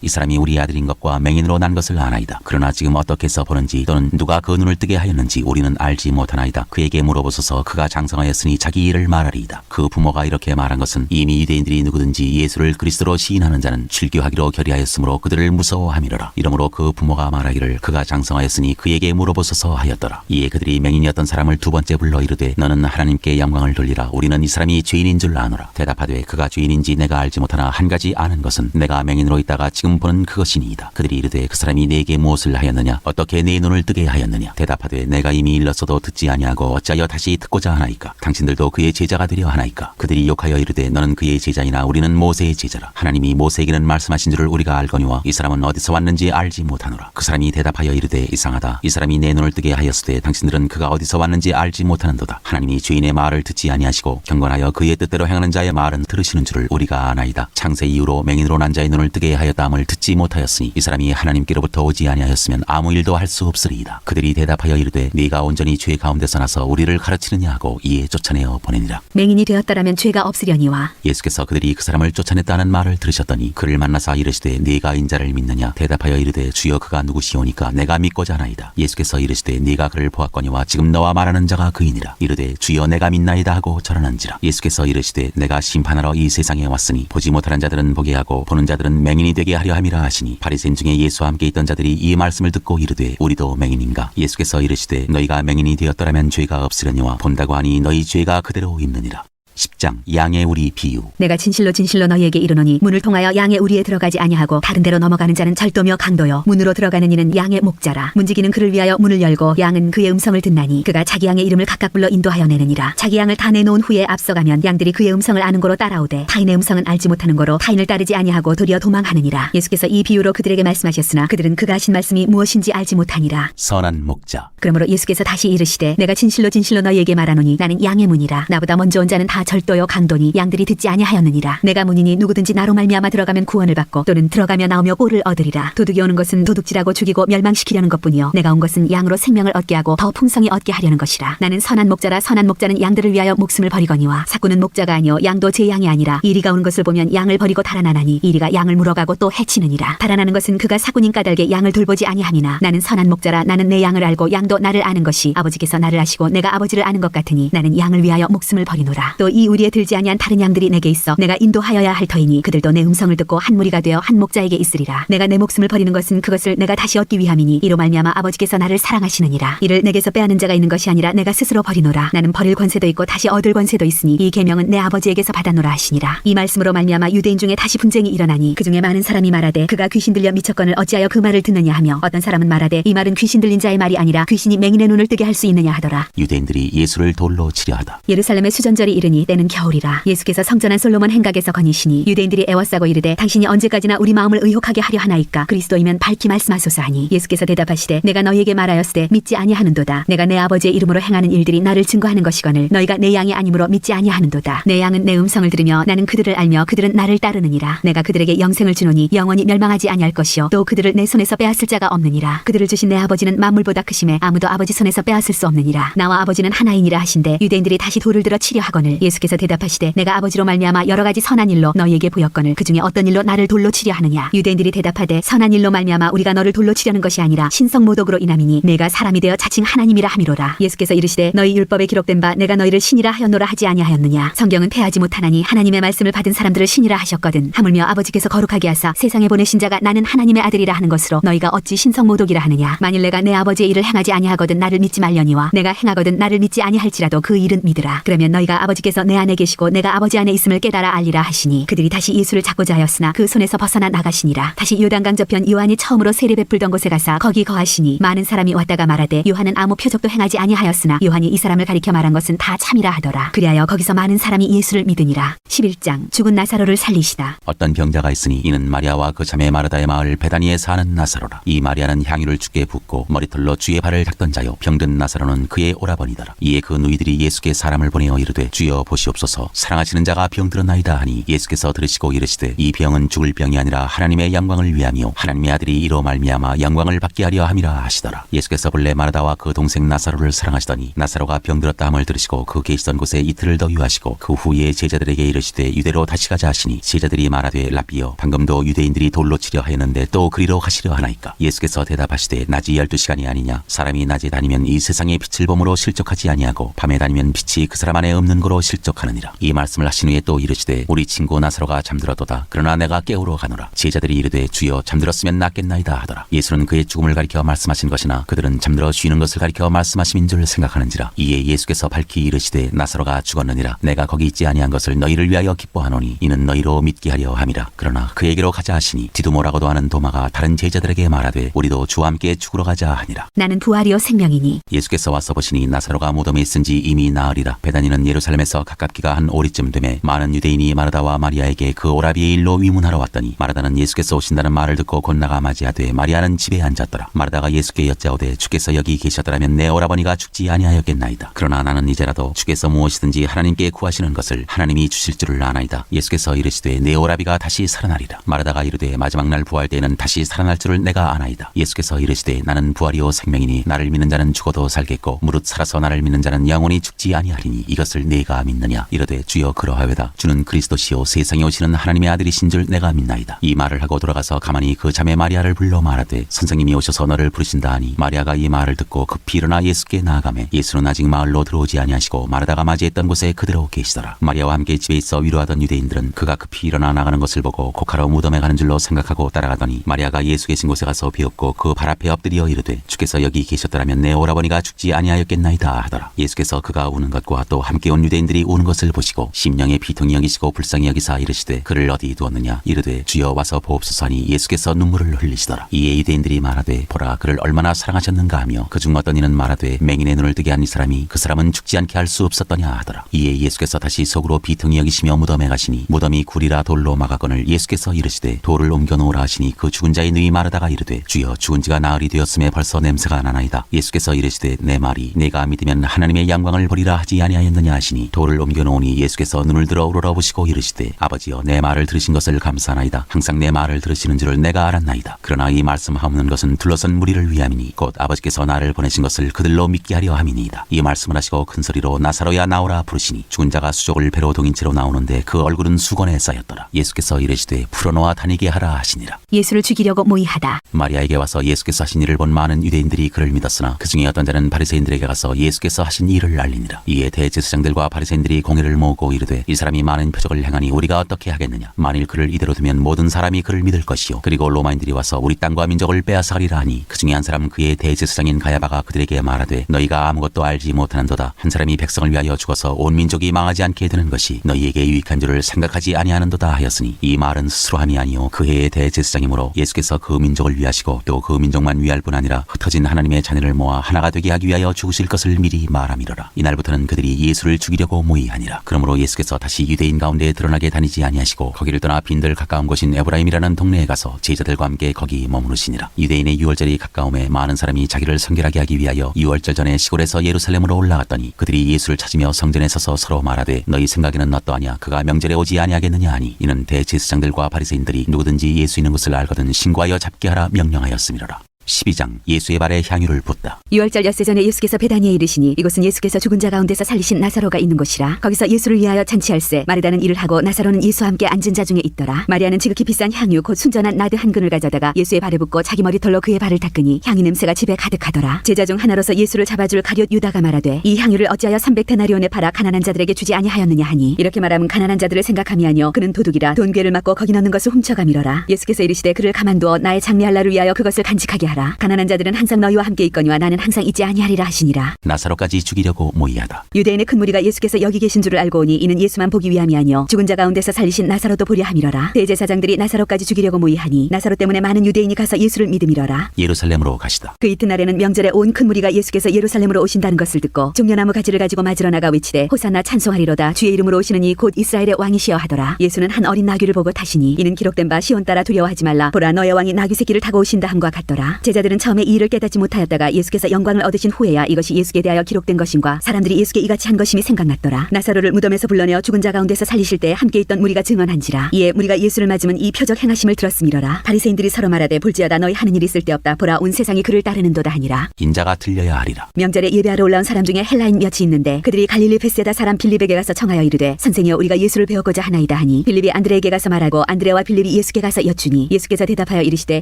이 사람이 우리 아들인 것과 맹인으로 난 것을 아나이다. 그러나 지금 어떻게 해서 보는지 또는 누가 그 눈을 뜨게 하였는지 우리는 알지 못하나이다. 그에게 물어보소서. 그가 장성하였으니 자기 일을 말하리이다. 그 부모가 이렇게 말한 것은 이미 유대인들이 누구든지 예수를 그리스도로 시인하는 자는 출교하기로 결의하였으므로 그들을 무서워함이로라. 이러므로 그 부모가 말하기를 그가 장성하였으니 그에게 물어보소서 하였더라. 이에 그들이 맹인이었던 사람을 두 번째 불러 이르되 너는 하나님께 영광을 돌리라. 우리는 이 사람이 죄인인 줄 아노라. 대답하되 그가 죄인인지 내가 알지 못하나 한 가지 아는 것은 내가 맹인으로 있다가 지금 보는 그것이니이다. 그들이 이르되 그 사람이 내게 무엇을 하였느냐. 어떻게 내 눈을 뜨게 하였느냐. 대답하되 내가 이미 일렀어도 듣지 아니하고 어찌하여 다시 듣고자 하나이까. 당신들도 그의 제자가 되려 하나이까. 그들이 욕하여 이르되 너는 그의 제자이나 우리는 모세의 제자라. 하나님이 모세에게는 말씀하신 줄을 우리가 알거니와 이 사람은 어디서 왔는지 알지 못하노라. 그 사람이 대답하여 이르되 이상하다. 이 사람이 내 눈을 뜨게 하였으되 당신들은 그가 어디서 왔는지 알지 못하는도다. 하나님이 죄인의 말을 듣지 아니하시고 경건하여 그의 뜻대로 행하는 자의 말은 들으시는 줄을 우리가 아나이다. 창세 이후로 맹인으로 난 자의 눈을 뜨게 하였다함을 듣지 못하였으니 이 사람이 하나님께로부터 하나님께로부터 오지 아니하였으면 아무 일도 할 수 없으리이다. 그들이 대답하여 이르되 네가 온전히 죄 가운데서 나서 우리를 가르치느냐 하고 이에 쫓아내어 보내니라. 맹인이 되었더라면 죄가 없으려니와. 예수께서 그들이 그 사람을 쫓아냈다는 말을 들으셨더니 그를 만나사 이르시되 네가 인자를 믿느냐 대답하여 이르되 주여 그가 누구시오니까 내가 믿고자 하나이다. 예수께서 이르시되 네가 그를 보았거니와 지금 너와 말하는 자가 그이니라. 이르되 주여 내가 믿나이다 하고 절하는지라. 예수께서 이르시되 내가 심판하러 이 세상에 왔으니 보지 못하는 자들은 보게 하고 보는 자들은 맹인이 되게 하려 함이라 하시니 바리새인 중에 예수와 함께 있던 자들이 이 말씀을 듣고 이르되 우리도 맹인인가. 예수께서 이르시되 너희가 맹인이 되었더라면 죄가 없으려니와 본다고 하니 너희 죄가 그대로 있느니라. 10장 양의 우리 비유. 내가 진실로 진실로 너희에게 이르노니 문을 통하여 양의 우리에 들어가지 아니하고 다른 데로 넘어가는 자는 절도며 강도요 문으로 들어가는 이는 양의 목자라. 문지기는 그를 위하여 문을 열고 양은 그의 음성을 듣나니 그가 자기 양의 이름을 각각 불러 인도하여 내느니라. 자기 양을 다 내놓은 후에 앞서가면 양들이 그의 음성을 아는 고로 따라오되 타인의 음성은 알지 못하는 고로 타인을 따르지 아니하고 도리어 도망하느니라. 예수께서 이 비유로 그들에게 말씀하셨으나 그들은 그가 하신 말씀이 무엇인지 알지 못하니라. 선한 목자. 그러므로 예수께서 다시 이르시되 내가 진실로 진실로 너희에게 말하노니 나는 양의 문이라. 나보다 먼저 온 자는 다 절도요 강도니 양들이 듣지 아니하였느니라. 내가 문이니 누구든지 나로 말미암아 들어가면 구원을 받고 또는 들어가며 나오며 꼴을 얻으리라. 도둑이 오는 것은 도둑질하고 죽이고 멸망시키려는 것뿐이요 내가 온 것은 양으로 생명을 얻게 하고 더 풍성히 얻게 하려는 것이라. 나는 선한 목자라. 선한 목자는 양들을 위하여 목숨을 버리거니와 사꾼은 목자가 아니요 양도 제 양이 아니라. 이리가 오는 것을 보면 양을 버리고 달아나나니 이리가 양을 물어가고 또 해치느니라. 달아나는 것은 그가 사꾼인 까닭에 양을 돌보지 아니함이나 나는 선한 목자라. 나는 내 양을 알고 양도 나를 아는 것이 아버지께서 나를 아시고 내가 아버지를 아는 것 같으니 나는 양을 위하여 목숨을 버리노라. 또 이 우리의 들지 아니한 다른 양들이 내게 있어 내가 인도하여야 할 터이니 그들도 내 음성을 듣고 한 무리가 되어 한 목자에게 있으리라. 내가 내 목숨을 버리는 것은 그것을 내가 다시 얻기 위함이니 이로 말미암아 아버지께서 나를 사랑하시느니라. 이를 내게서 빼앗는 자가 있는 것이 아니라 내가 스스로 버리노라. 나는 버릴 권세도 있고 다시 얻을 권세도 있으니 이 계명은 내 아버지에게서 받았노라 하시니라. 이 말씀으로 말미암아 유대인 중에 다시 분쟁이 일어나니 그 중에 많은 사람이 말하되 그가 귀신 들려 미쳤거늘 어찌하여 그 말을 듣느냐 하며 어떤 사람은 말하되 이 말은 귀신 들린 자의 말이 아니라 귀신이 맹인의 눈을 뜨게 할 수 있느냐 하더라. 유대인들이 예수를 돌로 치려 하다. 예루살렘의 수전절이 이르니 때는 겨울이라. 예수께서 성전한 솔로몬 행각에서 거니시니 유대인들이 애워싸고 이르되 당신이 언제까지나 우리 마음을 의혹하게 하려 하나이까. 그리스도이면 밝히 말씀하소서 하니 예수께서 대답하시되 내가 너희에게 말하였으되 믿지 아니하는도다. 내가 내 아버지의 이름으로 행하는 일들이 나를 증거하는 것이거늘 너희가 내 양이 아니므로 믿지 아니하는도다. 내 양은 내 음성을 들으며 나는 그들을 알며 그들은 나를 따르느니라. 내가 그들에게 영생을 주노니 영원히 멸망하지 아니할 것이요 또 그들을 내 손에서 빼앗을 자가 없느니라. 그들을 주신 내 아버지는 만물보다 크심에 아무도 아버지 손에서 빼앗을 수 없느니라. 나와 아버지는 하나이니라 하신대 유대인들이 다시 돌을 들어 치려 하거늘 예수께서 대답하시되 내가 아버지로 말미암아 여러 가지 선한 일로 너희에게 보였거늘 그 중에 어떤 일로 나를 돌로 치려 하느냐. 유대인들이 대답하되 선한 일로 말미암아 우리가 너를 돌로 치려는 것이 아니라 신성모독으로 인함이니 내가 사람이 되어 자칭 하나님이라 함이로라. 예수께서 이르시되 너희 율법에 기록된 바 내가 너희를 신이라 하였노라 하지 아니하였느냐. 성경은 패하지 못하나니 하나님의 말씀을 받은 사람들을 신이라 하셨거든. 하물며 아버지께서 거룩하게 하사 세상에 보내신 자가 나는 하나님의 아들이라 하는 것으로 너희가 어찌 신성모독이라 하느냐. 만일 내가 내 아버지의 일을 행하지 아니하거든 나를 믿지 말려니와 내가 행하거든 나를 믿지 아니할지라도 그 일은 믿으라. 그러면 너희가 아버지께서 내 안에 계시고 내가 아버지 안에 있음을 깨달아 알리라 하시니 그들이 다시 예수를 잡고자 하였으나 그 손에서 벗어나 나가시니라. 다시 요단강 저편 요한이 처음으로 세례 베풀던 곳에 가사 거기 거하시니 많은 사람이 왔다가 말하되 요한은 아무 표적도 행하지 아니하였으나 요한이 이 사람을 가리켜 말한 것은 다 참이라 하더라. 그리하여 거기서 많은 사람이 예수를 믿으니라. 11장 죽은 나사로를 살리시다. 어떤 병자가 있으니 이는 마리아와 그 자매 마르다의 마을 베다니에 사는 나사로라. 이 마리아는 향유를 주께 붓고 머리털로 주의 발을 닦던 자요 병든 나사로는 그의 오라버니더라. 이에 그 누이들이 예수께 사람을 보내어 이르되 주여 보시옵소서 사랑하시는 자가 병들었나이다 하니 예수께서 들으시고 이르시되 이 병은 죽을 병이 아니라 하나님의 영광을 위함이요 하나님의 아들이 이로 말미암아 영광을 받게 하려 함이라 하시더라. 예수께서 본래 마르다와 그 동생 나사로를 사랑하시더니 나사로가 병들었다 함을 들으시고 그 계시던 곳에 이틀을 더 유하시고 그 후에 제자들에게 이르시되 유대로 다시 가자 하시니 제자들이 말하되 랍비여 방금도 유대인들이 돌로 치려 하였는데 또 그리로 가시려 하나이까. 예수께서 대답하시되 낮이 12시간이 아니냐. 사람이 낮에 다니면 이 세상의 빛을 범으로 실족하지 아니하고 밤에 다니면 빛이 그 사람 안에 없는 거로 실족하느니라. 이 말씀을 하신 후에 또 이르시되 우리 친구 나사로가 잠들었도다. 그러나 내가 깨우러 가노라. 제자들이 이르되 주여 잠들었으면 낫겠나이다 하더라. 예수는 그의 죽음을 가리켜 말씀하신 것이나 그들은 잠들어 쉬는 것을 가리켜 말씀하심인 줄 생각하는지라. 이에 예수께서 밝히 이르시되 나사로가 죽었느니라. 내가 거기 있지 아니한 것을 너희를 위하여 기뻐하노니 이는 너희로 믿게 하려 함이라. 그러나 그에게로 가자 하시니 디두모라고도 하는 도마가 다른 제자들에게 말하되 우리도 주와 함께 죽으러 가자 하니라. 나는 부활이요 생명이니 예수께서 와서 보시니 나사로가 무덤에 있은지 이미 나으리라. 베다니는 예루살렘에서 가깝기가 한 오리쯤 되매 많은 유대인이 마르다와 마리아에게 그 오라비의 일로 위문하러 왔더니 마르다는 예수께서 오신다는 말을 듣고 곧 나가 맞이하되 마리아는 집에 앉았더라. 마르다가 예수께 여짜오되 주께서 여기 계셨더라면 내 오라버니가 죽지 아니하였겠나이다. 그러나 나는 이제라도 주께서 무엇이든지 하나님께 구하시는 것을 하나님이 주실 줄을 아나이다. 예수께서 이르시되 내 오라비가 다시 살아나리라. 마르다가 이르되 마지막 날 부활 때에는 다시 살아날 줄을 내가 아나이다. 예수께서 이르시되 나는 부활이요 생명이니 나를 믿는 자는 죽어도 살겠고 무릇 살아서 나를 믿는 자는 영원히 죽지 아니하리니 이것을 내가 믿느냐. 이르되 주여 그러하외다. 주는 그리스도시요 세상에 오시는 하나님의 아들이신 줄 내가 믿나이다. 이 말을 하고 돌아가서 가만히 그 자매 마리아를 불러 말하되 선생님이 오셔서 너를 부르신다 하니 마리아가 이 말을 듣고 급히 일어나 예수께 나아가매 예수는 아직 마을로 들어오지 아니하시고 마르다가 맞이했던 곳에 그대로 계시더라. 마리아와 함께 집에 있어 위로하던 유대인들은 그가 급히 일어나 나가는 것을 보고 곡하러 무덤에 가는 줄로 생각하고 따라가더니 마리아가 예수 계신 곳에 가서 배웠고 그 발 앞에 엎드려 이르되 주께서 여기 계셨더라면 내 오라버니가 죽지 아니하였겠나이다 하더라. 예수께서 그가 우는 것과 또 함께 온 유대인들이 우는 것을 보시고 심령의 비통이 여기시고 불쌍히 여기사 이르시되 그를 어디 두었느냐. 이르되 주여 와서 보옵소서 하니 예수께서 눈물을 흘리시더라. 이에 유대인들이 말하되 보라 그를 얼마나 사랑하셨는가 하며 그중 어떤 이는 말하되 맹인의 눈을 뜨게 한 이 사람이 그 사람은 죽지 않게 할 수 없었더냐 하더라. 이에 예수께서 다시 속으로 비통이 여기시며 무덤에 가시니 무덤이 굴이라 돌로 막았거늘 예수께서 이르시되 돌을 옮겨 놓으라 하시니 그 죽은 자의 누이 마르다가 이르되 주여 죽은 지가 나흘이 되었음에 벌써 냄새가 나나이다. 예수께서 이르시되 내 말이 내가 믿으면 하나님의 영광을 보리라 하지 아니하였느냐 하시니 돌을 옮겨 놓으니 예수께서 눈을 들어 우러러보시고 이르시되 아버지여 내 말을 들으신 것을 감사하나이다. 항상 내 말을 들으시는 줄을 내가 알았나이다. 그러나 이 말씀하옵는 것은 둘러선 무리를 위함이니 곧 아버지께서 나를 보내신 것을 그들로 믿게 하려 함이니이다. 이 말씀을 하시고 큰 소리로 나사로야 나오라 부르시니 죽은 자가 수족을 배로 동인 채로 나오는데 그 얼굴은 수건에 쌓였더라. 예수께서 이르시되 풀어놓아 다니게 하라 하시니라. 예수를 죽이려고 모의하다. 마리아에게 와서 예수께서 하신 일을 본 많은 유대인들이 그를 믿었으나 그 중에 어떤 자는 바리새인들에게 가서 예수께서 하신 일을 알리니라. 이에 대제사장들과 바리새인들이 공회를 모으고 이르되 이 사람이 많은 표적을 행하니 우리가 어떻게 하겠느냐. 만일 그를 이대로 두면 모든 사람이 그를 믿을 것이요 그리고 로마인들이 와서 우리 땅과 민족을 빼앗아가리라 하니 그 중에 한 사람 그의 대제사장인 가야바가 그들에게 말하되 너희가 아무것도 알지 못하는도다. 한 사람이 백성을 위하여 죽어서 온 민족이 망하지 않게 되는 것이 너희에게 유익한 줄을 생각하지 아니하는도다 하였으니 이 말은 스스로 함이 아니요 그 해의 대제사장이므로 예수께서 그 민족을 위하시고 또 그 민족만 위할 뿐 아니라 흩어진 하나님의 자녀를 모아 하나가 되게 하기 위하여 죽으실 것을 미리 말함이로라. 이날부터는 그들이 예수를 죽이려고 모의하니라. 그러므로 예수께서 다시 유대인 가운데 드러나게 다니지 아니하시고 거기를 떠나 빈들 가까운 곳인 에브라임이라는 동네에 가서 제자들과 함께 거기 머무르시니라. 유대인의 유월절이 가까움에 많은 사람이 자기를 성결하게 하기 위하여 유월절 전에 시골에서 예루살렘으로 올라갔더니 그들이 예수를 찾으며 성전에 서서 서로 말하되 너희 생각에는 어떠하냐. 그가 명절에 오지 아니하겠느냐 하니 이는 대제사장들과 바리새인들이 누구든지 예수 있는 것을 알거든 신고하여 잡게 하라 명령하였음이로라. 12장 예수의 발에 향유를 붓다. 유월절 엿새 전에 예수께서 베다니에 이르시니 이곳은 예수께서 죽은 자 가운데서 살리신 나사로가 있는 곳이라. 거기서 예수를 위하여 잔치할세 마르다는 일을 하고 나사로는 예수와 함께 앉은 자 중에 있더라. 마리아는 지극히 비싼 향유 곧 순전한 나드 한 근을 가져다가 예수의 발에 붓고 자기 머리털로 그의 발을 닦으니 향유 냄새가 집에 가득하더라. 제자 중 하나로서 예수를 잡아줄 가룟 유다가 말하되 이 향유를 어찌하여 300데나리온에 팔아 가난한 자들에게 주지 아니하였느냐 하니 이렇게 말하면 가난한 자들을 생각함이 아니요 그는 도둑이라 돈괴를 맞고 거기 넣는 것을 훔쳐감이로라. 예수께서 이르시되 그를 가만두어 나의 장례할 날을 위하여 그것을 간직하게 하라. 가난한 자들은 항상 너희와 함께 있거니와 나는 항상 있지 아니하리라 하시니라. 나사로까지 죽이려고 모의하다. 유대인의 큰 무리가 예수께서 여기 계신 줄을 알고 오니 이는 예수만 보기 위함이 아니요 죽은 자 가운데서 살리신 나사로도 보려 함이로라. 대제사장들이 나사로까지 죽이려고 모의하니 나사로 때문에 많은 유대인이 가서 예수를 믿음이로라. 예루살렘으로 가시다. 그 이튿날에는 명절에 온 큰 무리가 예수께서 예루살렘으로 오신다는 것을 듣고 종려나무 가지를 가지고 맞으러 나가 외치되 호산나 찬송하리로다. 주의 이름으로 오시는 이 곧 이스라엘의 왕이시여 하더라. 예수는 한 어린 나귀를 보고 타시니 이는 기록된 바 시온 따라 두려워하지 말라. 보라 너의 왕이 나귀 새끼를 타고 오신다 함과 같더라. 제자들은 처음에 이 일을 깨닫지 못하였다가 예수께서 영광을 얻으신 후에야 이것이 예수께 대하여 기록된 것임과 사람들이 예수께 이같이 한 것임이 생각났더라. 나사로를 무덤에서 불러내어 죽은 자 가운데서 살리실 때 함께 있던 무리가 증언한지라. 이에 무리가 예수를 맞으면 이 표적 행하심을 들었음이로라. 바리새인들이 서로 말하되 볼지어다 너희 하는 일이 쓸데없다. 보라 온 세상이 그를 따르는도다 하니라. 인자가 들려야 하리라. 명절에 예배하러 올라온 사람 중에 헬라인 몇이 있는데 그들이 갈릴리 베세다 사람 빌립에게 가서 청하여 이르되 선생이여 우리가 예수를 배우고자 하나이다 하니 빌립이 안드레에게 가서 말하고 안드레와 빌립이 예수께 가서 여쭈니 예수께서 대답하여 이르시되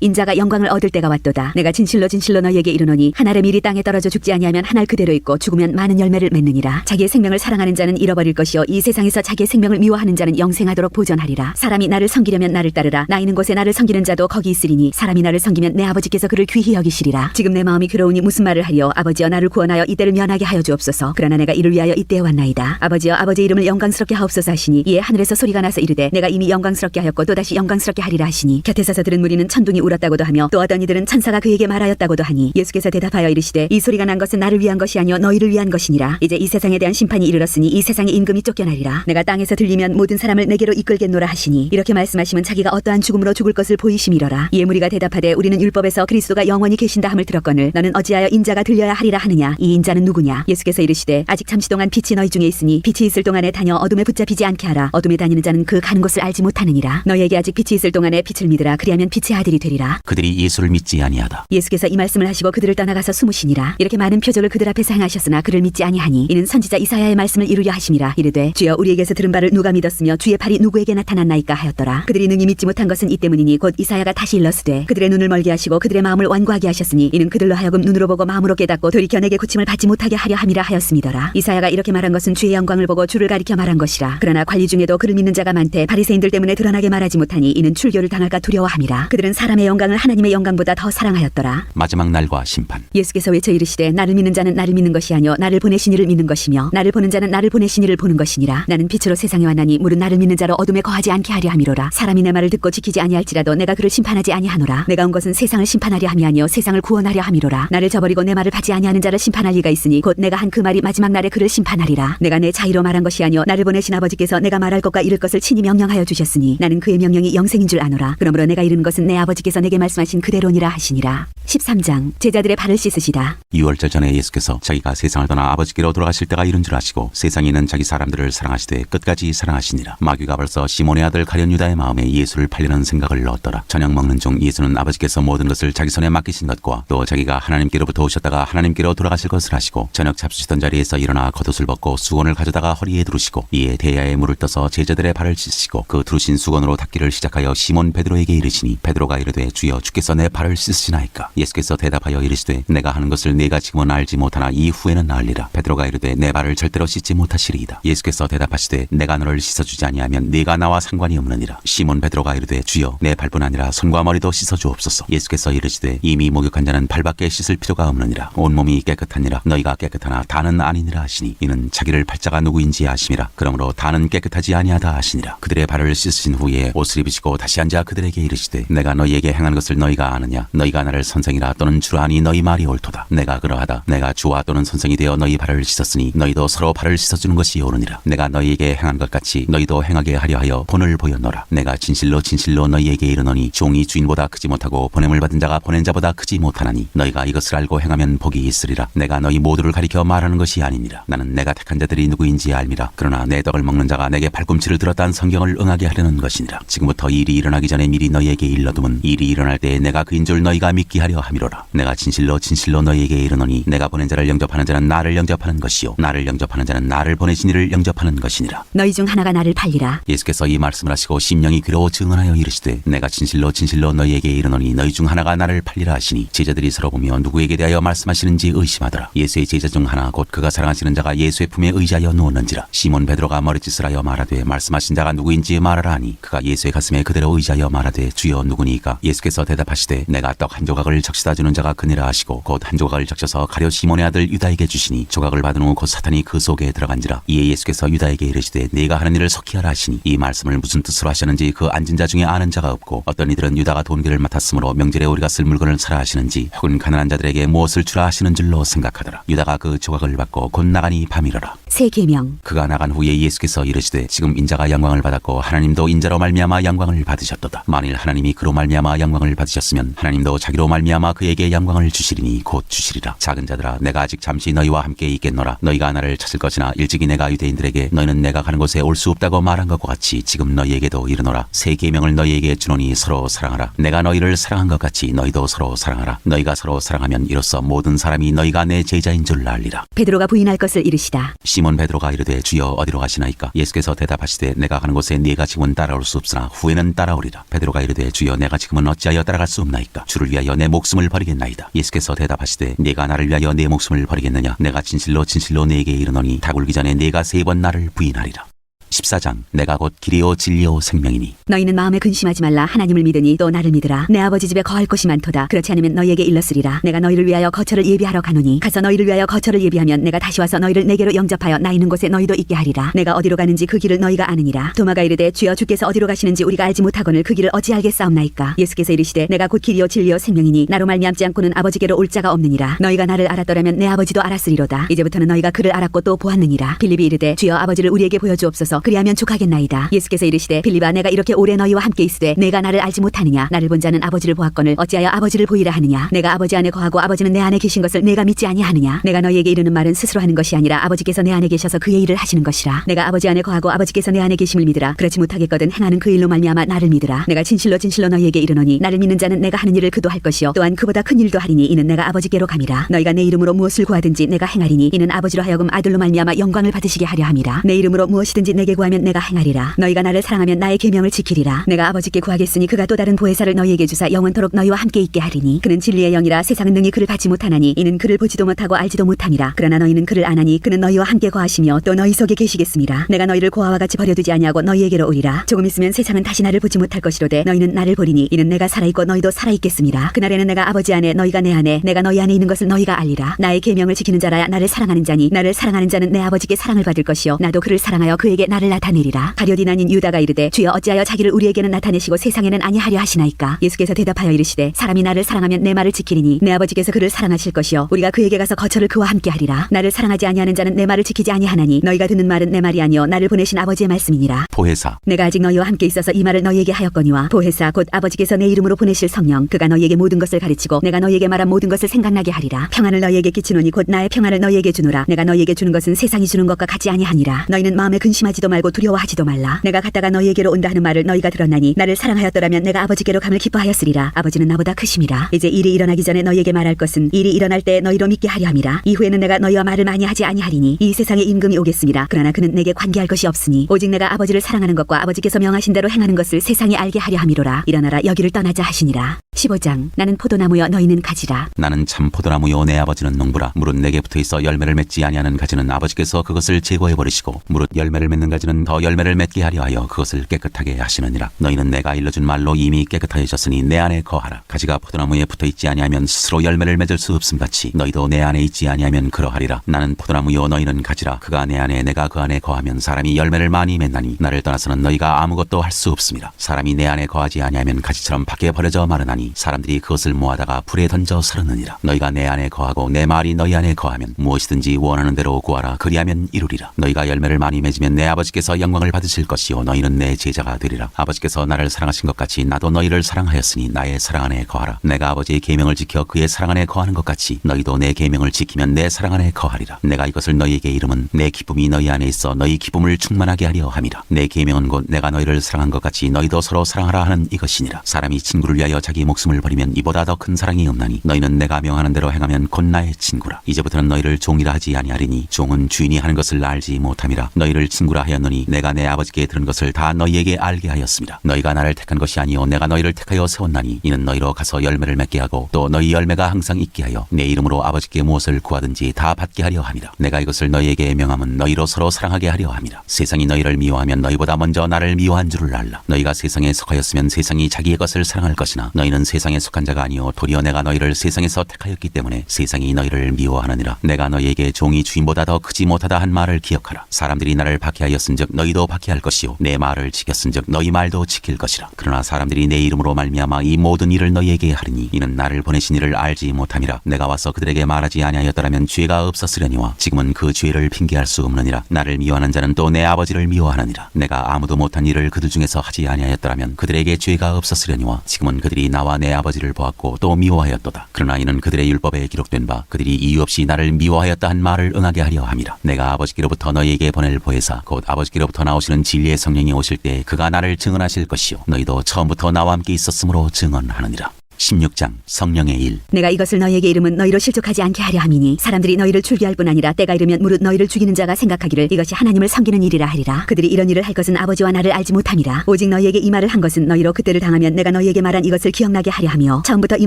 인자가 영광을 얻을 때가 왔도다. 내가 진실로 너희에게 이르노니 한 알의 밀이 땅에 떨어져 죽지 아니하면 한 알 그대로 있고 죽으면 많은 열매를 맺느니라. 자기의 생명을 사랑하는 자는 잃어버릴 것이요 이 세상에서 자기의 생명을 미워하는 자는 영생하도록 보존하리라. 사람이 나를 섬기려면 나를 따르라. 나 있는 곳에 나를 섬기는 자도 거기 있으리니 사람이 나를 섬기면 내 아버지께서 그를 귀히 여기시리라. 지금 내 마음이 괴로우니 무슨 말을 하리요. 아버지여 나를 구원하여 이때를 면하게 하여 주옵소서. 그러나 내가 이를 위하여 이때에 왔나이다. 아버지여 아버지의 이름을 영광스럽게 하옵소서 하시니 이에 하늘에서 소리가 나서 이르되 내가 이미 영광스럽게 하였고 또다시 영광스럽게 하리라 하시니 곁에 서서 들은 무리는 천둥이 울었다고도 하며 또 어떤 이들은 천사가 그에게 말하였다고도 하니 예수께서 대답하여 이르시되 이 소리가 난 것은 나를 위한 것이 아니요 너희를 위한 것이니라. 이제 이 세상에 대한 심판이 이르렀으니 이 세상의 임금이 쫓겨나리라. 내가 땅에서 들리면 모든 사람을 내게로 이끌겠노라 하시니 이렇게 말씀하시면 자기가 어떠한 죽음으로 죽을 것을 보이심이러라. 이에 무리가 대답하되 우리는 율법에서 그리스도가 영원히 계신다 함을 들었거늘 너는 어찌하여 인자가 들려야 하리라 하느냐. 이 인자는 누구냐. 예수께서 이르시되 아직 잠시 동안 빛이 너희 중에 있으니 빛이 있을 동안에 다녀 어둠에 붙잡히지 않게 하라. 어둠에 다니는 자는 그 가는 곳을 알지 못하느니라. 너희에게 아직 빛이 있을 동안에 빛을 믿으라. 그리하면 빛의 아들이 되리라. 그들이 예수를 믿지 아니하다. 예수께서 이 말씀을 하시고 그들을 떠나가서 숨으시니라. 이렇게 많은 표적을 그들 앞에서 행하셨으나 그를 믿지 아니하니 이는 선지자 이사야의 말씀을 이루려 하심이라. 이르되 주여 우리에게서 들은 바를 누가 믿었으며 주의 팔이 누구에게 나타났나이까 하였더라. 그들이 능히 믿지 못한 것은 이 때문이니 곧 이사야가 다시 일렀으되 그들의 눈을 멀게 하시고 그들의 마음을 완고하게 하셨으니 이는 그들로 하여금 눈으로 보고 마음으로 깨닫고 돌이켜 내게 고침을 받지 못하게 하려 함이라 하였음이더라. 이사야가 이렇게 말한 것은 주의 영광을 보고 주를 가리켜 말한 것이라. 그러나 관리 중에도 그를 믿는 자가 많되 바리새인들 때문에 드러나게 말하지 못하니 이는 출교를 당할까 두려워함이라. 그들은 사람의 영광을 하나님의 영광보다 더 사랑하였더라. 마지막 날과 심판. 예수께서 외쳐 이르시되 나를 믿는 자는 나를 믿는 것이 아니요 나를 보내신 이를 믿는 것이며 나를 보는 자는 나를 보내신 이를 보는 것이니라. 나는 빛으로 세상에 왔나니 물은 나를 믿는 자로 어둠에 거하지 않게 하려 함이로라. 사람이 내 말을 듣고 지키지 아니할지라도 내가 그를 심판하지 아니하노라. 내가 온 것은 세상을 심판하려 함이 아니요 세상을 구원하려 함이로라. 나를 저버리고 내 말을 받지 아니하는 자를 심판할 리가 있으니 곧 내가 한 그 말이 마지막 날에 그를 심판하리라. 내가 내 자의로 말한 것이 아니요 나를 보내신 아버지께서 내가 말할 것과 이를 것을 친히 명령하여 주셨으니 나는 그의 명령이 영생인 줄 아노라. 그러므로 내가 이르는 것은 내 아버지께서 내게 말씀하신 그대로니라 하시니라. 13장 제자들의 발을 씻으시다. 6월절 전에 예수께서 자기가 세상을 떠나 아버지께로 돌아가실 때가 이른 줄 아시고 세상에 있는 자기 사람들을 사랑하시되 끝까지 사랑하시니라. 마귀가 벌써 시몬의 아들 가룟 유다의 마음에 예수를 팔려는 생각을 넣었더라. 저녁 먹는 중 예수는 아버지께서 모든 것을 자기 손에 맡기신 것과 또 자기가 하나님께로부터 오셨다가 하나님께로 돌아가실 것을 아시고 저녁 잡수시던 자리에서 일어나 겉옷을 벗고 수건을 가져다가 허리에 두르시고 이에 대야에 물을 떠서 제자들의 발을 씻으시고 그 두르신 수건으로 닦기를 시작하여 시몬 베드로에게 이르시니 베드로가 이르되 주여 주께서 내 발을 씻으시나이까. 예수께서 대답하여 이르시되 내가 하는 것을 네가 지금은 알지 못하나 이후에는 알리라. 베드로가 이르되 내 발을 절대로 씻지 못하시리이다. 예수께서 대답하시되 내가 너를 씻어주지 아니하면 네가 나와 상관이 없느니라. 시몬 베드로가 이르되 주여 내 발뿐 아니라 손과 머리도 씻어주옵소서. 예수께서 이르시되 이미 목욕한 자는 발밖에 씻을 필요가 없느니라. 온몸이 깨끗하니라. 너희가 깨끗하나 다는 아니니라 하시니 이는 자기를 팔자가 누구인지 아심이라. 그러므로 다는 깨끗하지 아니하다 하시니라. 그들의 발을 씻으신 후에 옷을 입으시고 다시 앉아 그들에게 이르시되 내가 너희에게 행한 것을 너희가 아느냐. 너희가 나를 선생이라 또는 주라 하니 너희 말이 옳도다. 내가 그러하다. 내가 주와 또는 선생이 되어 너희 발을 씻었으니 너희도 서로 발을 씻어주는 것이 옳으니라. 내가 너희에게 행한 것 같이 너희도 행하게 하려 하여 본을 보였노라. 내가 진실로 진실로 너희에게 이르노니 종이 주인보다 크지 못하고 보냄을 받은 자가 보낸 자보다 크지 못하나니 너희가 이것을 알고 행하면 복이 있으리라. 내가 너희 모두를 가리켜 말하는 것이 아니니라. 나는 내가 택한 자들이 누구인지 알미라. 그러나 내 덕을 먹는 자가 내게 발꿈치를 들었다는 성경을 응하게 하려는 것이니라. 지금부터 일이 일어나기 전에 미리 너희에게 일러두면 일이 일어날 때에 내가 그인 줄 너희가 믿게 하려 함이로라. 내가 진실로 진실로 너희에게 이르노니 내가 보낸 자를 영접하는 자는 나를 영접하는 것이요 나를 영접하는 자는 나를 보내신 이를 영접하는 것이니라. 너희 중 하나가 나를 팔리라. 예수께서 이 말씀을 하시고 심령이 괴로워 증언하여 이르시되 내가 진실로 진실로 너희에게 이르노니 너희 중 하나가 나를 팔리라 하시니 제자들이 서로 보며 누구에게 대하여 말씀하시는지 의심하더라. 예수의 제자 중 하나 곧 그가 사랑하시는 자가 예수의 품에 의지하여 누웠는지라. 시몬 베드로가 머리짓을 하여 말하되 말씀하신 자가 누구인지 말하라 하니 그가 예수의 가슴에 그대로 의지하여 말하되 주여 누구니까. 예수께서 대답하시되 내가 떡 한 조각을 적시다 주는 자가 그니라 하시고 곧 한 조각을 적셔서 가룟 시몬의 아들 유다에게 주시니 조각을 받은 후 곧 사탄이 그 속에 들어간지라. 이에 예수께서 유다에게 이르시되 네가 하는 일을 속히 하라 하시니 이 말씀을 무슨 뜻으로 하셨는지 그 앉은 자 중에 아는 자가 없고 어떤 이들은 유다가 돈기를 맡았으므로 명절에 우리가 쓸 물건을 사라 하시는지 혹은 가난한 자들에게 무엇을 주라 하시는 줄로 생각하더라. 유다가 그 조각을 받고 곧 나가니 밤이러라. 새 계명. 그가 나간 후에 예수께서 이르시되 지금 인자가 영광을 받았고 하나님도 인자로 말미암아 영광을 받으셨도다. 만일 하나님이 그로 말미암아 영광을 받으셨으면 하나님도 자기로 말미암아 그에게 영광을 주시리니 곧 주시리라. 작은 자들아 내가 아직 잠시 너희와 함께 있겠노라. 너희가 나를 찾을 것이나 일찍이 내가 유대인들에게 너희는 내가 가는 곳에 올 수 없다고 말한 것과 같이 지금 너희에게도 이르노라. 새 계명을 너희에게 주노니 서로 사랑하라. 내가 너희를 사랑한 것 같이 너희도 서로 사랑하라. 너희가 서로 사랑하면 이로써 모든 사람이 너희가 내 제자인 줄 알리라. 베드로가 부인할 것을 이르시다. 시몬 베드로가 이르되 주여 어디로 가시나이까. 예수께서 대답하시되 내가 가는 곳에 네가 지금은 따라올 수 없으나 후에는 따라오리라. 베드로가 이르되 주여 내가 지금은 어찌하여 따라갈 수 없나이까. 주를 위하여 내 목숨을 버리겠나이다. 예수께서 대답하시되 네가 나를 위하여 내 목숨을 버리겠느냐. 내가 진실로 진실로 네게 이르노니 다 굴기 전에 네가 3번 나를 부인하리라. 14장 내가 곧 길이요 진리요 생명이니 너희는 마음에 근심하지 말라. 하나님을 믿으니 또 나를 믿으라. 내 아버지 집에 거할 곳이 많도다. 그렇지 않으면 너희에게 일렀으리라. 내가 너희를 위하여 거처를 예비하러 가노니 가서 너희를 위하여 거처를 예비하면 내가 다시 와서 너희를 내게로 영접하여 나 있는 곳에 너희도 있게 하리라. 내가 어디로 가는지 그 길을 너희가 아느니라. 도마가 이르되 주여 주께서 어디로 가시는지 우리가 알지 못하거늘 그 길을 어찌 알겠사옵나이까. 예수께서 이르시되 내가 곧 길이요 진리요 생명이니 나로 말미암지 않고는 아버지께로 올 자가 없느니라. 너희가 나를 알았더라면 내 아버지도 알았으리로다. 이제부터는 너희가 그를 알았고 또 보았느니라. 빌립이 이르되 주여 아버지를 우리에게 보여주옵소서. 그리하면 족하겠나이다. 예수께서 이르시되 빌립아 내가 이렇게 오래 너희와 함께 있으되 내가 나를 알지 못하느냐. 나를 본 자는 아버지를 보았거늘 어찌하여 아버지를 보이라 하느냐. 내가 아버지 안에 거하고 아버지는 내 안에 계신 것을 내가 믿지 아니하느냐. 내가 너희에게 이르는 말은 스스로 하는 것이 아니라 아버지께서 내 안에 계셔서 그의 일을 하시는 것이라. 내가 아버지 안에 거하고 아버지께서 내 안에 계심을 믿으라. 그렇지 못하겠거든 행하는 그 일로 말미암아 나를 믿으라. 내가 진실로 진실로 너희에게 이르노니 나를 믿는 자는 내가 하는 일을 그도 할 것이요 또한 그보다 큰 일도 하리니 이는 내가 아버지께로 감이라. 너희가 내 이름으로 무엇을 구하든지 내가 행하리니 이는 아버지로 하여금 아들로 말미암아 영광을 받으시게 하려 함이라. 내 이름으로 무엇이든지 내게 구하면 내가 행하리라. 너희가 나를 사랑하면 나의 계명을 지키리라. 내가 아버지께 구하겠으니 그가 또 다른 보혜사를 너희에게 주사 영원토록 너희와 함께 있게 하리니 그는 진리의 영이라. 세상은 능히 그를 받지 못하나니 이는 그를 보지도 못하고 알지도 못함이라. 그러나 너희는 그를 아나니 그는 너희와 함께 거하시며 또 너희 속에 계시겠습니다. 내가 너희를 고아와 같이 버려두지 아니하고 너희에게로 오리라. 조금 있으면 세상은 다시 나를 보지 못할 것이로되 너희는 나를 보리니 이는 내가 살아있고 너희도 살아있겠습니다. 그날에는 내가 아버지 안에 너희가 내 안에 내가 너희 안에 있는 것을 너희가 알리라. 나의 계명을 지키는 자라야 나를 사랑하는 자니 나를 사랑하는 자는 내 아버지께 사랑을 받을 것이요 나도 그를 사랑하여 그에게 나를 나타내리라. 가룟 아닌 유다가 이르되 주여 어찌하여 자기를 우리에게는 나타내시고 세상에는 아니하려 하시나이까. 예수께서 대답하여 이르시되 사람이 나를 사랑하면 내 말을 지키리니 내 아버지께서 그를 사랑하실 것이요 우리가 그에게 가서 거처를 그와 함께 하리라. 나를 사랑하지 아니하는 자는 내 말을 지키지 아니하나니 너희가 듣는 말은 내 말이 아니요 나를 보내신 아버지의 말씀이니라. 보혜사 내가 아직 너희와 함께 있어서 이 말을 너희에게 하였거니와 보혜사 곧 아버지께서 내 이름으로 보내실 성령 그가 너희에게 모든 것을 가르치고 내가 너희에게 말한 모든 것을 생각나게 하리라. 평안을 너희에게 끼치노니 곧 나의 평안을 너희에게 주노라. 내가 너희에게 주는 것은 세상이 주는 것과 같지 아니하니라. 너희는 마음에 근심하지도 말고 두려워하지도 말라. 내가 갔다가 너희에게로 온다 하는 말을 너희가 들었나니 나를 사랑하였더라면 내가 아버지께로 감을 기뻐하였으리라. 아버지는 나보다 크심이라. 이제 일이 일어나기 전에 너희에게 말할 것은 일이 일어날 때 너희로 믿게 하려 함이라. 이후에는 내가 너희와 말을 많이 하지 아니하리니 이 세상에 임금이 오겠습니다. 그러나 그는 내게 관계할 것이 없으니 오직 내가 아버지를 사랑하는 것과 아버지께서 명하신 대로 행하는 것을 세상이 알게 하려 함이로라. 일어나라 여기를 떠나자 하시니라. 15장 나는 포도나무여 너희는 가지라. 나는 참 포도나무요 내 아버지는 농부라. 무릇 내게 붙어있어 열매를 맺지 아니하는 가지는 아버지께서 그것을 제거해 버리시고 무릇 열매를 맺는 가지는 더 열매를 맺게 하려 하여 그것을 깨끗하게 하시느니라. 너희는 내가 일러준 말로 이미 깨끗하여졌으니 내 안에 거하라. 가지가 포도나무에 붙어있지 아니하면 스스로 열매를 맺을 수 없음같이 너희도 내 안에 있지 아니하면 그러하리라. 나는 포도나무요 너희는 가지라. 그가 내 안에 내가 그 안에 거하면 사람이 열매를 많이 맺나니 나를 떠나서는 너희가 아무것도 할 수 없습니다. 사람이 내 안에 거하지 아니하면 가지처럼 밖에 버려져 마르나니 사람들이 그것을 모아다가 불에 던져 서르느니라. 너희가 내 안에 거하고 내 말이 너희 안에 거하면 무엇이든지 원하는 대로 구하라. 그리하면 이루리라. 너희가 열매를 많이 맺으면 내 아버지께서 영광을 받으실 것이요 너희는 내 제자가 되리라. 아버지께서 나를 사랑하신 것 같이 나도 너희를 사랑하였으니 나의 사랑 안에 거하라. 내가 아버지의 계명을 지켜 그의 사랑 안에 거하는 것 같이 너희도 내 계명을 지키면 내 사랑 안에 거하리라. 내가 이것을 너희에게 이름은 내 기쁨이 너희 안에 있어 너희 기쁨을 충만하게 하려 함이라. 내 계명은 곧 내가 너희를 사랑한 것 같이 너희도 서로 사랑하라 하는 이것이니라. 사람이 친구를 위하여 자기 목숨을 버리면 이보다 더 큰 사랑이 없나니 너희는 내가 명하는 대로 행하면 곧 나의 친구라. 이제부터는 너희를 종이라 하지 아니하리니 종은 주인이 하는 것을 알지 못함이라. 너희를 친구라 하였노니 내가 내 아버지께 들은 것을 다 너희에게 알게 하였습니다. 너희가 나를 택한 것이 아니요 내가 너희를 택하여 세웠나니 이는 너희로 가서 열매를 맺게 하고 또 너희 열매가 항상 있게 하여 내 이름으로 아버지께 무엇을 구하든지 다 받게 하려 함이라. 내가 이것을 너희에게 명함은 너희로 서로 사랑하게 하려 함이라. 세상이 너희를 미워하면 너희보다 먼저 나를 미워한 줄을 알라. 너희가 세상에 속하였으면 세상이 자기의 것을 사랑할 것이나 너희는 세상에 속한 자가 아니요 도리어 내가 너희를 세상에서 택하였기 때문에 세상이 너희를 미워하느니라. 내가 너희에게 종이 주인보다 더 크지 못하다 한 말을 기억하라. 사람들이 나를 박해하였은즉 너희도 박해할 것이요 내 말을 지켰은즉 너희 말도 지킬 것이라. 그러나 사람들이 내 이름으로 말미암아 이 모든 일을 너희에게 하리니 이는 나를 보내신 이를 알지 못함이라. 내가 와서 그들에게 말하지 아니하였더라면 죄가 없었으려니와 지금은 그 죄를 핑계할 수 없느니라. 나를 미워하는 자는 또 내 아버지를 미워하느니라. 내가 아무도 못한 일을 그들 중에서 하지 아니하였더라면 그들에게 죄가 없었으려니와 지금은 그들이 나와 내 아버지를 보았고 또 미워하였도다. 그러나 이는 그들의 율법에 기록된 바 그들이 이유 없이 나를 미워하였다 한 말을 응하게 하려 함이라. 내가 아버지께로부터 너희에게 보낼 보혜사 곧 아버지께로부터 나오시는 진리의 성령이 오실 때 그가 나를 증언하실 것이요 너희도 처음부터 나와 함께 있었으므로 증언하느니라. 16장 성령의 일. 내가 이것을 너희에게 이름은 너희로 실족하지 않게 하려 함이니 사람들이 너희를 출교할 뿐 아니라 때가 이르면 무릇 너희를 죽이는 자가 생각하기를 이것이 하나님을 섬기는 일이라 하리라. 그들이 이런 일을 할 것은 아버지와 나를 알지 못함이라. 오직 너희에게 이 말을 한 것은 너희로 그때를 당하면 내가 너희에게 말한 이것을 기억나게 하려 하며 처음부터 이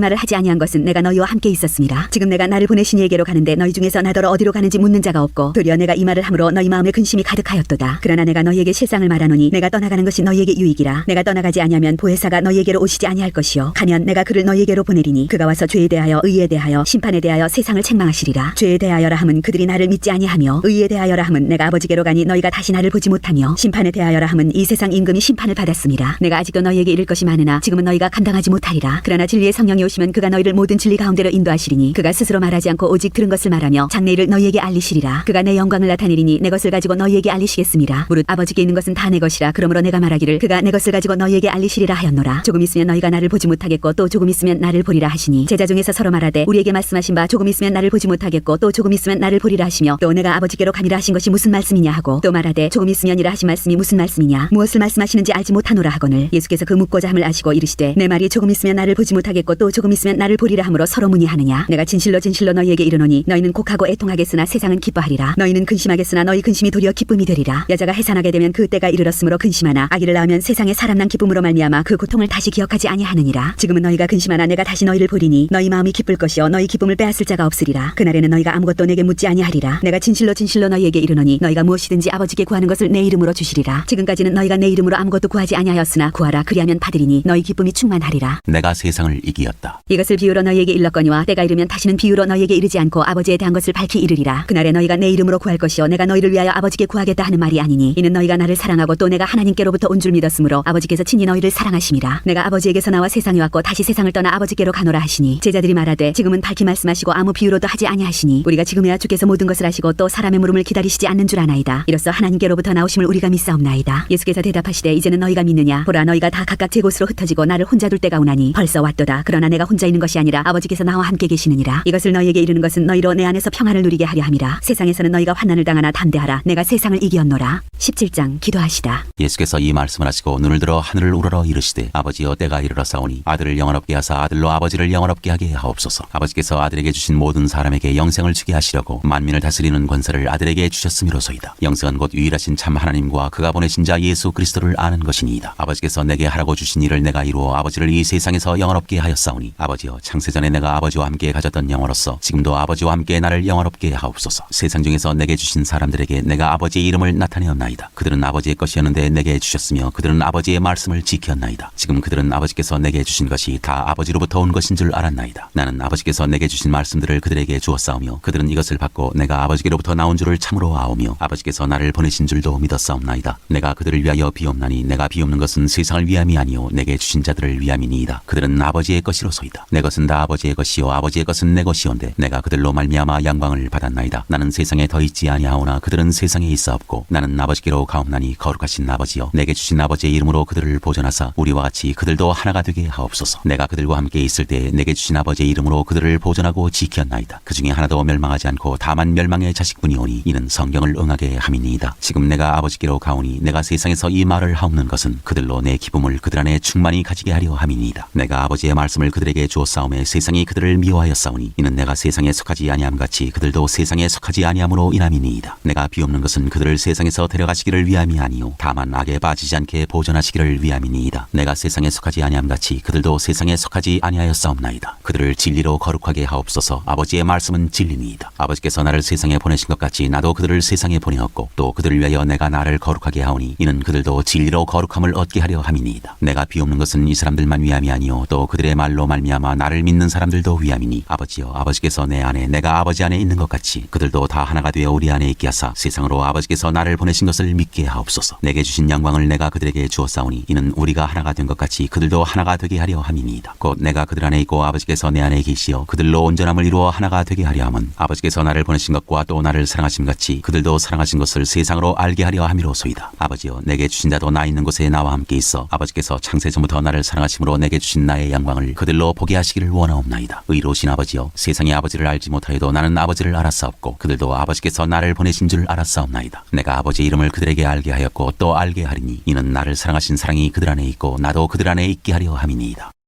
말을 하지 아니한 것은 내가 너희와 함께 있었음이라. 지금 내가 나를 보내신 이에게로 가는데 너희 중에서 나더러 어디로 가는지 묻는 자가 없고 도리어 내가 이 말을 함으로 너희 마음에 근심이 가득하였도다. 그러나 내가 너희에게 실상을 말하노니 내가 떠나가는 것이 너희에게 유익이라. 내가 떠나가지 아니하면 보혜사가 너희에게로 오시지 아니할 것이요 가면 내가 그를 너희에게로 보내리니 그가 와서 죄에 대하여 의에 대하여 심판에 대하여 세상을 책망하시리라. 죄에 대하여라 함은 그들이 나를 믿지 아니하며 의에 대하여라 함은 내가 아버지께로 가니 너희가 다시 나를 보지 못하며 심판에 대하여라 함은 이 세상 임금이 심판을 받았음이라. 내가 아직도 너희에게 이를 것이 많으나 지금은 너희가 감당하지 못하리라. 그러나 진리의 성령이 오시면 그가 너희를 모든 진리 가운데로 인도하시리니 그가 스스로 말하지 않고 오직 들은 것을 말하며 장래일을 너희에게 알리시리라. 그가 내 영광을 나타내리니 내 것을 가지고 너희에게 알리시겠음이라. 무릇 아버지께 있는 것은 다 내 것이라. 그러므로 내가 말하기를 그가 내 것을 가지고 너희에게 알리시리라 하였노라. 조금 있으면 너희가 나를 보지 못하겠고 또 조금 있으면 나를 보리라 하시니 제자 중에서 서로 말하되 우리에게 말씀하신 바 조금 있으면 나를 보지 못하겠고 또 조금 있으면 나를 보리라 하시며 또 내가 아버지께로 가미라 하신 것이 무슨 말씀이냐 하고 또 말하되 조금 있으면이라 하신 말씀이 무슨 말씀이냐 무엇을 말씀하시는지 알지 못하노라 하거늘 예수께서 그 묻고자 함을 아시고 이르시되 내 말이 조금 있으면 나를 보지 못하겠고 또 조금 있으면 나를 보리라 함으로 서로 문의하느냐. 내가 진실로 진실로 너희에게 이르노니 너희는 곡하고 애통하겠으나 세상은 기뻐하리라. 너희는 근심하겠으나 너희 근심이 도리어 기쁨이 되리라. 여자가 해산하게 되면 그 때가 이르렀으므로 근심하나 아기를 낳으면 세상에 사람 난 기쁨으로 말미암아 그 고통을 다시 기억하지 아니하느니라. 지금은 너희가 근심하나 내가 다시 너희를 보리니 너희 마음이 기쁠 것이요 너희 기쁨을 빼앗을 자가 없으리라. 그날에는 너희가 아무것도 내게 묻지 아니하리라. 내가 진실로 진실로 너희에게 이르노니 너희가 무엇이든지 아버지께 구하는 것을 내 이름으로 주시리라. 지금까지는 너희가 내 이름으로 아무것도 구하지 아니하였으나 구하라 그리하면 받으리니 너희 기쁨이 충만하리라. 내가 세상을 이기었다. 이것을 비유로 너희에게 일렀거니와 때가 이르면 다시는 비유로 너희에게 이르지 않고 아버지에 대한 것을 밝히 이르리라. 그날에 너희가 내 이름으로 구할 것이요 내가 너희를 위하여 아버지께 구하겠다 하는 말이 아니니 이는 너희가 나를 사랑하고 또 내가 하나님께로부터 온 줄 믿었으므로 아버지께서 친히 너희를 사랑하심이라. 내가 아버지에게서 나와 세상에 왔고 다시 세상을 떠나 아버지께로 가노라 하시니 제자들이 말하되 지금은 밝히 말씀하시고 아무 비유로도 하지 아니하시니 우리가 지금에야 주께서 모든 것을 하시고 또 사람의 물음을 기다리시지 않는 줄 아나이다. 이로써 하나님께로부터 나오심을 우리가 믿사옵나이다. 예수께서 대답하시되 이제는 너희가 믿느냐. 보라 너희가 다 각각 제 곳으로 흩어지고 나를 혼자 둘 때가 오나니 벌써 왔도다. 그러나 내가 혼자 있는 것이 아니라 아버지께서 나와 함께 계시느니라. 이것을 너희에게 이르는 것은 너희로 내 안에서 평안을 누리게 하려 함이라. 세상에서는 너희가 환난을 당하나 담대하라. 내가 세상을 이기었노라. 17장 기도하시다. 예수께서 이 말씀을 하시고 눈을 들어 하늘을 우러러 이르시되 아버지여 때가 이르렀사오니 아들을 영원롭게 하사 아들로 아버지를 영원롭게 하게 하옵소서. 아버지께서 아들에게 주신 모든 사람에게 영생을 주게 하시려고 만민을 다스리는 권세를 아들에게 주셨음이로소이다. 영생은 곧 유일하신 참 하나님과 그가 보내신 자 예수 그리스도를 아는 것이니이다. 아버지께서 내게 하라고 주신 일을 내가 이루어 아버지를 이 세상에서 영원롭게 하였사오니 아버지여 창세전에 내가 아버지와 함께 가졌던 영어로서 지금도 아버지와 함께 나를 영원롭게 하옵소서. 세상 중에서 내게 주신 사람들에게 내가 아버지의 이름을 나타내었나이다. 그들은 아버지의 것이었는데 내게 주셨으며 그들은 아버지의 말씀을 지켰나이다. 지금 그들은 아버지께서 내게 주신 것이 다 아버지로부터 온 것인 줄 알았나이다. 나는 아버지께서 내게 주신 말씀들을 그들에게 주었사오며 그들은 이것을 받고 내가 아버지께로부터 나온 줄을 참으로 아오며 아버지께서 나를 보내신 줄도 믿었사옵나이다. 내가 그들을 위하여 비옵나니 내가 비옵는 것은 세상을 위함이 아니요 내게 주신 자들을 위함이니이다. 그들은 아버지의 것이로소이다. 내 것은 다 아버지의 것이요 아버지의 것은 내 것이온데 내가 그들로 말미암아 영광을 받았나이다. 나는 세상에 더 있지 아니하오나 그들은 세상에 있사옵고 나는 아버지께로 가옵나니 거룩하신 아버지여 내게 주신 아버지의 이름으로 그들을 보존하사 우리와 같이 그들도 하나가 되게 하옵소서. 내가 그들과 함께 있을 때에 내게 주신 아버지의 이름으로 그들을 보존하고 지켰나이다. 그 중에 하나도 멸망하지 않고 다만 멸망의 자식뿐이오니 이는 성경을 응하게 함이니이다. 지금 내가 아버지께로 가오니 내가 세상에서 이 말을 하옵는 것은 그들로 내 기쁨을 그들 안에 충만히 가지게 하려 함이니이다. 내가 아버지의 말씀을 그들에게 주었사오매 세상이 그들을 미워하였사오니 이는 내가 세상에 속하지 아니함 같이 그들도 세상에 속하지 아니함으로 인함이니이다. 내가 비옵는 것은 그들을 세상에서 데려가시기를 위함이 아니요 다만 악에 빠지지 않게 보존하시기를 위함이니이다. 내가 세상에 속하지 아니함 같이 그들도 세상에 속하지 아니하였사옵나이다. 그들을 진리로 거룩하게 하옵소서. 아버지의 말씀은 진리니이다. 아버지께서 나를 세상에 보내신 것 같이 나도 그들을 세상에 보내었고 또 그들을 위하여 내가 나를 거룩하게 하오니 이는 그들도 진리로 거룩함을 얻게 하려 함이니이다. 내가 비옵는 것은 이 사람들만 위함이 아니요 또 그들의 말로 말미암아 나를 믿는 사람들도 위함이니 아버지여 아버지께서 내 안에 내가 아버지 안에 있는 것 같이 그들도 다 하나가 되어 우리 안에 있게 하사 세상으로 아버지께서 나를 보내신 것을 믿게 하옵소서. 내게 주신 영광을 내가 그들에게 주었사오니 이는 우리가 하나가 된 것 같이 그들도 하나가 되게 하려 함이니이다. 곧 내가 그들 안에 있고 아버지께서 내 안에 계시어 그들로 온전함을 이루어 하나가 되게 하려 함은 아버지께서 나를 보내신 것과 또 나를 사랑하심 같이 그들도 사랑하신 것을 세상으로 알게 하려 함이로소이다. 아버지여 내게 주신 자도 나 있는 곳에 나와 함께 있어 아버지께서 창세전부터 나를 사랑하심으로 내게 주신 나의 영광을 그들로 보게 하시기를 원하옵나이다. 의로우신 아버지여 세상의 아버지를 알지 못하여도 나는 아버지를 알았사옵고 그들도 아버지께서 나를 보내신 줄 알았사옵나이다. 내가 아버지의 이름을 그들에게 알게 하였고 또 알게 하리니 이는 나를 사랑하신 사랑이 그들 안에 있고 나도 그들 안에 있게 하려 함이니이다.